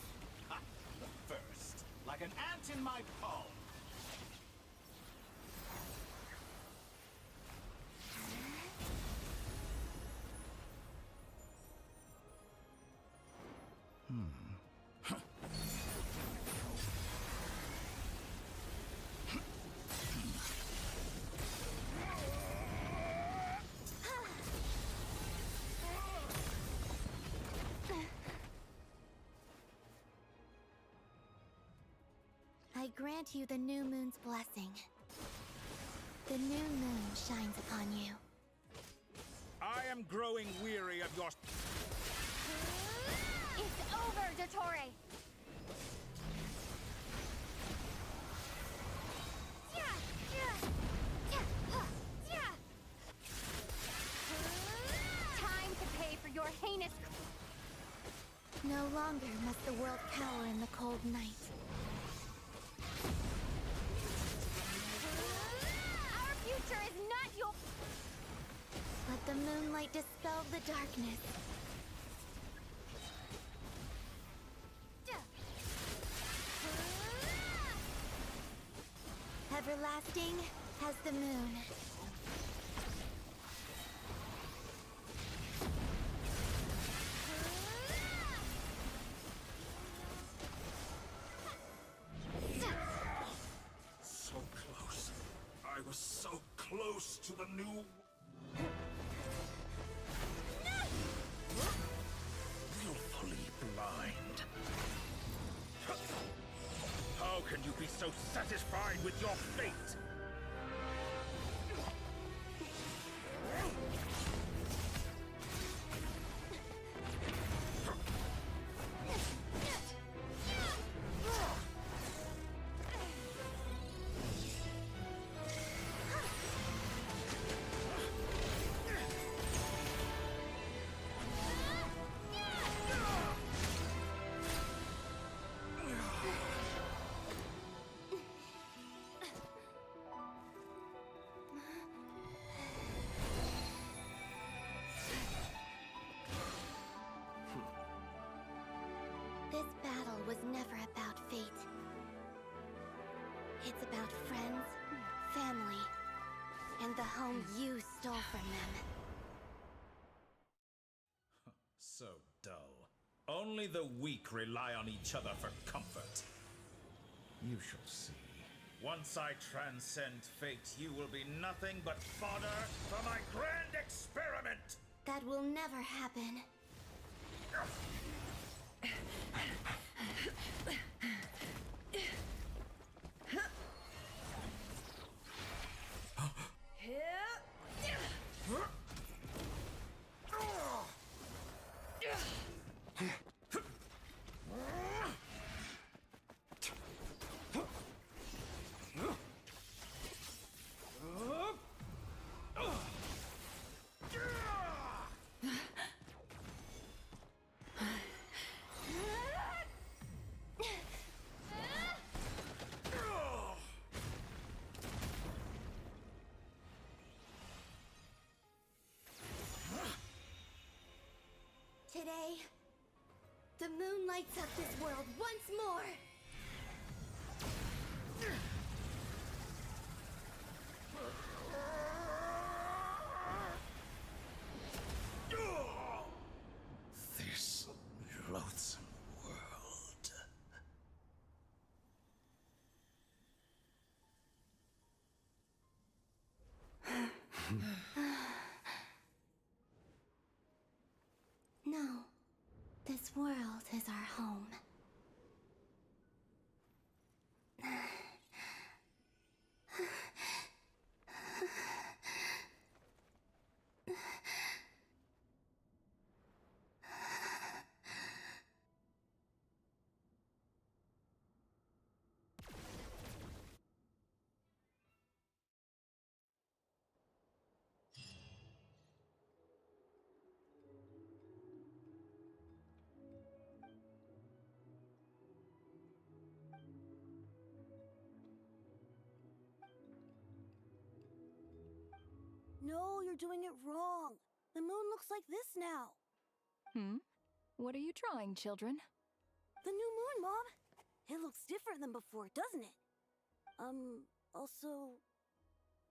Ha. First, like an ant in my palm. I grant you the new moon's blessing. The new moon shines upon you. I am growing weary of your... It's over, Dottore! Time to pay for your heinous... No longer must the world cower in the cold night. Our future is not your... Let the moonlight dispel the darkness. Everlasting as the moon. So close. I was so close to the new... Willfully blind. How can you be so satisfied with your fate? This battle was never about fate. It's about friends, family, and the home you stole from them. So dull. Only the weak rely on each other for comfort. You shall see. Once I transcend fate, you will be nothing but fodder for my grand experiment! That will never happen. Today, the moon lights up this world once more! This loathsome world. No, this world is our home. No, you're doing it wrong. The moon looks like this now. What are you drawing, children? The new moon, Mom. It looks different than before, doesn't it? Also,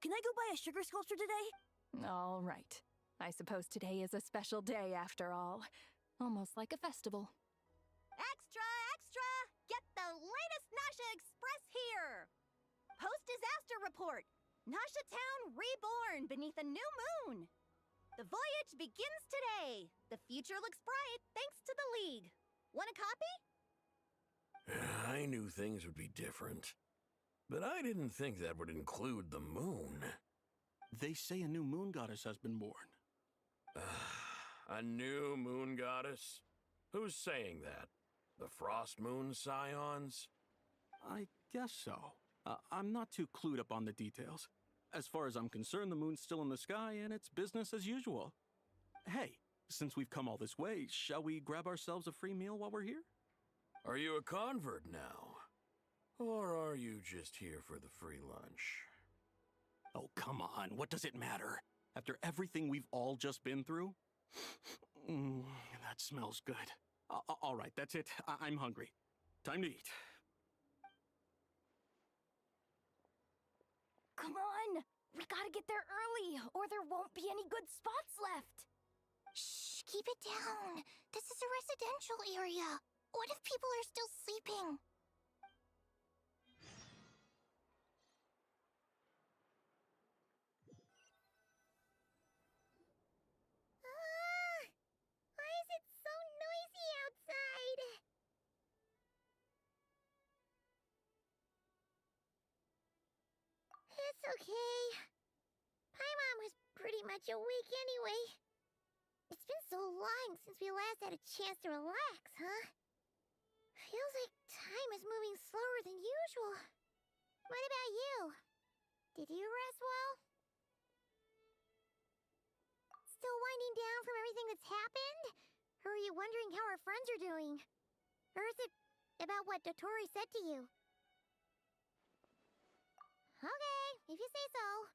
can I go buy a sugar sculpture today? All right. I suppose today is a special day after all. Almost like a festival. Extra, extra! Get the latest Nasha Express here! Post-disaster report! Nasha Town reborn beneath a new moon! The voyage begins today! The future looks bright thanks to the League. Want a copy? I knew things would be different. But I didn't think that would include the moon. They say a new moon goddess has been born. A new moon goddess? Who's saying that? The Frost Moon Scions? I guess so. I'm not too clued up on the details. As far as I'm concerned, the moon's still in the sky and it's business as usual. Hey, since we've come all this way, shall we grab ourselves a free meal while we're here? Are you a convert now? Or are you just here for the free lunch? Oh, come on. What does it matter? After everything we've all just been through? That smells good. All right, that's it. I'm hungry. Time to eat. Come on! We gotta get there early, or there won't be any good spots left! Shh, keep it down. This is a residential area. What if people are still sleeping? Why is it so noisy outside? It's okay. Paimon was pretty much awake anyway. It's been so long since we last had a chance to relax, huh? Feels like time is moving slower than usual. What about you? Did you rest well? Still winding down from everything that's happened? Or are you wondering how our friends are doing? Or is it about what Dotori said to you? Okay, if you say so.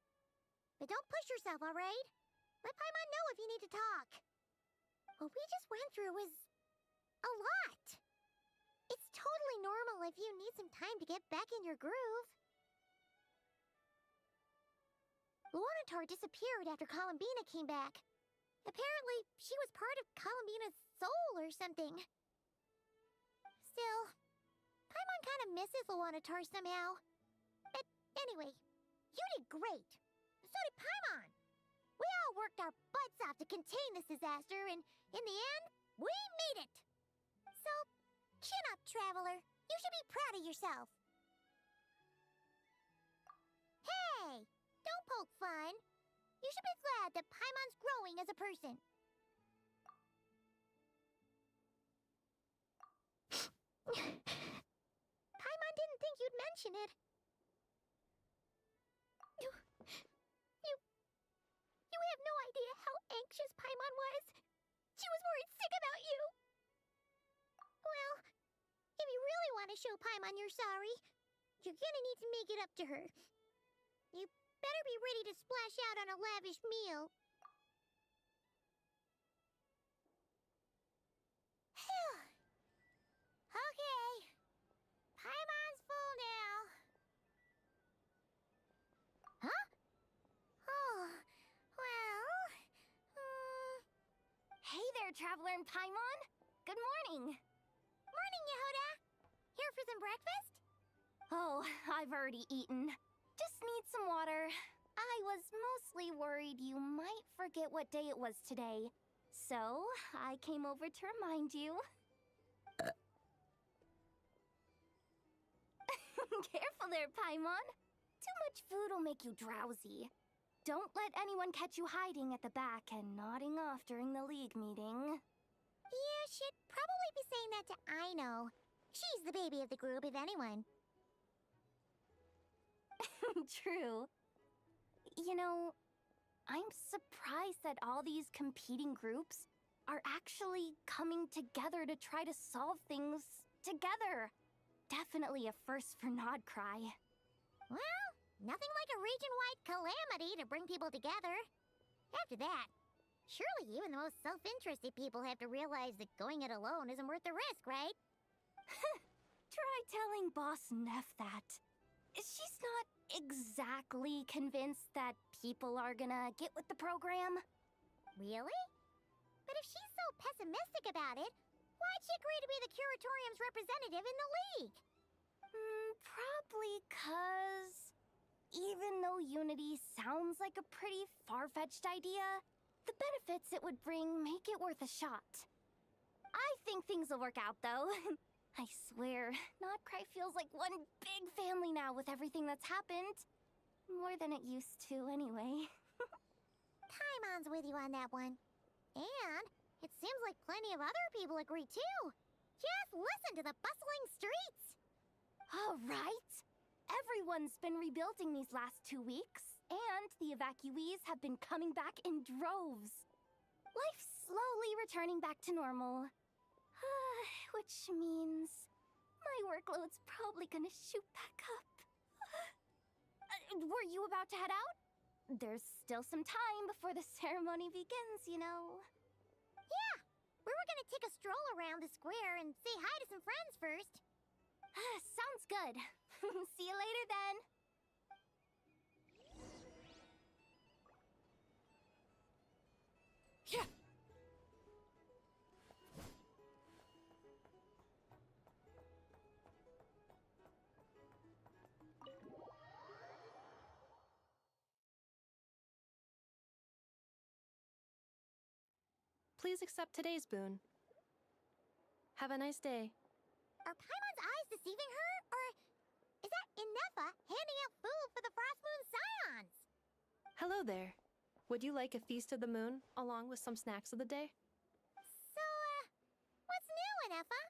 But don't push yourself, alright? Let Paimon know if you need to talk. What we just went through was a lot. totally normal if you need some time to get back in your groove. Luanatar disappeared after Columbina came back. Apparently, she was part of Columbina's soul or something. Still, Paimon kind of misses Luanatar somehow. But anyway, you did great. So did Paimon. We all worked our butts off to contain this disaster, and in the end, we made it. So, chin up, Traveler. You should be proud of yourself. Hey! Don't poke fun. You should be glad that Paimon's growing as a person. Paimon didn't think you'd mention it. You have no idea how anxious Paimon was. She was worried sick about you. Well, if you really want to show Paimon you're sorry, you're gonna need to make it up to her. You better be ready to splash out on a lavish meal. Phew. Okay. Paimon's full now. Huh? Oh, well... Hey there, Traveler and Paimon! Good morning! Morning, Yehuda! Here for some breakfast? Oh, I've already eaten. Just need some water. I was mostly worried you might forget what day it was today. So, I came over to remind you. Careful there, Paimon. Too much food will make you drowsy. Don't let anyone catch you hiding at the back and nodding off during the league meeting. You should probably be saying that to Aino. She's the baby of the group, if anyone. True. You know, I'm surprised that all these competing groups are actually coming together to try to solve things together. Definitely a first for Nodcry. Well, nothing like a region-wide calamity to bring people together. After that, surely even the most self-interested people have to realize that going it alone isn't worth the risk, right? Try telling Boss Neff that. She's not exactly convinced that people are gonna get with the program. Really? But if she's so pessimistic about it, why'd she agree to be the Curatorium's representative in the League? Probably 'cause even though Unity sounds like a pretty far-fetched idea, the benefits it would bring make it worth a shot. I think things will work out, though. I swear, Nodcry feels like one big family now with everything that's happened. More than it used to, anyway. Paimon's with you on that one. And it seems like plenty of other people agree, too. Just listen to the bustling streets. All right. Everyone's been rebuilding these last 2 weeks, and the evacuees have been coming back in droves. Life's slowly returning back to normal. Which means my workload's probably gonna shoot back up. Were you about to head out? There's still some time before the ceremony begins, you know. Yeah, we were gonna take a stroll around the square and say hi to some friends first. Sounds good. See you later then. Yeah. Please accept today's boon. Have a nice day. Are Paimon's eyes deceiving her? Or is that Inefa handing out food for the Frost Moon Scions? Hello there. Would you like a feast of the moon, along with some snacks of the day? So, what's new, Inefa?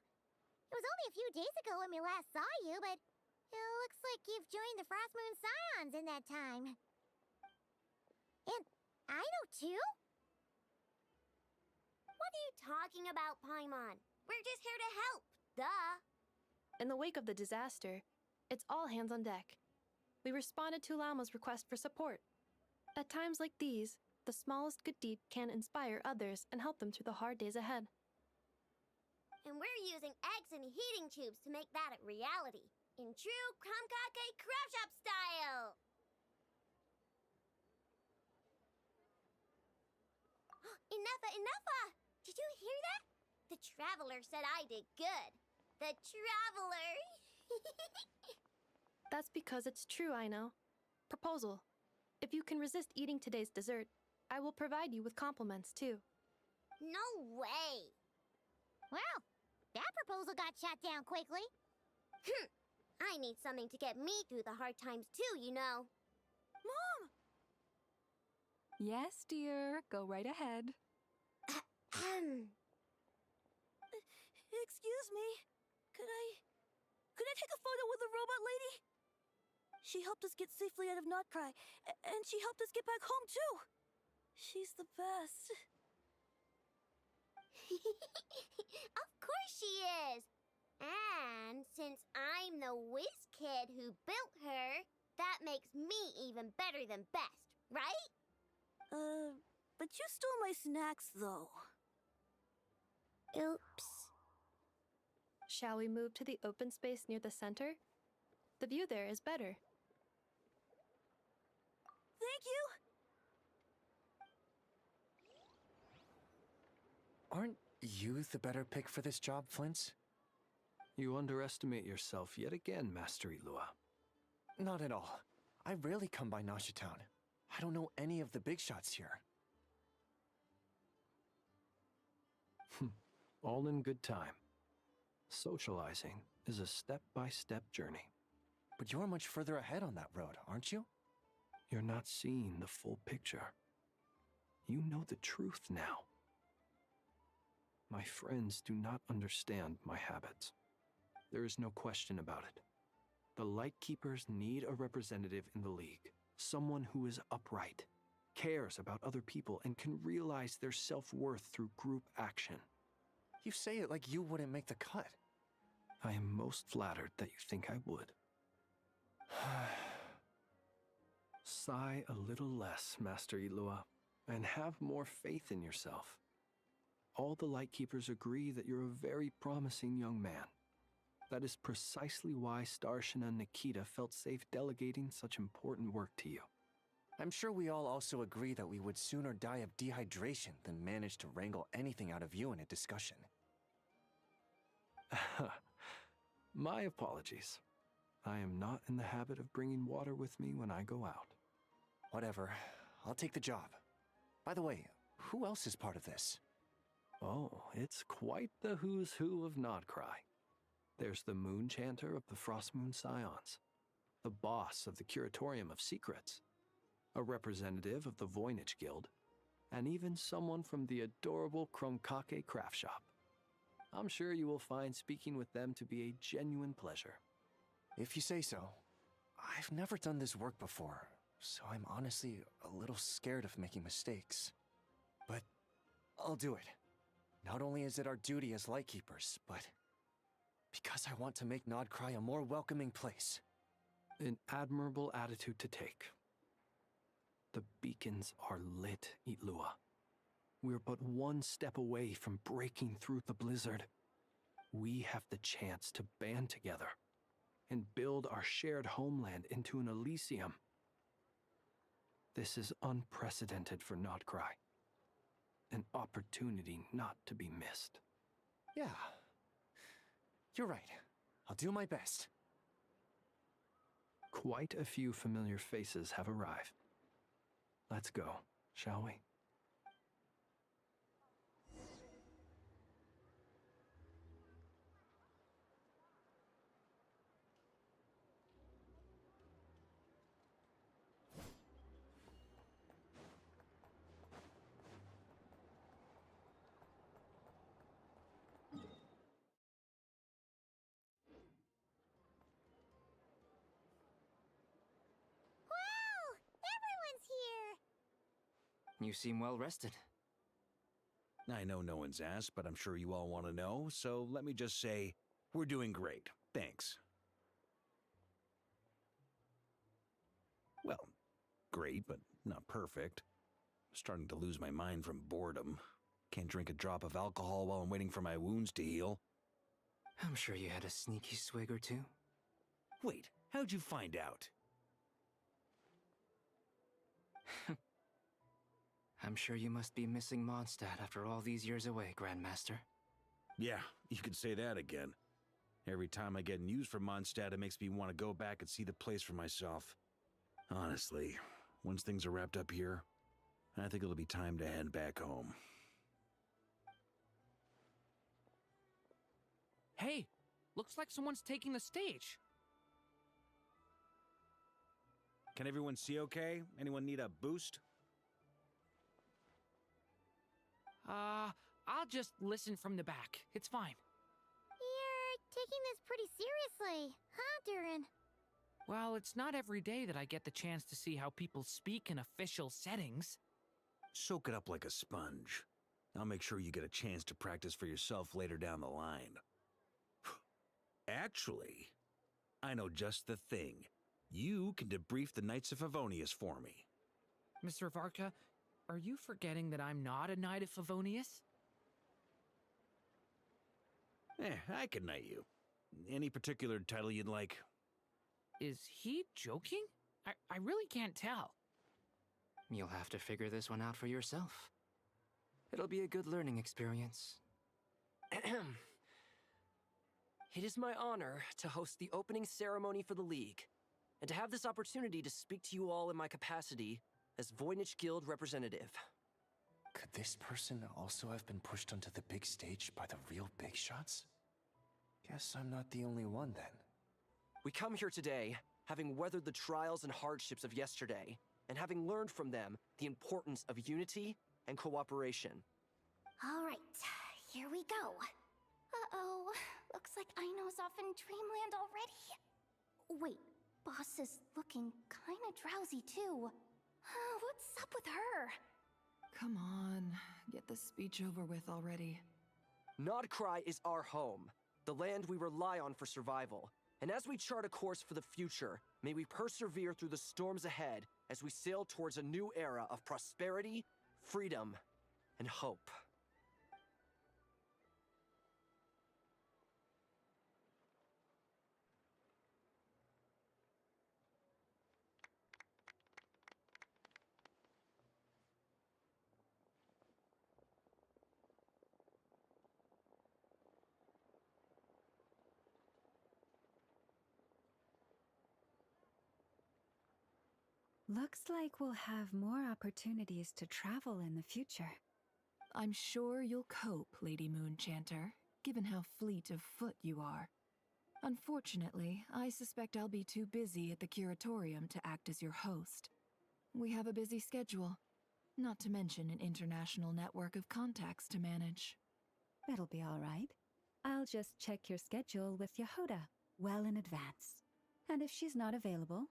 It was only a few days ago when we last saw you, but it looks like you've joined the Frost Moon Scions in that time. And I know too? What are you talking about, Paimon? We're just here to help. Duh. In the wake of the disaster, it's all hands on deck. We responded to Lama's request for support. At times like these, the smallest good deed can inspire others and help them through the hard days ahead. And we're using eggs and heating tubes to make that a reality. In true Krumkake craft shop style! Enough! Did you hear that? The Traveler said I did good. The Traveler! That's because it's true, I know. Proposal. If you can resist eating today's dessert, I will provide you with compliments, too. No way! Well, that proposal got shot down quickly. I need something to get me through the hard times too, you know. Mom! Yes, dear. Go right ahead. Excuse me. Could I take a photo with the robot lady? She helped us get safely out of Notcry, and she helped us get back home too. She's the best. Of course she is. And since I'm the whiz kid who built her, that makes me even better than best, right? But you stole my snacks, though. Oops. Shall we move to the open space near the center? The view there is better. Thank you! Aren't you the better pick for this job, Flint? You underestimate yourself yet again, Master Ilua. Not at all. I rarely come by Nasha Town. I don't know any of the big shots here. All in good time. Socializing is a step-by-step journey. But you're much further ahead on that road, aren't you? You're not seeing the full picture. You know the truth now. My friends do not understand my habits. There is no question about it. The Lightkeepers need a representative in the League. Someone who is upright, cares about other people, and can realize their self-worth through group action. You say it like you wouldn't make the cut. I am most flattered that you think I would. Sigh a little less, Master Ilua, and have more faith in yourself. All the Lightkeepers agree that you're a very promising young man. That is precisely why Starshina Nikita felt safe delegating such important work to you. I'm sure we all also agree that we would sooner die of dehydration than manage to wrangle anything out of you in a discussion. My apologies. I am not in the habit of bringing water with me when I go out. Whatever. I'll take the job. By the way, who else is part of this? Oh, it's quite the who's who of Nodcry. There's the Moon Chanter of the Frostmoon Scions, the boss of the Curatorium of Secrets, a representative of the Voynich Guild, and even someone from the adorable Krumkake craft shop. I'm sure you will find speaking with them to be a genuine pleasure. If you say so. I've never done this work before, so I'm honestly a little scared of making mistakes. But I'll do it. Not only is it our duty as Lightkeepers, but because I want to make Nodcry a more welcoming place. An admirable attitude to take. The beacons are lit, Itlua. We're but one step away from breaking through the blizzard. We have the chance to band together and build our shared homeland into an Elysium. This is unprecedented for Nodcry. An opportunity not to be missed. Yeah. You're right. I'll do my best. Quite a few familiar faces have arrived. Let's go, shall we? You seem well rested. I know no one's asked, but I'm sure you all want to know, so let me just say, we're doing great. Thanks. Well, great, but not perfect. Starting to lose my mind from boredom. Can't drink a drop of alcohol while I'm waiting for my wounds to heal. I'm sure you had a sneaky swig or two. Wait, how'd you find out? I'm sure you must be missing Mondstadt after all these years away, Grandmaster. Yeah, you could say that again. Every time I get news from Mondstadt, it makes me want to go back and see the place for myself. Honestly, once things are wrapped up here, I think it'll be time to head back home. Hey, looks like someone's taking the stage. Can everyone see okay? Anyone need a boost? I'll just listen from the back. It's fine. You're taking this pretty seriously, huh, Durin? Well, it's not every day that I get the chance to see how people speak in official settings. Soak it up like a sponge. I'll make sure you get a chance to practice for yourself later down the line. Actually, I know just the thing. You can debrief the Knights of Favonius for me. Mr. Varka, are you forgetting that I'm not a Knight of Favonius? I can knight you. Any particular title you'd like? Is he joking? I really can't tell. You'll have to figure this one out for yourself. It'll be a good learning experience. It is my honor to host the opening ceremony for the League, and to have this opportunity to speak to you all in my capacity as Voynich Guild representative. Could this person also have been pushed onto the big stage by the real big shots? Guess I'm not the only one then. We come here today, having weathered the trials and hardships of yesterday, and having learned from them the importance of unity and cooperation. All right, here we go. Uh-oh, looks like Aino's off in Dreamland already. Wait, Boss is looking kinda drowsy too. What's up with her? Come on, get the speech over with already. Nodcry is our home, the land we rely on for survival. And as we chart a course for the future, may we persevere through the storms ahead as we sail towards a new era of prosperity, freedom, and hope. Looks like we'll have more opportunities to travel in the future. I'm sure you'll cope, Lady Moonchanter, given how fleet of foot you are. Unfortunately, I suspect I'll be too busy at the Curatorium to act as your host. We have a busy schedule, not to mention an international network of contacts to manage. It'll be all right. I'll just check your schedule with Yehoda well in advance. And if she's not available,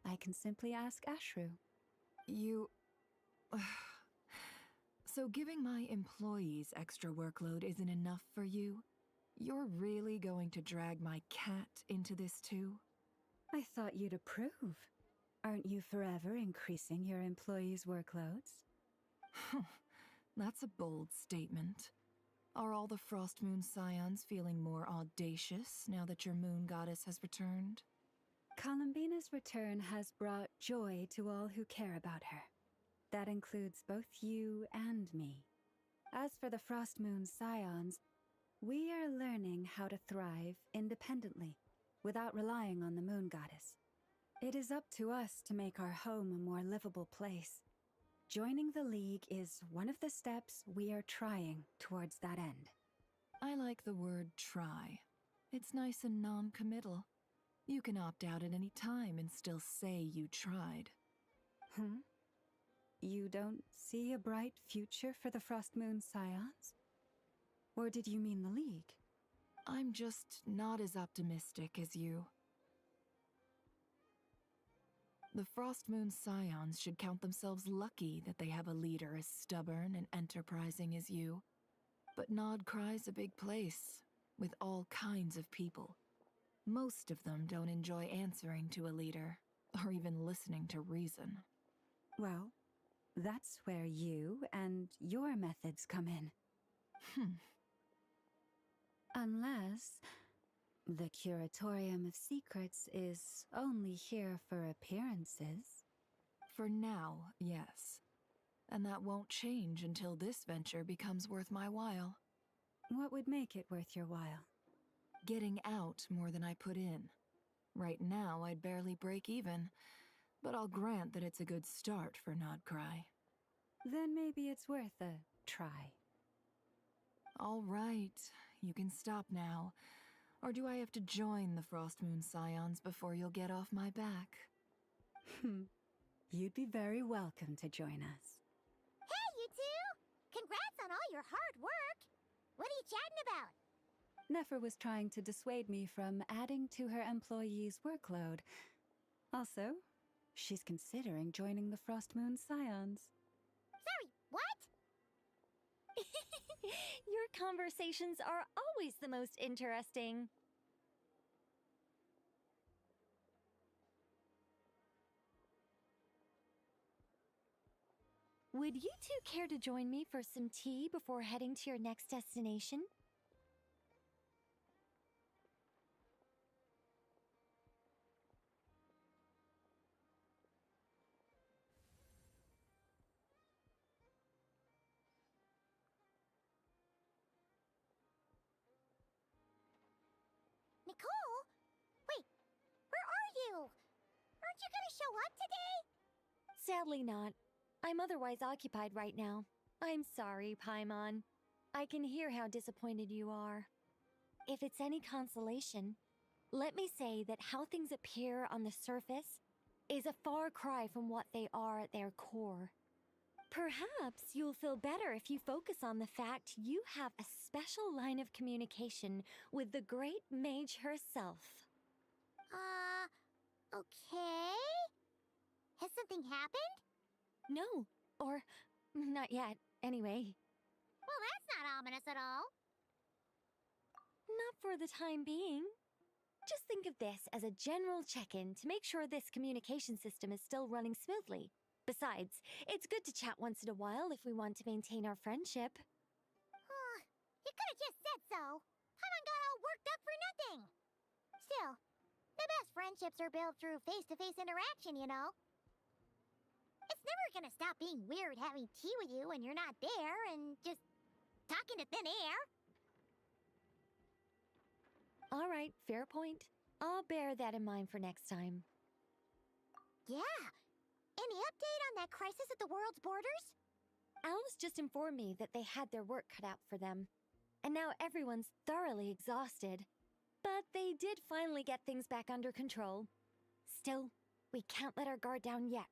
I can simply ask Ashru. You... So giving my employees extra workload isn't enough for you? You're really going to drag my cat into this too? I thought you'd approve. Aren't you forever increasing your employees' workloads? That's a bold statement. Are all the Frost Moon Scions feeling more audacious now that your moon goddess has returned? Columbina's return has brought joy to all who care about her. That includes both you and me. As for the Frost Moon Scions, we are learning how to thrive independently, without relying on the moon goddess. It is up to us to make our home a more livable place. Joining the League is one of the steps we are trying towards that end. I like the word try. It's nice and non-committal. You can opt out at any time and still say you tried. You don't see a bright future for the Frost Moon Scions? Or did you mean the League? I'm just not as optimistic as you. The Frost Moon Scions should count themselves lucky that they have a leader as stubborn and enterprising as you. But Nodcry's a big place, with all kinds of people. Most of them don't enjoy answering to a leader, or even listening to reason. Well, that's where you and your methods come in. Unless The Curatorium of Secrets is only here for appearances. For now, yes. And that won't change until this venture becomes worth my while. What would make it worth your while? Getting out more than I put in. Right now, I'd barely break even, but I'll grant that it's a good start for Nodcry. Then maybe it's worth a try. All right, you can stop now. Or do I have to join the Frostmoon Scions before you'll get off my back? You'd be very welcome to join us. Hey, you two! Congrats on all your hard work! What are you chatting about? Nefer was trying to dissuade me from adding to her employees' workload. Also, she's considering joining the Frostmoon Scions. Sorry, what? Your conversations are always the most interesting. Would you two care to join me for some tea before heading to your next destination? Nicole? Wait, where are you? Aren't you gonna show up today? Sadly not. I'm otherwise occupied right now. I'm sorry, Paimon. I can hear how disappointed you are. If it's any consolation, let me say that how things appear on the surface is a far cry from what they are at their core. Perhaps you'll feel better if you focus on the fact you have a special line of communication with the great mage herself. Okay? Has something happened? No, or not yet, anyway. Well, that's not ominous at all. Not for the time being. Just think of this as a general check-in to make sure this communication system is still running smoothly. Besides, it's good to chat once in a while if we want to maintain our friendship. You could have just said so. Paimon got all worked up for nothing. Still, the best friendships are built through face-to-face interaction, you know. It's never gonna stop being weird having tea with you when you're not there and just talking to thin air. All right, fair point. I'll bear that in mind for next time. Yeah. Any update on that crisis at the world's borders? Alice just informed me that they had their work cut out for them. And now everyone's thoroughly exhausted. But they did finally get things back under control. Still, we can't let our guard down yet.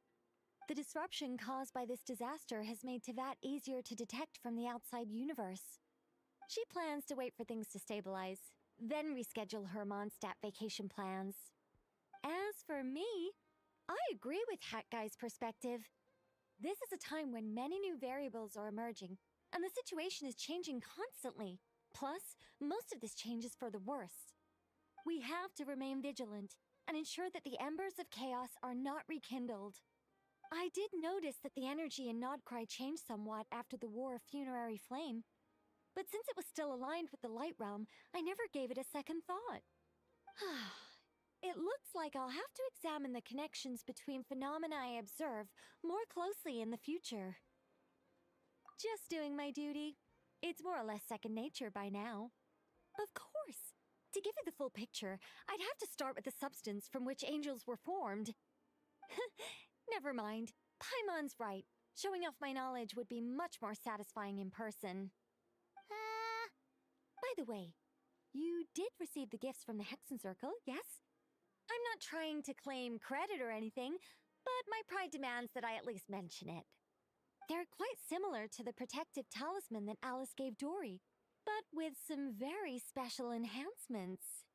The disruption caused by this disaster has made Teyvat easier to detect from the outside universe. She plans to wait for things to stabilize, then reschedule her Mondstadt vacation plans. As for me, I agree with Hat Guy's perspective. This is a time when many new variables are emerging, and the situation is changing constantly. Plus, most of this change is for the worse. We have to remain vigilant and ensure that the embers of chaos are not rekindled. I did notice that the energy in Nodcry changed somewhat after the War of Funerary Flame, but since it was still aligned with the Light Realm, I never gave it a second thought. It looks like I'll have to examine the connections between phenomena I observe more closely in the future. Just doing my duty. It's more or less second nature by now. Of course, to give you the full picture, I'd have to start with the substance from which angels were formed. Never mind. Paimon's right. Showing off my knowledge would be much more satisfying in person. By the way, you did receive the gifts from the Hexen Circle, yes? I'm not trying to claim credit or anything, but my pride demands that I at least mention it. They're quite similar to the protective talisman that Alice gave Dory, but with some very special enhancements.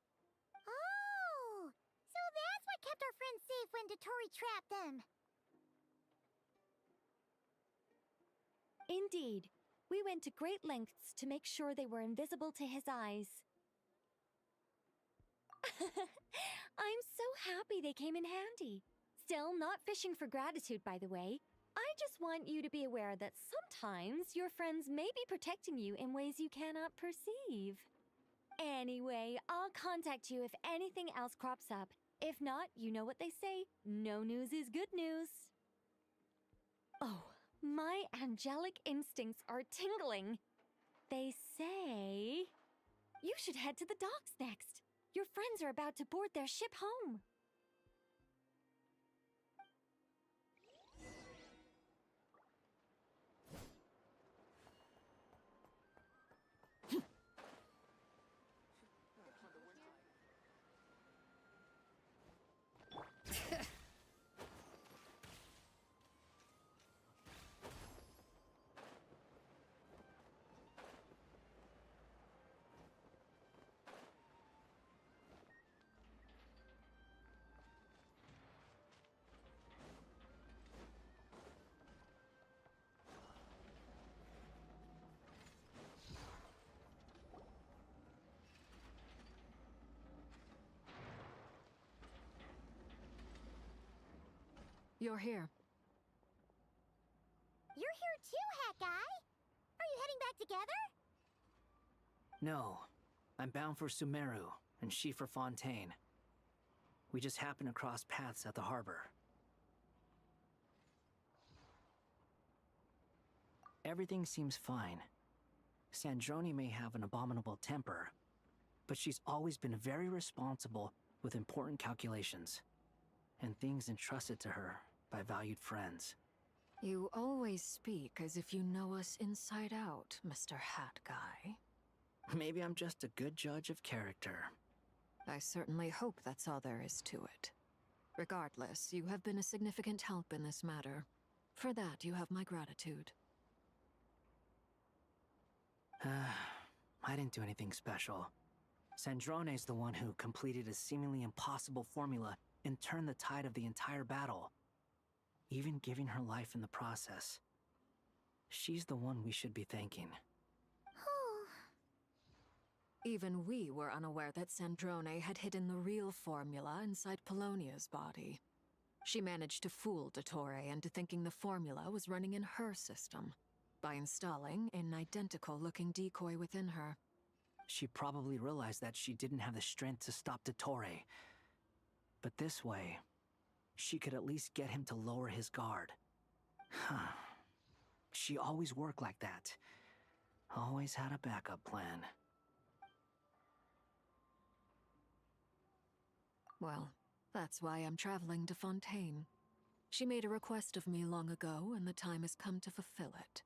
Oh! So that's what kept our friends safe when Dory trapped them. Indeed. We went to great lengths to make sure they were invisible to his eyes. I'm so happy they came in handy. Still, not fishing for gratitude, by the way. I just want you to be aware that sometimes your friends may be protecting you in ways you cannot perceive. Anyway, I'll contact you if anything else crops up. If not, you know what they say, no news is good news. Oh, my angelic instincts are tingling. They say you should head to the docks next. Your friends are about to board their ship home. You're here. You're here too, Hat Guy! Are you heading back together? No. I'm bound for Sumeru, and she for Fontaine. We just happened to cross paths at the harbor. Everything seems fine. Sandrone may have an abominable temper, but she's always been very responsible with important calculations, and things entrusted to her by valued friends. You always speak as if you know us inside out, Mr. Hat Guy. Maybe I'm just a good judge of character. I certainly hope that's all there is to it. Regardless, you have been a significant help in this matter. For that, you have my gratitude. I didn't do anything special. Sandrone's the one who completed a seemingly impossible formula and turned the tide of the entire battle, even giving her life in the process. She's the one we should be thanking. Even we were unaware that Sandrone had hidden the real formula inside Polonia's body. She managed to fool Dottore into thinking the formula was running in her system by installing an identical-looking decoy within her. She probably realized that she didn't have the strength to stop Dottore. But this way, she could at least get him to lower his guard. She always worked like that. Always had a backup plan. Well, that's why I'm traveling to Fontaine. She made a request of me long ago, and the time has come to fulfill it.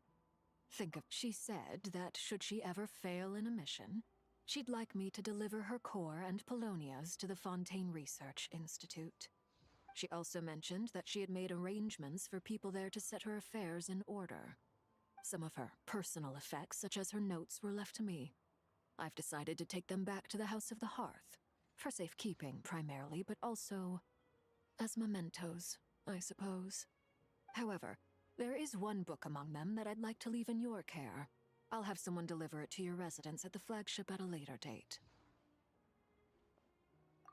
She said that should she ever fail in a mission, she'd like me to deliver her core and Polonia's to the Fontaine Research Institute. She also mentioned that she had made arrangements for people there to set her affairs in order. Some of her personal effects, such as her notes, were left to me. I've decided to take them back to the House of the Hearth. For safekeeping, primarily, but also as mementos, I suppose. However, there is one book among them that I'd like to leave in your care. I'll have someone deliver it to your residence at the flagship at a later date.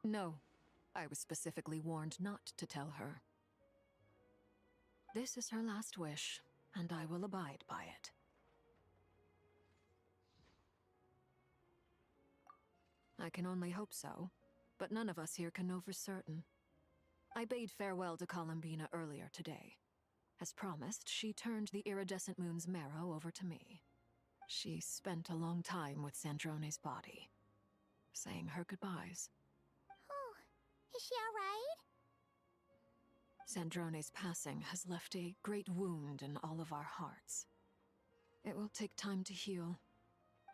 No, I was specifically warned not to tell her. This is her last wish, and I will abide by it. I can only hope so, but none of us here can know for certain. I bade farewell to Columbina earlier today. As promised, she turned the iridescent moon's marrow over to me. She spent a long time with Sandrone's body, saying her goodbyes. Oh, is she all right? Sandrone's passing has left a great wound in all of our hearts. It will take time to heal,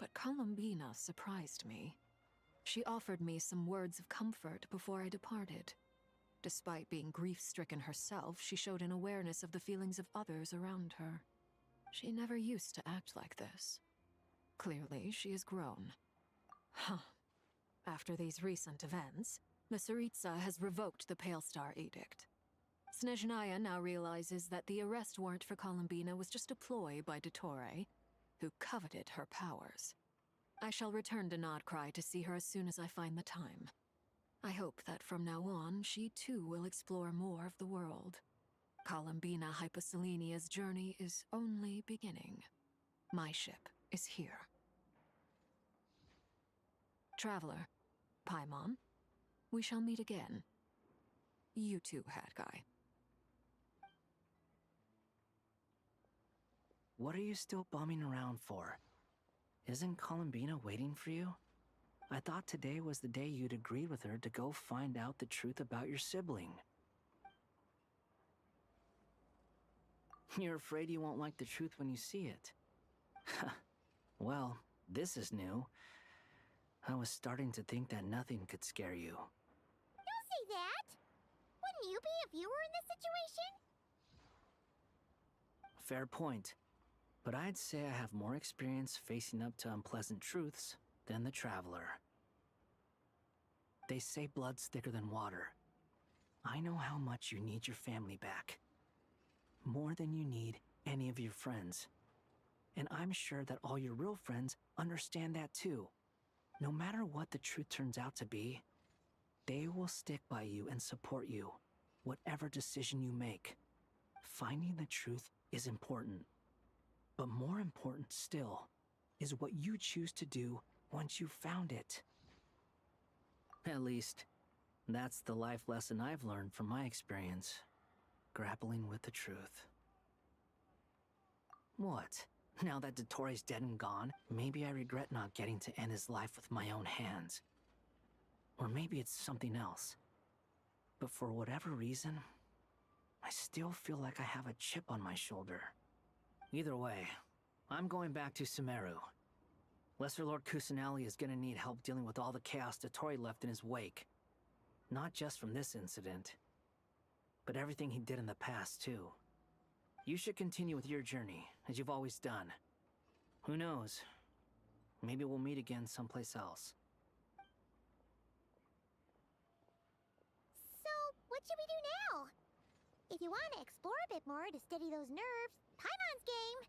but Columbina surprised me. She offered me some words of comfort before I departed. Despite being grief-stricken herself, she showed an awareness of the feelings of others around her. She never used to act like this. Clearly, she has grown. After these recent events, the Tsaritsa has revoked the Pale Star Edict. Snezhnaya now realizes that the arrest warrant for Columbina was just a ploy by Dottore, who coveted her powers. I shall return to Nodcry to see her as soon as I find the time. I hope that from now on, she too will explore more of the world. Columbina Hyposelenia's journey is only beginning. My ship is here. Traveler, Paimon, we shall meet again. You too, Hat Guy. What are you still bumming around for? Isn't Columbina waiting for you? I thought today was the day you'd agreed with her to go find out the truth about your sibling. You're afraid you won't like the truth when you see it. Well, this is new. I was starting to think that nothing could scare you. Don't say that! Wouldn't you be if you were in this situation? Fair point. But I'd say I have more experience facing up to unpleasant truths than the Traveler. They say blood's thicker than water. I know how much you need your family back. More than you need any of your friends. And I'm sure that all your real friends understand that too. No matter what the truth turns out to be, they will stick by you and support you, whatever decision you make. Finding the truth is important. But more important still is what you choose to do once you've found it. At least, that's the life lesson I've learned from my experience, grappling with the truth. What? Now that Dottoro's dead and gone, maybe I regret not getting to end his life with my own hands. Or maybe it's something else. But for whatever reason, I still feel like I have a chip on my shoulder. Either way, I'm going back to Sumeru. Lesser Lord Kusanali is gonna need help dealing with all the chaos Dottori left in his wake. Not just from this incident, but everything he did in the past, too. You should continue with your journey, as you've always done. Who knows? Maybe we'll meet again someplace else. So, what should we do now? If you want to explore a bit more to steady those nerves, Paimon's game!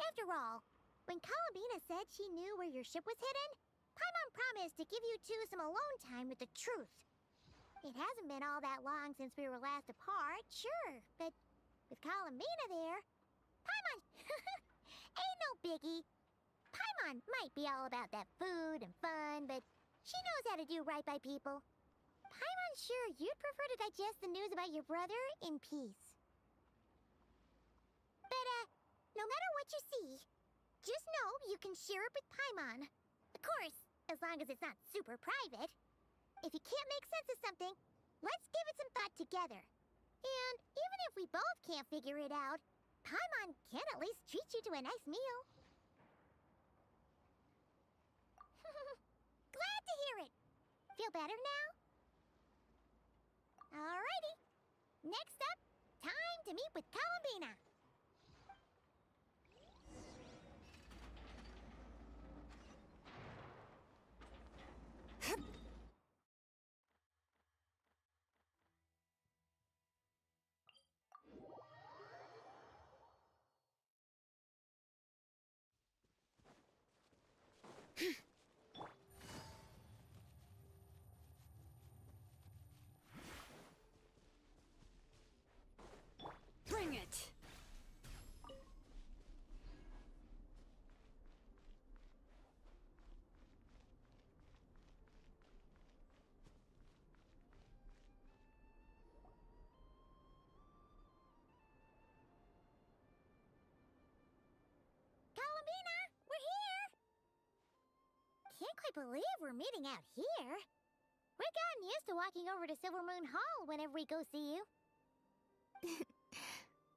After all, when Columbina said she knew where your ship was hidden, Paimon promised to give you two some alone time with the truth. It hasn't been all that long since we were last apart, sure, but with Columbina there, Paimon... ain't no biggie. Paimon might be all about that food and fun, but she knows how to do right by people. Paimon's sure you'd prefer to digest the news about your brother in peace. But, no matter what you see, just know you can share it with Paimon. Of course, as long as it's not super private. If you can't make sense of something, let's give it some thought together. And even if we both can't figure it out, Paimon can at least treat you to a nice meal. Glad to hear it. Feel better now? Alrighty. Next up, time to meet with Columbina. Bring it! Columbina, we're here! Can't quite believe we're meeting out here. We've gotten used to walking over to Silver Moon Hall whenever we go see you.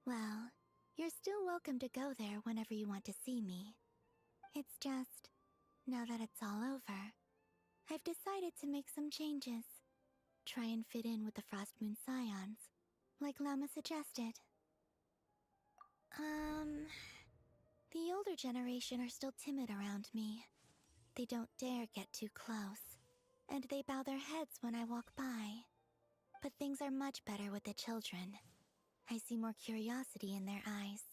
Well, you're still welcome to go there whenever you want to see me. It's just, now that it's all over, I've decided to make some changes. Try and fit in with the Frost Moon Scions, like Lama suggested. The older generation are still timid around me. They don't dare get too close, and they bow their heads when I walk by. But things are much better with the children. I see more curiosity in their eyes.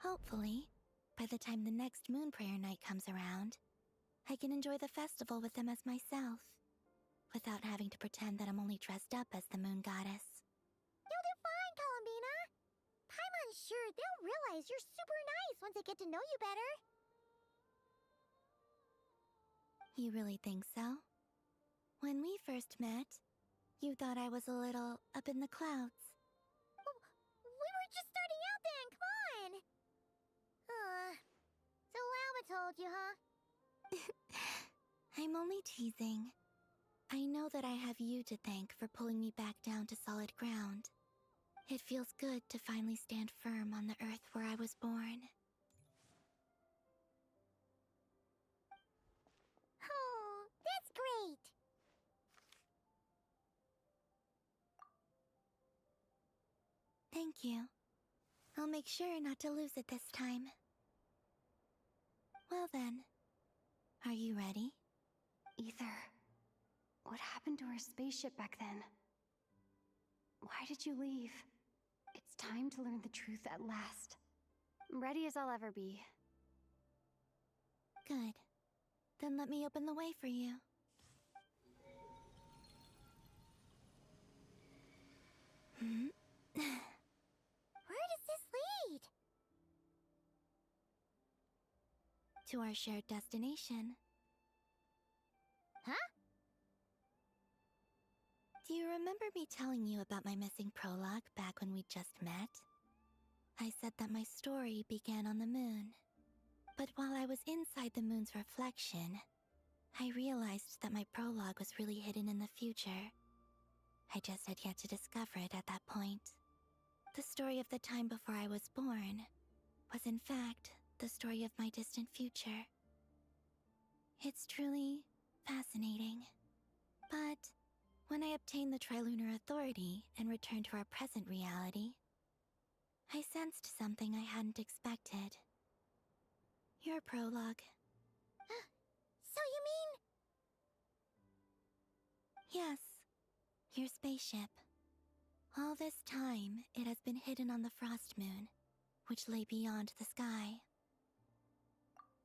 Hopefully, by the time the next Moon Prayer Night comes around, I can enjoy the festival with them as myself, without having to pretend that I'm only dressed up as the Moon Goddess. You'll do fine, Columbina. Paimon's sure they'll realize you're super nice once they get to know you better. You really think so? When we first met, you thought I was a little up in the clouds. We were just starting out then, come on! So Lama told you, huh? I'm only teasing. I know that I have you to thank for pulling me back down to solid ground. It feels good to finally stand firm on the earth where I was born. Oh, that's great! Thank you. I'll make sure not to lose it this time. Well then, are you ready? Ether, what happened to our spaceship back then? Why did you leave? It's time to learn the truth at last. Ready as I'll ever be. Good. Then let me open the way for you. Where does this lead? To our shared destination. Huh? Do you remember me telling you about my missing prologue back when we just met? I said that my story began on the moon. But while I was inside the moon's reflection, I realized that my prologue was really hidden in the future. I just had yet to discover it at that point. The story of the time before I was born was in fact the story of my distant future. It's truly fascinating. But when I obtained the Trilunar Authority and returned to our present reality, I sensed something I hadn't expected. Your prologue. So you mean... Yes, your spaceship. All this time, it has been hidden on the Frost Moon, which lay beyond the sky.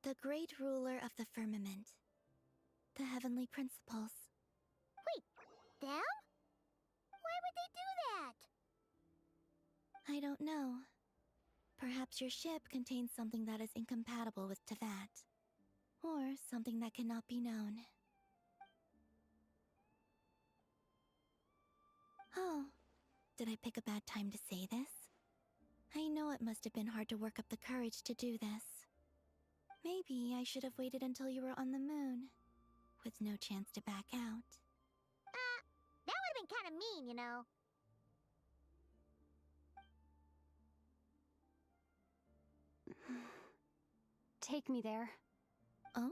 The great ruler of the firmament. The heavenly principles. Wait, them? Why would they do that? I don't know. Perhaps your ship contains something that is incompatible with Tevat. Or something that cannot be known. Oh, did I pick a bad time to say this? I know it must have been hard to work up the courage to do this. Maybe I should have waited until you were on the moon, with no chance to back out. That would have been kind of mean, you know. Take me there. Oh?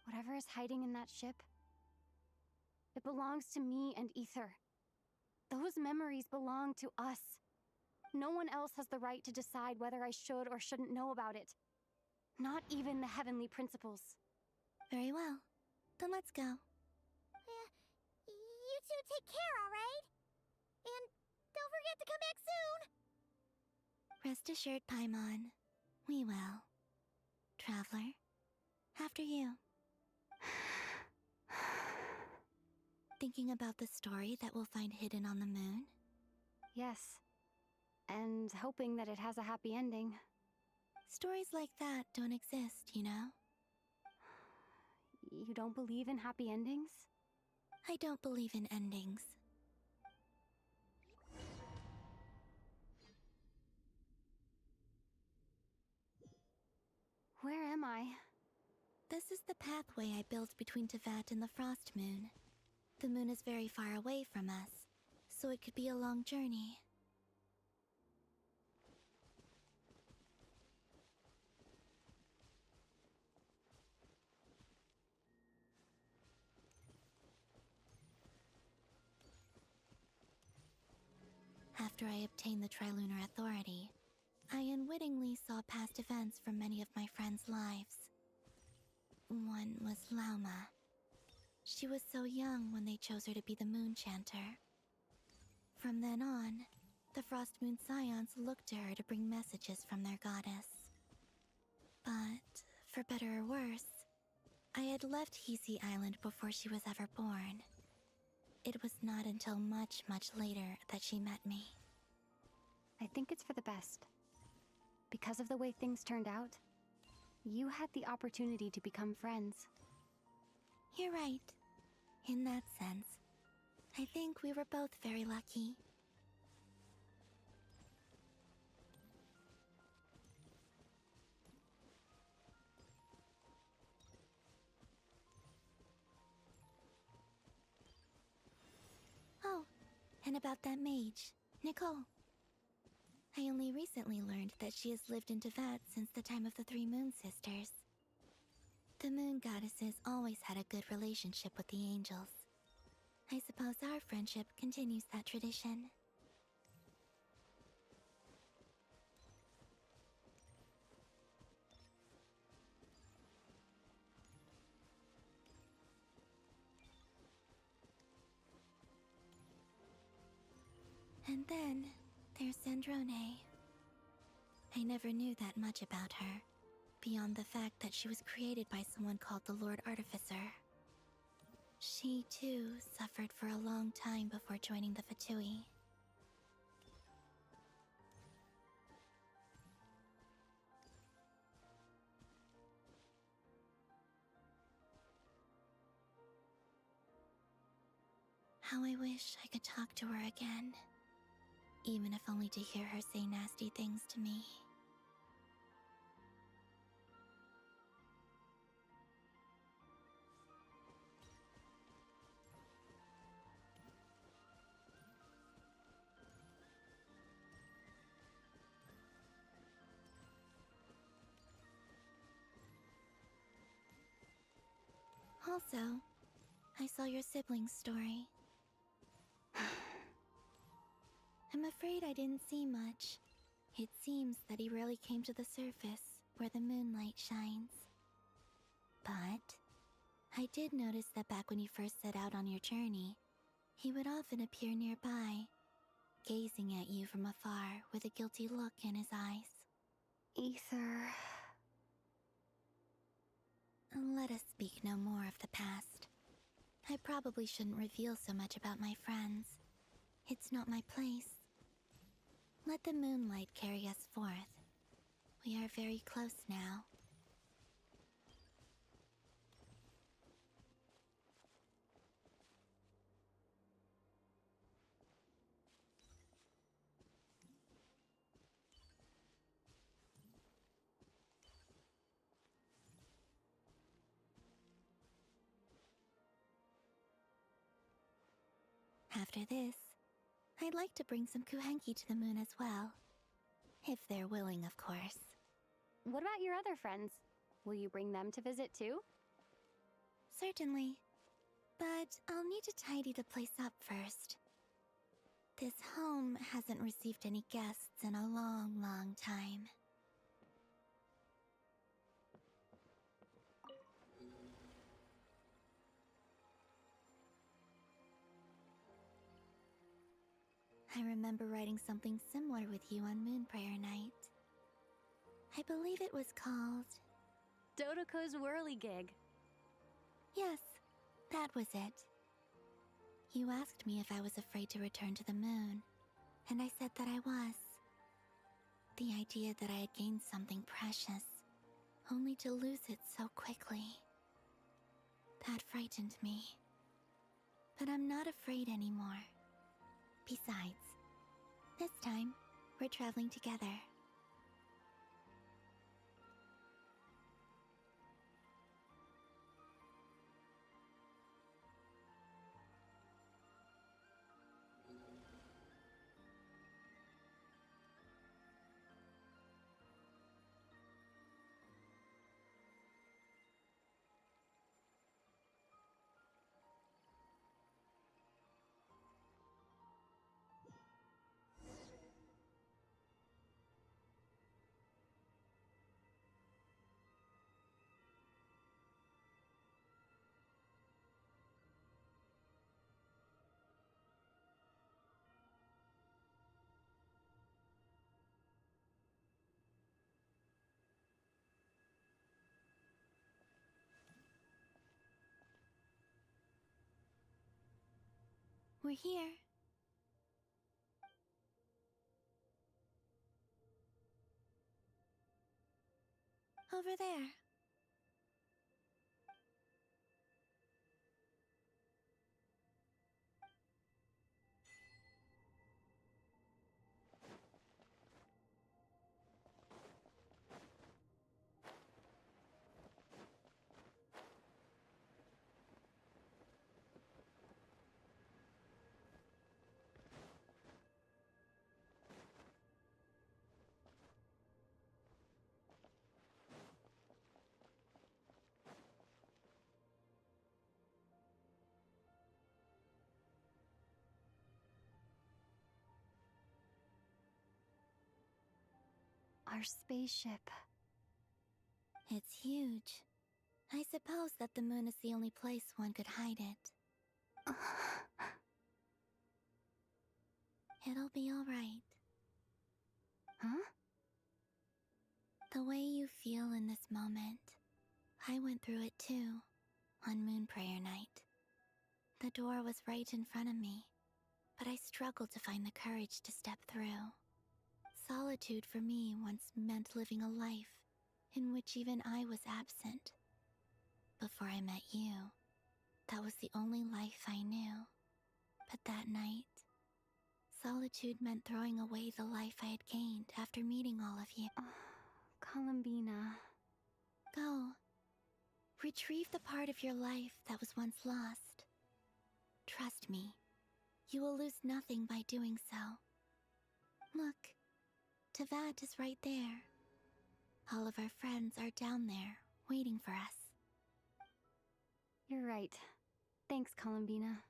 Whatever is hiding in that ship, it belongs to me and Ether. Those memories belong to us. No one else has the right to decide whether I should or shouldn't know about it. Not even the heavenly principles. Very well. Then let's go. You two take care, alright? And don't forget to come back soon! Rest assured, Paimon. We will. Traveler, after you. Thinking about the story that we'll find hidden on the moon? Yes. And hoping that it has a happy ending. Stories like that don't exist, you know? You don't believe in happy endings? I don't believe in endings. Where am I? This is the pathway I built between Tevat and the Frost Moon. The moon is very far away from us, so it could be a long journey. After I obtained the Trilunar Authority, I unwittingly saw past events from many of my friends' lives. One was Lauma. She was so young when they chose her to be the Moon Chanter. From then on, the Frost Moon Scions looked to her to bring messages from their goddess. But, for better or worse, I had left Hisi Island before she was ever born. It was not until much, much later that she met me. I think it's for the best. Because of the way things turned out, You had the opportunity to become friends. You're right. In that sense, I think we were both very lucky. Oh, and about that mage, Nicole. I only recently learned that she has lived in Teyvat since the time of the Three Moon Sisters. The Moon Goddesses always had a good relationship with the angels. I suppose our friendship continues that tradition. And then there's Sandrone. I never knew that much about her, beyond the fact that she was created by someone called the Lord Artificer. She, too, suffered for a long time before joining the Fatui. How I wish I could talk to her again. Even if only to hear her say nasty things to me. Also, I saw your siblings' story. I'm afraid I didn't see much. It seems that he rarely came to the surface, where the moonlight shines. But I did notice that back when you first set out on your journey, he would often appear nearby, gazing at you from afar with a guilty look in his eyes. Ether... Let us speak no more of the past. I probably shouldn't reveal so much about my friends. It's not my place. Let the moonlight carry us forth. We are very close now. After this, I'd like to bring some kuhenki to the moon as well. If they're willing, of course. What about your other friends? Will you bring them to visit too? Certainly. But I'll need to tidy the place up first. This home hasn't received any guests in a long, long time. I remember writing something similar with you on Moon Prayer Night. I believe it was called... Dodoko's Whirligig. Yes, that was it. You asked me if I was afraid to return to the moon, and I said that I was. The idea that I had gained something precious, only to lose it so quickly. That frightened me. But I'm not afraid anymore. Besides, this time, we're traveling together. We're here. Over there. Our spaceship. It's huge. I suppose that the moon is the only place one could hide it. It'll be alright. Huh? The way you feel in this moment, I went through it too, on Moon Prayer Night. The door was right in front of me, but I struggled to find the courage to step through. Solitude for me once meant living a life in which even I was absent. Before I met you, that was the only life I knew. But that night, solitude meant throwing away the life I had gained after meeting all of you. Columbina. Go. Retrieve the part of your life that was once lost. Trust me, you will lose nothing by doing so. Look, Tevat is right there. All of our friends are down there, waiting for us. You're right. Thanks, Columbina.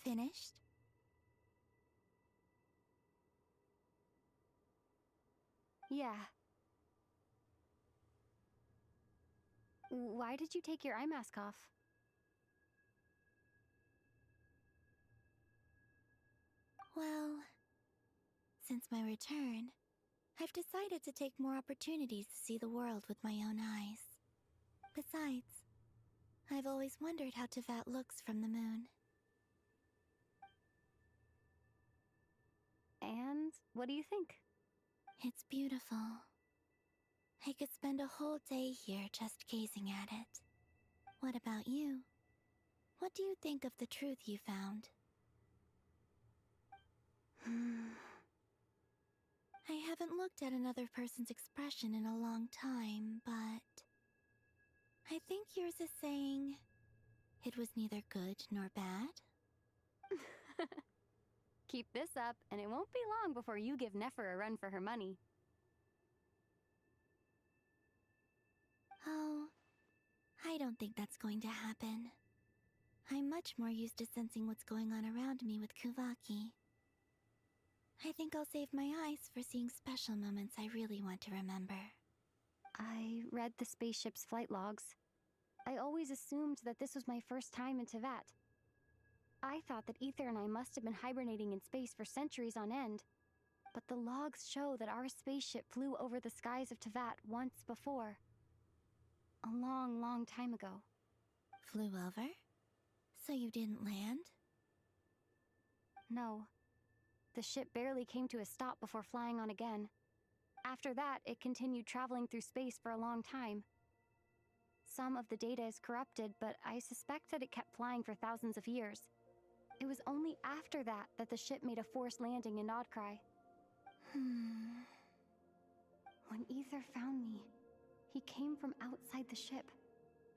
Finished? Yeah. Why did you take your eye mask off? Well, since my return, I've decided to take more opportunities to see the world with my own eyes. Besides, I've always wondered how Tevat looks from the moon. And what do you think? It's beautiful. I could spend a whole day here just gazing at it. What about you? What do you think of the truth you found? I haven't looked at another person's expression in a long time, but I think yours is saying it was neither good nor bad. Keep this up, and it won't be long before you give Nefer a run for her money. Oh, I don't think that's going to happen. I'm much more used to sensing what's going on around me with Kuvaki. I think I'll save my eyes for seeing special moments I really want to remember. I read the spaceship's flight logs. I always assumed that this was my first time in Tevat. I thought that Ether and I must have been hibernating in space for centuries on end. But the logs show that our spaceship flew over the skies of Tevat once before. A long, long time ago. Flew over? So you didn't land? No. The ship barely came to a stop before flying on again. After that, it continued traveling through space for a long time. Some of the data is corrupted, but I suspect that it kept flying for thousands of years. It was only after that that the ship made a forced landing in Nodcry. When Ether found me, he came from outside the ship.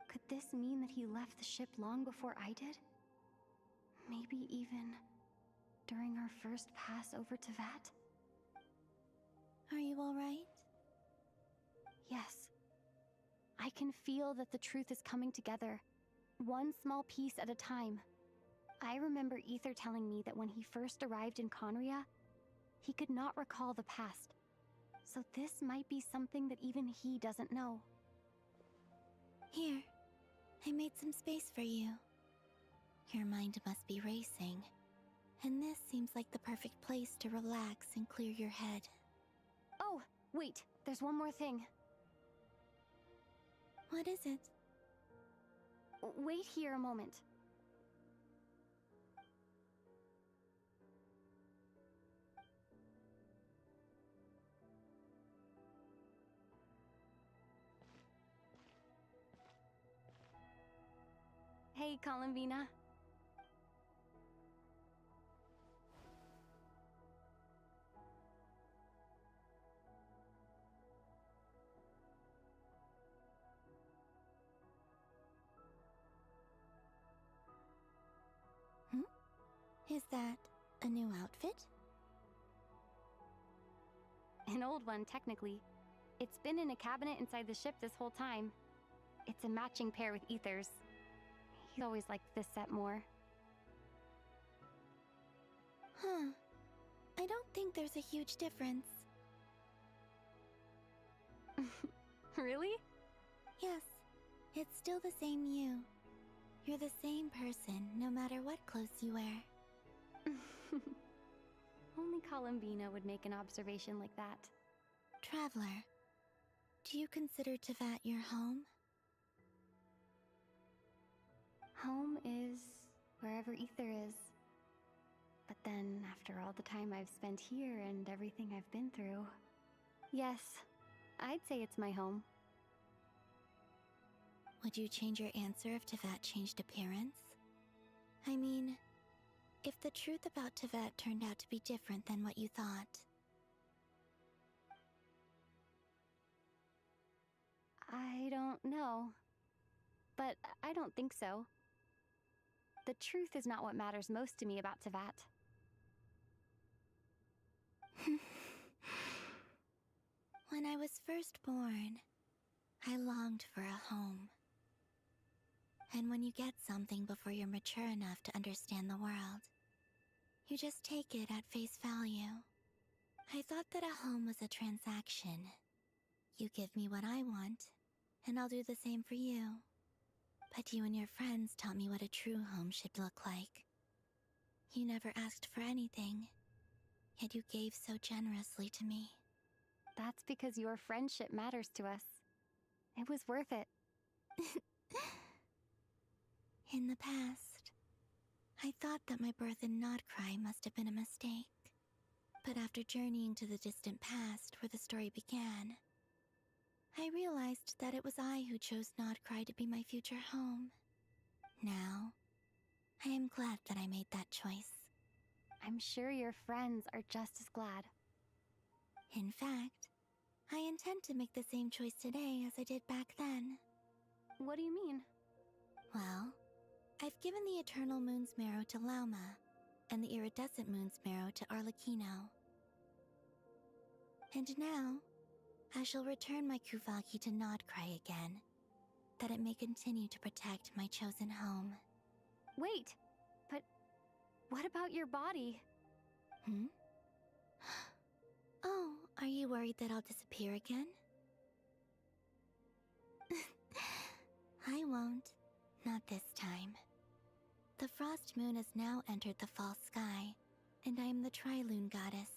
Could this mean that he left the ship long before I did? Maybe even during our first pass over Tevat? can feel that the truth is coming together, one small piece at a time. I remember Ether telling me that when he first arrived in Conria, he could not recall the past. So this might be something that even he doesn't know. Here, I made some space for you. Your mind must be racing, and this seems like the perfect place to relax and clear your head. Oh, wait, there's one more thing. What is it? Wait here a moment. Hey, Columbina. Is that a new outfit? An old one, technically. It's been in a cabinet inside the ship this whole time. It's a matching pair with Ether's. He always liked this set more. Huh. I don't think there's a huge difference. Really? Yes. It's still the same you. You're the same person, no matter what clothes you wear. Only Columbina would make an observation like that. Traveler, do you consider Tevat your home? Home is wherever Ether is. But then, after all the time I've spent here and everything I've been through, yes, I'd say it's my home. Would you change your answer if Tevat changed appearance? I mean, if the truth about Tevat turned out to be different than what you thought. I don't know. But I don't think so. The truth is not what matters most to me about Tevat. When I was first born, I longed for a home. And when you get something before you're mature enough to understand the world, you just take it at face value. I thought that a home was a transaction. You give me what I want, and I'll do the same for you. But you and your friends taught me what a true home should look like. You never asked for anything, yet you gave so generously to me. That's because your friendship matters to us. It was worth it. In the past, I thought that my birth in Nodcry must have been a mistake. But after journeying to the distant past where the story began, I realized that it was I who chose Nodcry to be my future home. Now, I am glad that I made that choice. I'm sure your friends are just as glad. In fact, I intend to make the same choice today as I did back then. What do you mean? Well, I've given the Eternal Moon's Marrow to Lauma, and the Iridescent Moon's Marrow to Arlecchino. And now, I shall return my Kuvaki to Nodcry again, that it may continue to protect my chosen home. Wait, but what about your body? Oh, are you worried that I'll disappear again? I won't. Not this time. The Frost Moon has now entered the false sky, and I am the Tri-Lune Goddess.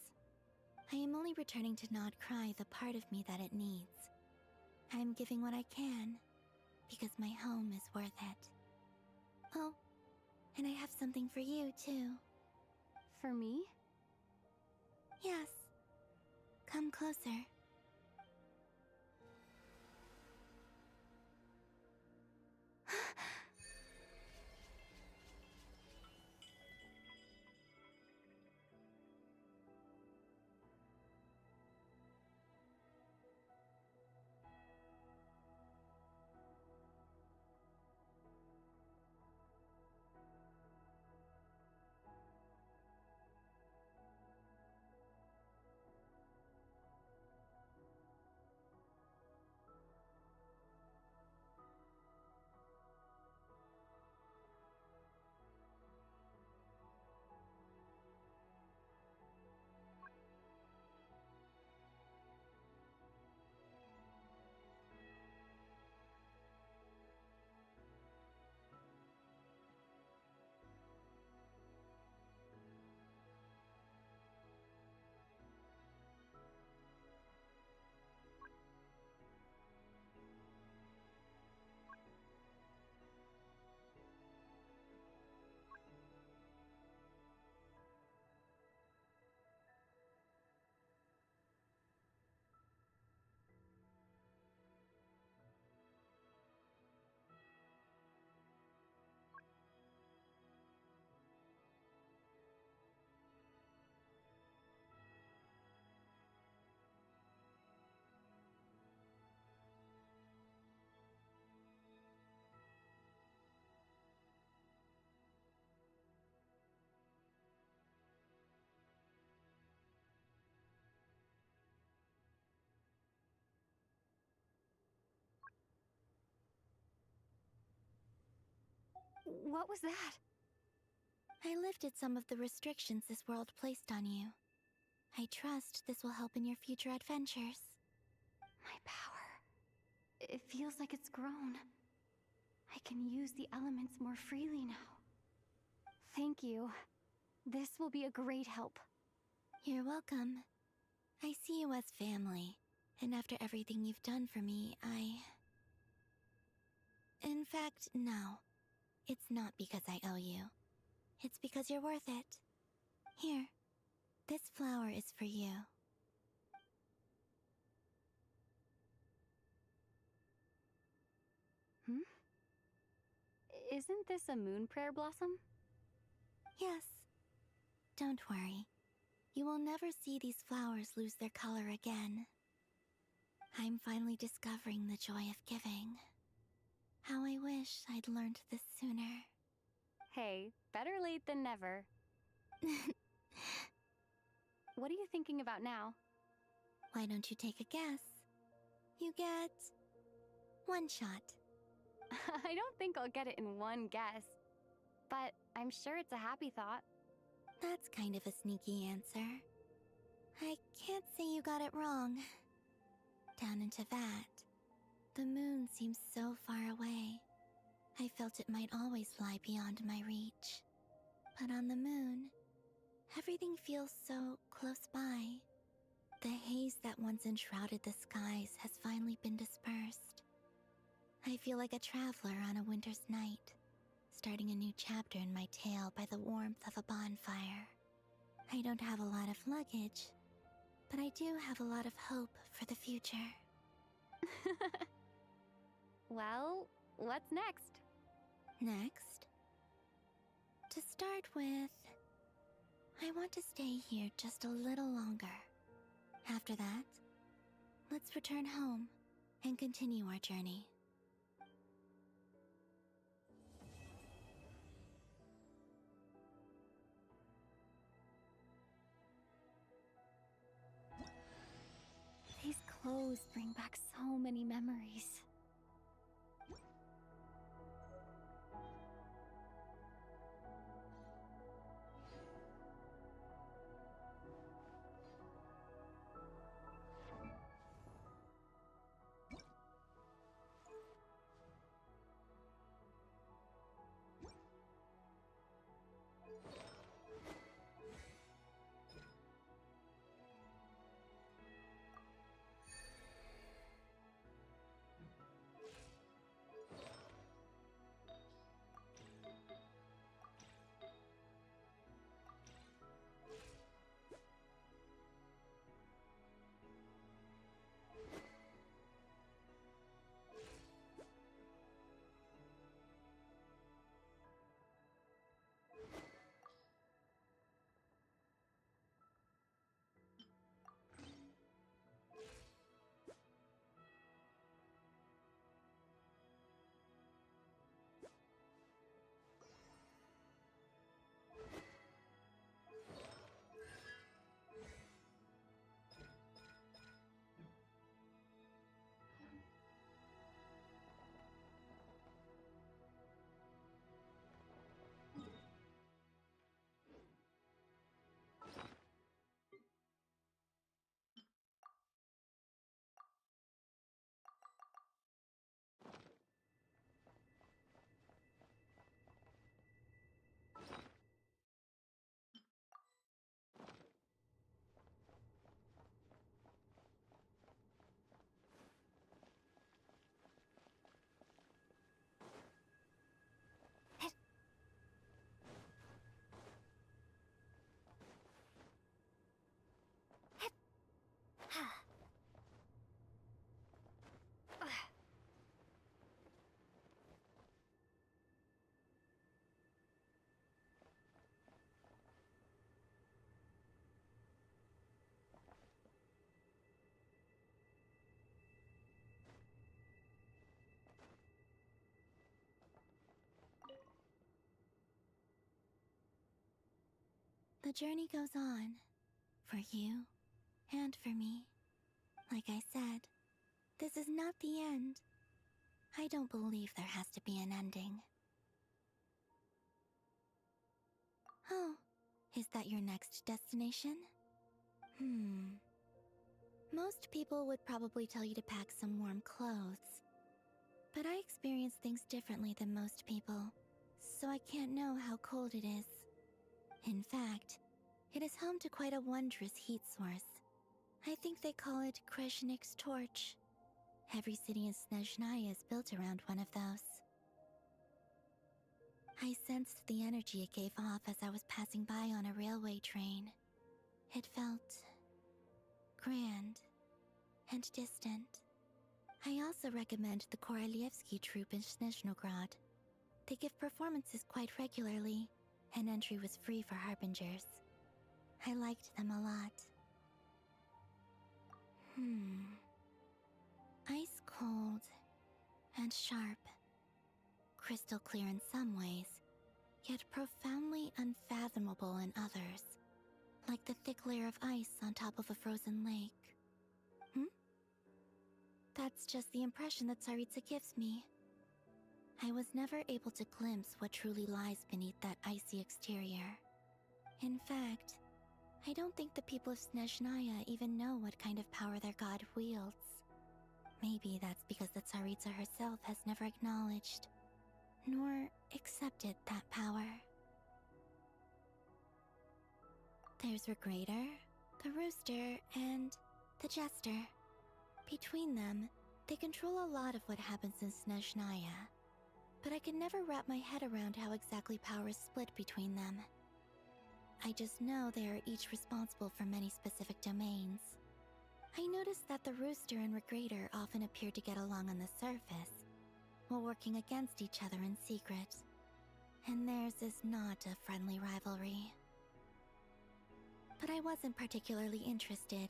I am only returning to Nodcry the part of me that it needs. I am giving what I can, because my home is worth it. Oh, and I have something for you, too. For me? Yes. Come closer. What was that? I lifted some of the restrictions this world placed on you. I trust this will help in your future adventures. My power. It feels like it's grown. I can use the elements more freely now. Thank you. This will be a great help. You're welcome. I see you as family, and after everything you've done for me, In fact, no. It's not because I owe you. It's because you're worth it. Here, this flower is for you. Isn't this a moon prayer blossom? Yes. Don't worry. You will never see these flowers lose their color again. I'm finally discovering the joy of giving. How I wish I'd learned this sooner. Hey, better late than never. What are you thinking about now? Why don't you take a guess? You get... one shot. I don't think I'll get it in one guess. But I'm sure it's a happy thought. That's kind of a sneaky answer. I can't say you got it wrong. Down into that, the moon seems so far away. I felt it might always lie beyond my reach. But on the moon, everything feels so close by. The haze that once enshrouded the skies has finally been dispersed. I feel like a traveler on a winter's night, starting a new chapter in my tale by the warmth of a bonfire. I don't have a lot of luggage, but I do have a lot of hope for the future. Well, what's next? Next? To start with, I want to stay here just a little longer. After that, let's return home and continue our journey. These clothes bring back so many memories. The journey goes on, for you and for me. Like I said, this is not the end. I don't believe there has to be an ending. Oh, is that your next destination? Most people would probably tell you to pack some warm clothes. But I experience things differently than most people, so I can't know how cold it is. In fact, it is home to quite a wondrous heat source. I think they call it Kreshnik's torch. Every city in Snezhnaya is built around one of those. I sensed the energy it gave off as I was passing by on a railway train. It felt grand and distant. I also recommend the Korolievsky troupe in Snezhnograd. They give performances quite regularly, and entry was free for harbingers. I liked them a lot. Ice cold and sharp. Crystal clear in some ways, yet profoundly unfathomable in others. Like the thick layer of ice on top of a frozen lake. That's just the impression that Tsaritsa gives me. I was never able to glimpse what truly lies beneath that icy exterior. In fact, I don't think the people of Snezhnaya even know what kind of power their god wields. Maybe that's because the Tsaritsa herself has never acknowledged, nor accepted that power. There's Regrator, the Rooster, and the Jester. Between them, they control a lot of what happens in Snezhnaya. But I can never wrap my head around how exactly power is split between them. I just know they are each responsible for many specific domains. I noticed that the Rooster and Regrator often appear to get along on the surface, while working against each other in secret. And theirs is not a friendly rivalry. But I wasn't particularly interested,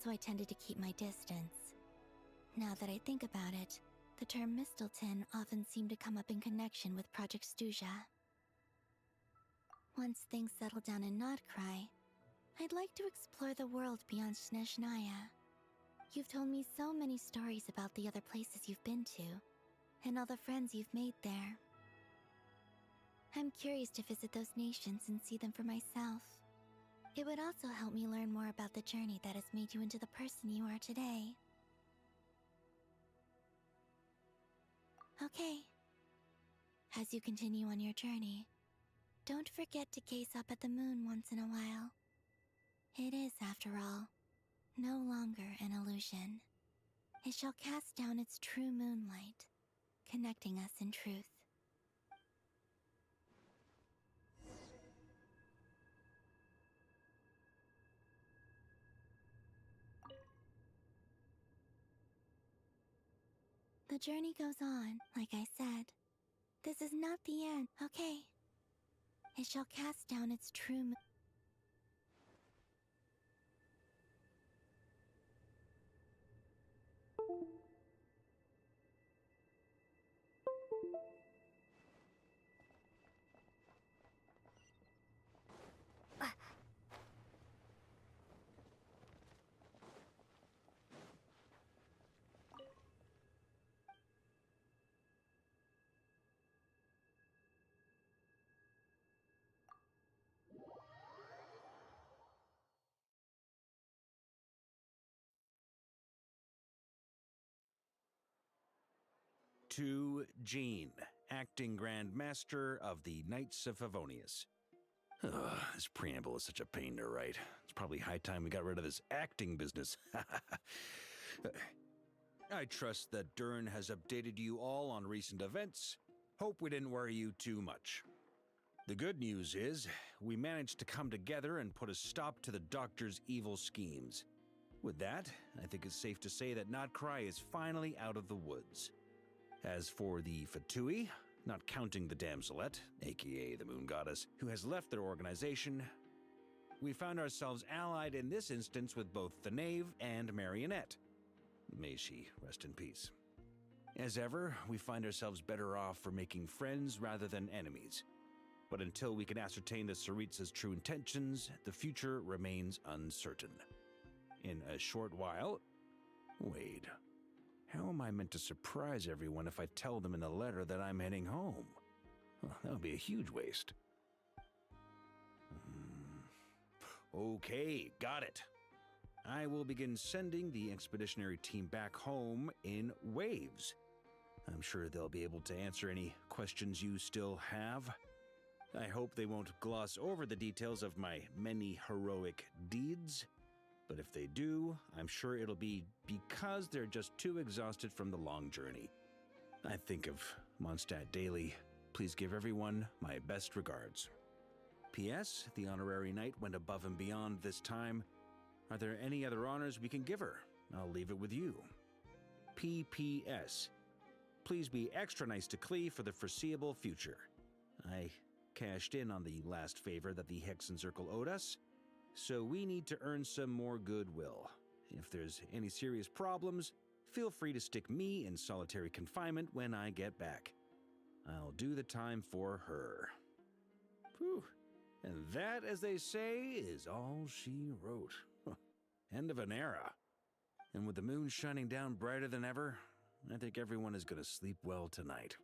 so I tended to keep my distance. Now that I think about it, the term Mistelton often seemed to come up in connection with Project Stuja. Once things settle down in Notcry, I'd like to explore the world beyond Snezhnaya. You've told me so many stories about the other places you've been to, and all the friends you've made there. I'm curious to visit those nations and see them for myself. It would also help me learn more about the journey that has made you into the person you are today. Okay. As you continue on your journey, don't forget to gaze up at the moon once in a while. It is, after all, no longer an illusion. It shall cast down its true moonlight, connecting us in truth. The journey goes on, like I said. This is not the end, okay? It shall cast down its true To Jean, acting Grand Master of the Knights of Favonius. This preamble is such a pain to write. It's probably high time we got rid of this acting business. I trust that Dern has updated you all on recent events. Hope we didn't worry you too much. The good news is, we managed to come together and put a stop to the Doctor's evil schemes. With that, I think it's safe to say that Notcry is finally out of the woods. As for the Fatui, not counting the Damselette, aka the Moon Goddess, who has left their organization, we found ourselves allied in this instance with both the Knave and Marionette. May she rest in peace. As ever, we find ourselves better off for making friends rather than enemies. But until we can ascertain the Tsaritsa's true intentions, the future remains uncertain. In a short while... Wait... How am I meant to surprise everyone if I tell them in a letter that I'm heading home? Well, that would be a huge waste. Okay, got it. I will begin sending the expeditionary team back home in waves. I'm sure they'll be able to answer any questions you still have. I hope they won't gloss over the details of my many heroic deeds. But if they do, I'm sure it'll be because they're just too exhausted from the long journey. I think of Mondstadt daily. Please give everyone my best regards. P.S. The honorary knight went above and beyond this time. Are there any other honors we can give her? I'll leave it with you. P.P.S. Please be extra nice to Klee for the foreseeable future. I cashed in on the last favor that the Hexen Circle owed us, so we need to earn some more goodwill. If there's any serious problems, feel free to stick me in solitary confinement when I get back. I'll do the time for her. Whew. And that, as they say, is all she wrote. End of an era. And with the moon shining down brighter than ever, I think everyone is going to sleep well tonight.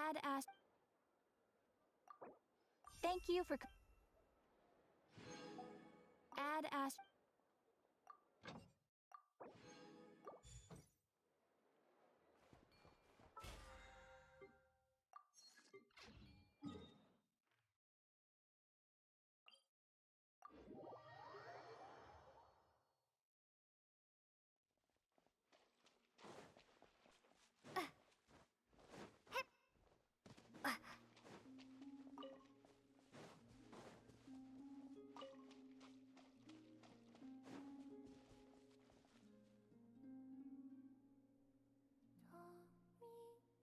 Add Ash. Thank you for. Add Ash.